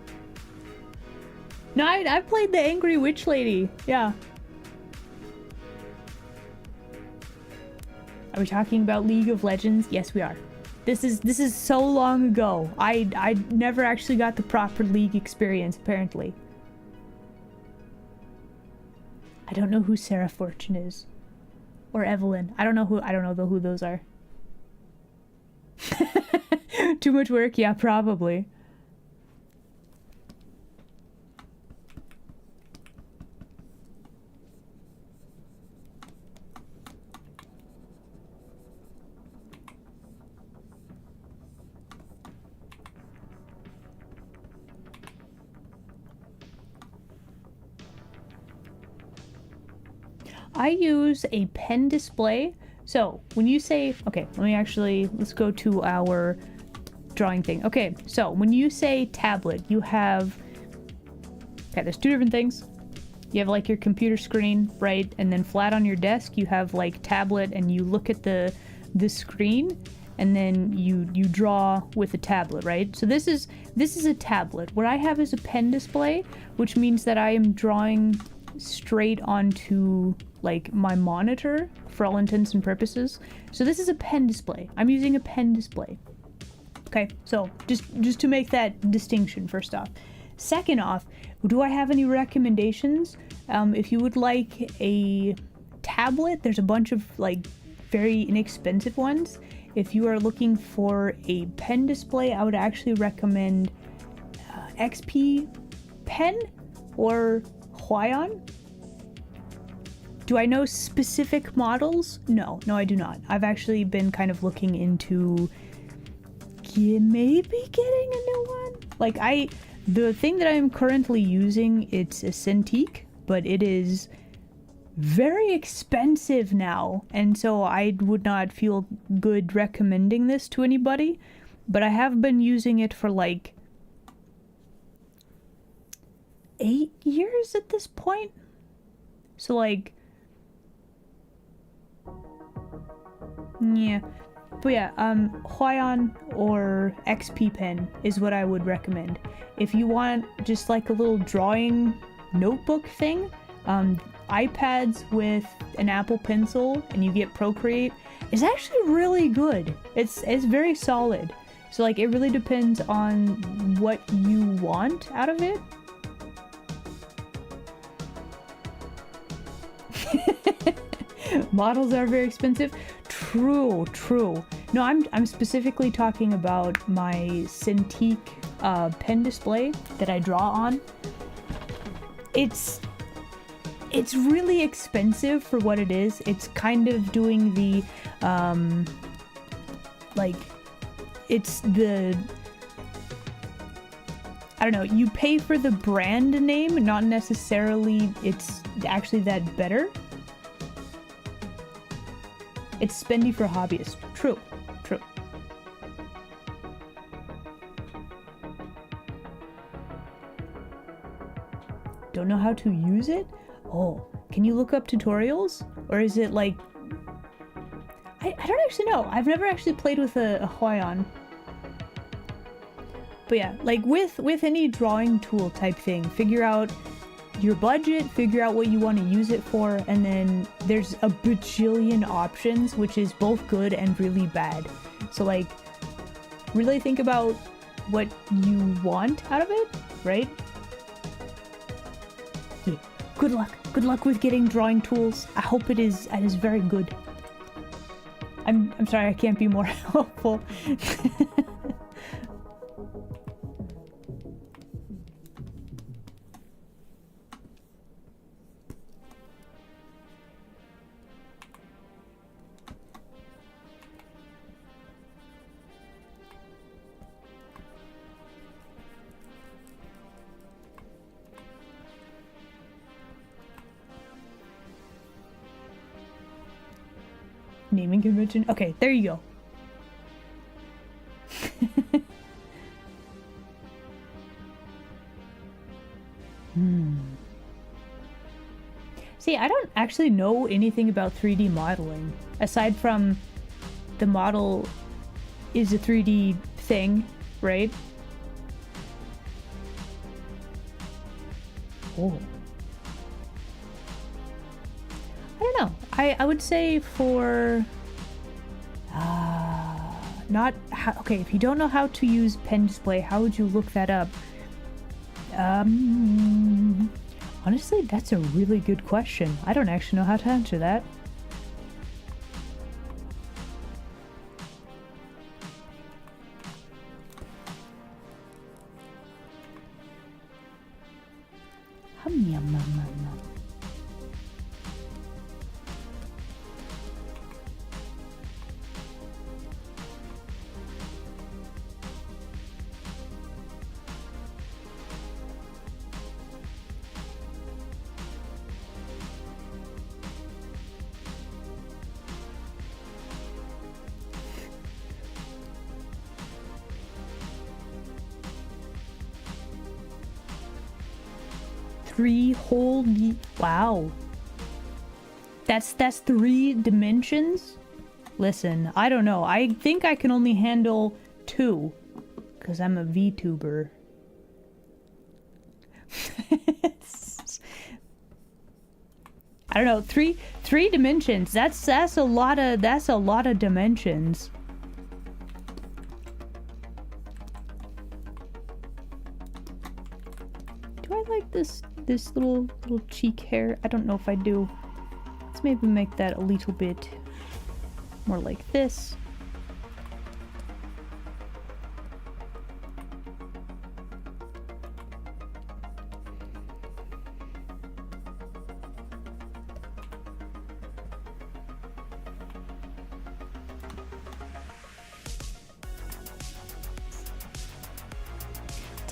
No, I played the angry witch lady. Yeah. Are we talking about League of Legends? Yes, we are. This is so long ago. I never actually got the proper League experience, apparently. I don't know who Sarah Fortune is. Or Evelyn. I don't know who those are. Too much work? Yeah, probably. I use a pen display. So when you say, okay, let's go to our drawing thing. Okay, so when you say tablet, you have, okay, there's two different things. You have like your computer screen, right? And then flat on your desk, you have like tablet, and you look at the screen, and then you draw with a tablet, right? So this is a tablet. What I have is a pen display, which means that I am drawing straight onto like my monitor for all intents and purposes. So this is a pen display. I'm using a pen display. Okay, so just to make that distinction first off. Second off, do I have any recommendations? If you would like a tablet, there's a bunch of like very inexpensive ones. If you are looking for a pen display, I would actually recommend XP Pen or Huion. Do I know specific models? No, I do not. I've actually been kind of looking into maybe getting a new one. Like the thing that I'm currently using, it's a Cintiq, but it is very expensive now, and so I would not feel good recommending this to anybody. But I have been using it for like 8 years at this point. So like, yeah. But yeah, Huion or XP Pen is what I would recommend. If you want just like a little drawing notebook thing, iPads with an Apple Pencil and you get Procreate is actually really good. It's very solid. So like it really depends on what you want out of it. Models are very expensive. True. No, I'm specifically talking about my Cintiq pen display that I draw on. It's it's really expensive for what it is. It's kind of doing the, like, it's the, I don't know, you pay for the brand name, not necessarily it's actually that better. It's spendy for hobbyists. True, true. Don't know how to use it? Oh, can you look up tutorials? Or is it like... I don't actually know. I've never actually played with a Huion. But yeah, like with any drawing tool type thing, figure out your budget, figure out what you want to use it for, and then there's a bajillion options, which is both good and really bad. So like, really think about what you want out of it, right? Yeah. Good luck. Good luck with getting drawing tools. I hope it is very good. I'm sorry I can't be more helpful. Naming convention. Okay, there you go. See, I don't actually know anything about 3D modeling aside from the model is a 3D thing, right? Oh. I don't know. I would say for not how, okay, if you don't know how to use pen display, how would you look that up? Honestly, that's a really good question. I don't actually know how to answer that. Hum, yum, yum, yum, yum. Wow. That's 3 dimensions? Listen, I don't know. I think I can only handle 2. Because I'm a VTuber. I don't know. 3 dimensions. That's a lot of dimensions. Do I like this little cheek hair? I don't know if I do. Let's maybe make that a little bit more like this.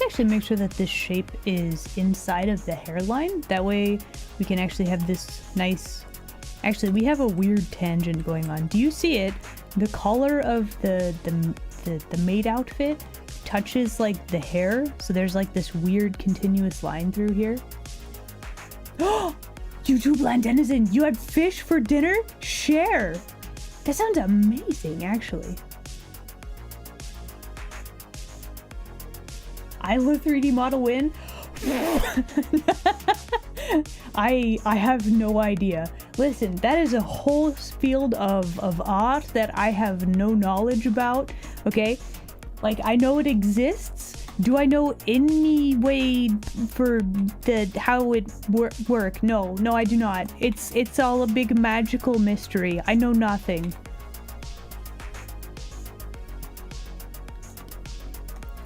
Actually make sure that this shape is inside of the hairline. That way we can actually have this nice... Actually, we have a weird tangent going on. Do you see it? The collar of the maid outfit touches like the hair, so there's like this weird continuous line through here. Oh, YouTube land denizen, you had fish for dinner? Share! That sounds amazing, actually. I will 3D model win? I have no idea. Listen, that is a whole field of art that I have no knowledge about, okay? Like, I know it exists. Do I know any way for how it work? No, I do not. It's all a big magical mystery. I know nothing.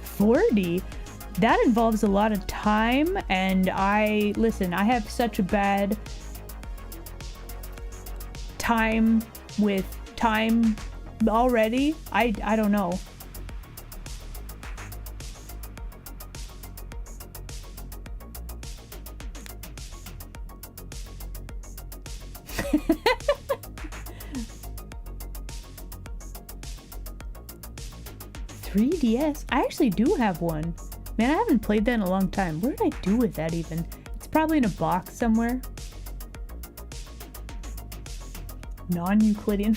40? that involves a lot of time, and listen, I have such a bad time with time already. I don't know. $3DS? I actually do have one. Man, I haven't played that in a long time. What did I do with that even? It's probably in a box somewhere. Non-Euclidean.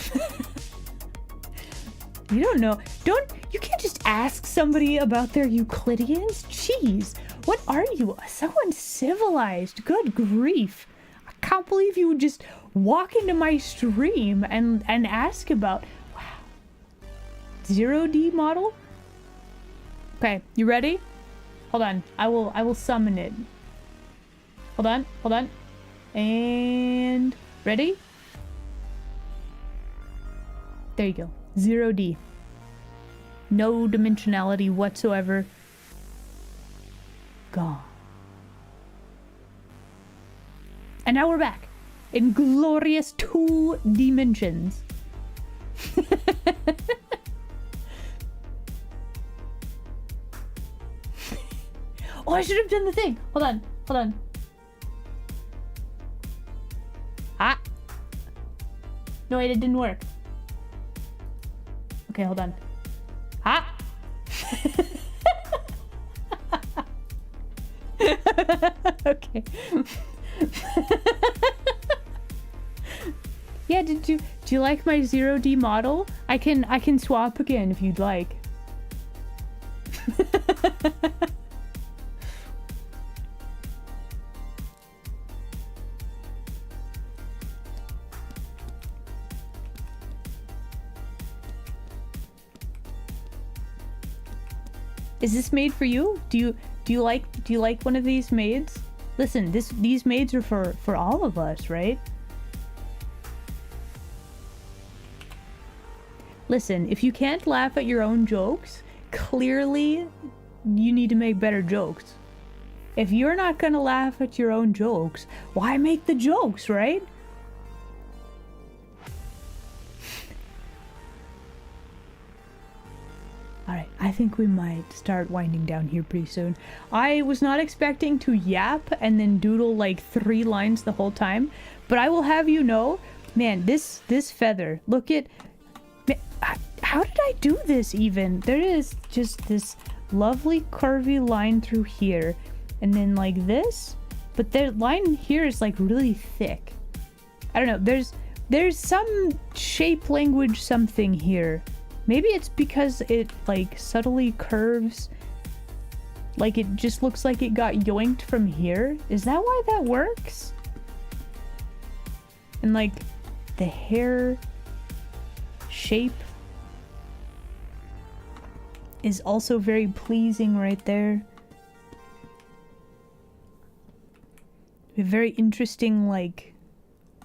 You don't know. You can't just ask somebody about their Euclideans? Jeez, what are you? So uncivilized. Good grief. I can't believe you would just walk into my stream and ask about... Wow. 0D model? Okay, you ready? Hold on. I will summon it. Hold on. And ready? There you go. 0D. No dimensionality whatsoever. Gone. And now we're back in glorious 2 dimensions. Oh, I should have done the thing. Hold on. Ah. No, wait, it didn't work. Okay, hold on. Ah. Okay. Yeah, do you like my 0D model? I can swap again if you'd like. Is this made for you? Do you like one of these maids? Listen, these maids are for all of us, right? Listen, if you can't laugh at your own jokes, clearly you need to make better jokes. If you're not gonna laugh at your own jokes, why make the jokes, right? Alright, I think we might start winding down here pretty soon. I was not expecting to yap and then doodle like 3 lines the whole time, but I will have you know, man, this feather, look at... Man, how did I do this even? There is just this lovely curvy line through here, and then like this, but the line here is like really thick. I don't know, there's some shape language something here. Maybe it's because it like subtly curves, like it just looks like it got yoinked from here. Is that why that works? And like the hair shape is also very pleasing right there. A very interesting like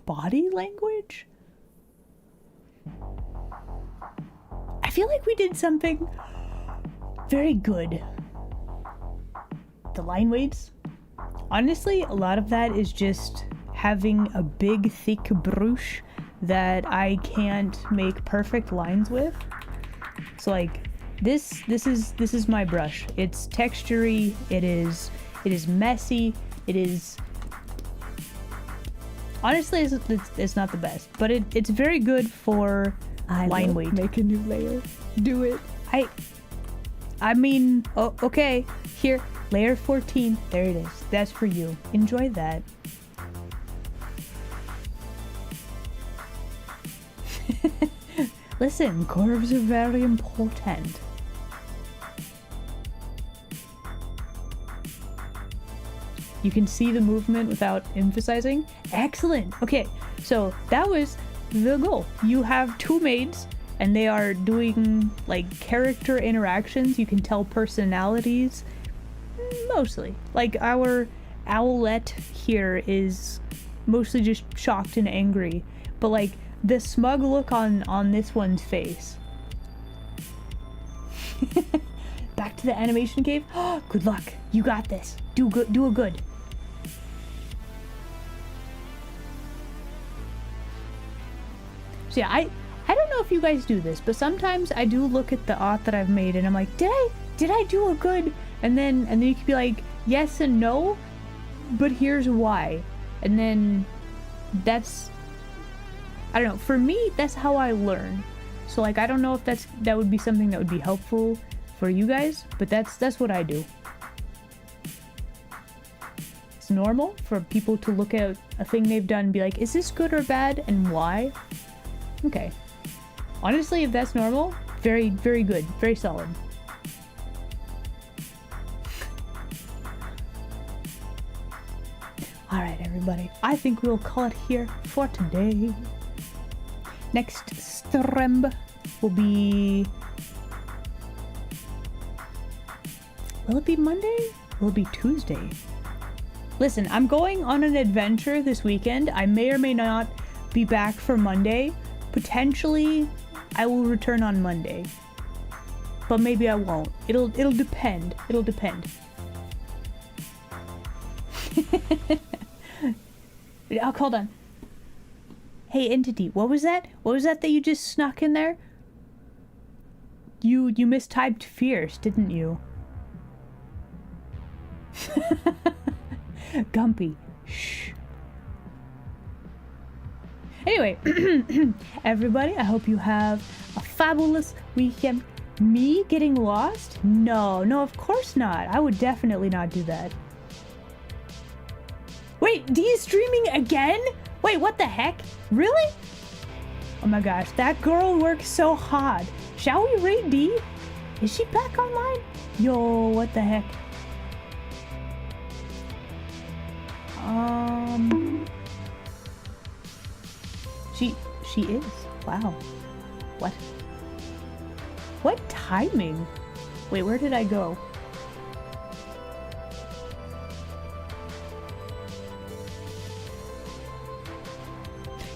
body language. I feel like we did something very good. The line weights. Honestly, a lot of that is just having a big, thick brush that I can't make perfect lines with. So like this is my brush. It's textury. It is messy. It is. Honestly, it's not the best, but it's very good for line weight. Make a new layer. Do it. I mean, oh, okay. Here, layer 14. There it is. That's for you. Enjoy that. Listen, curves are very important. You can see the movement without emphasizing. Excellent. Okay, so that was the goal. You have 2 maids, and they are doing like character interactions. You can tell personalities, mostly. Like our owlette here is mostly just shocked and angry, but like the smug look on this one's face. back to the animation cave. Good luck. You got this. Do good. Do a good. So yeah, I don't know if you guys do this, but sometimes I do look at the art that I've made and I'm like, did I do a good? And then you could be like, yes and no, but here's why. And then that's, I don't know, for me that's how I learn. So like I don't know if that would be something that would be helpful for you guys, but that's what I do. It's normal for people to look at a thing they've done and be like, is this good or bad and why? Okay. Honestly, if that's normal, very, very good. Very solid. Alright, everybody. I think we'll call it here for today. Next stream will be... Will it be Monday? Will it be Tuesday? Listen, I'm going on an adventure this weekend. I may or may not be back for Monday. Potentially, I will return on Monday. But maybe I won't. It'll depend. It'll depend. Oh, hold on. Hey, Entity, what was that? What was that you just snuck in there? You mistyped fierce, didn't you? Gumpy. Shh. Anyway, everybody, I hope you have a fabulous weekend. Me getting lost? No, of course not. I would definitely not do that. Wait, D is streaming again? Wait, what the heck? Really? Oh my gosh, that girl works so hard. Shall we raid D? Is she back online? Yo, what the heck? She is. Wow. What timing? Wait, where did I go?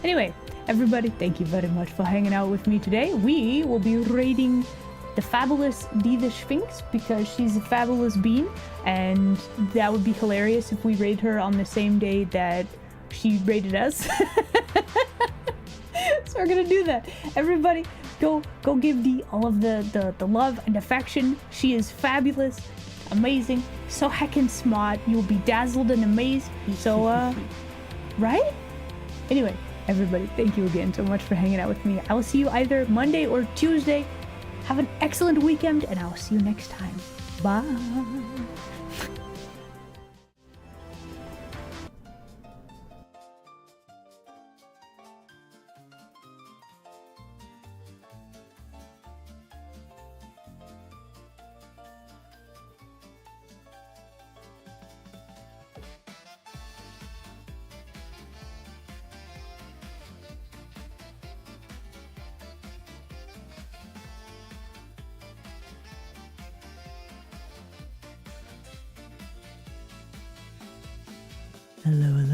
Anyway, everybody, thank you very much for hanging out with me today. We will be raiding the fabulous D the Sphinx because she's a fabulous bean, and that would be hilarious if we raid her on the same day that she raided us. So we're gonna do that. Everybody, go give D all of the love and affection. She is fabulous, amazing, so heckin' smart. You'll be dazzled and amazed. So, right? Anyway, everybody, thank you again so much for hanging out with me. I will see you either Monday or Tuesday. Have an excellent weekend, and I'll see you next time. Bye. Hello, hello.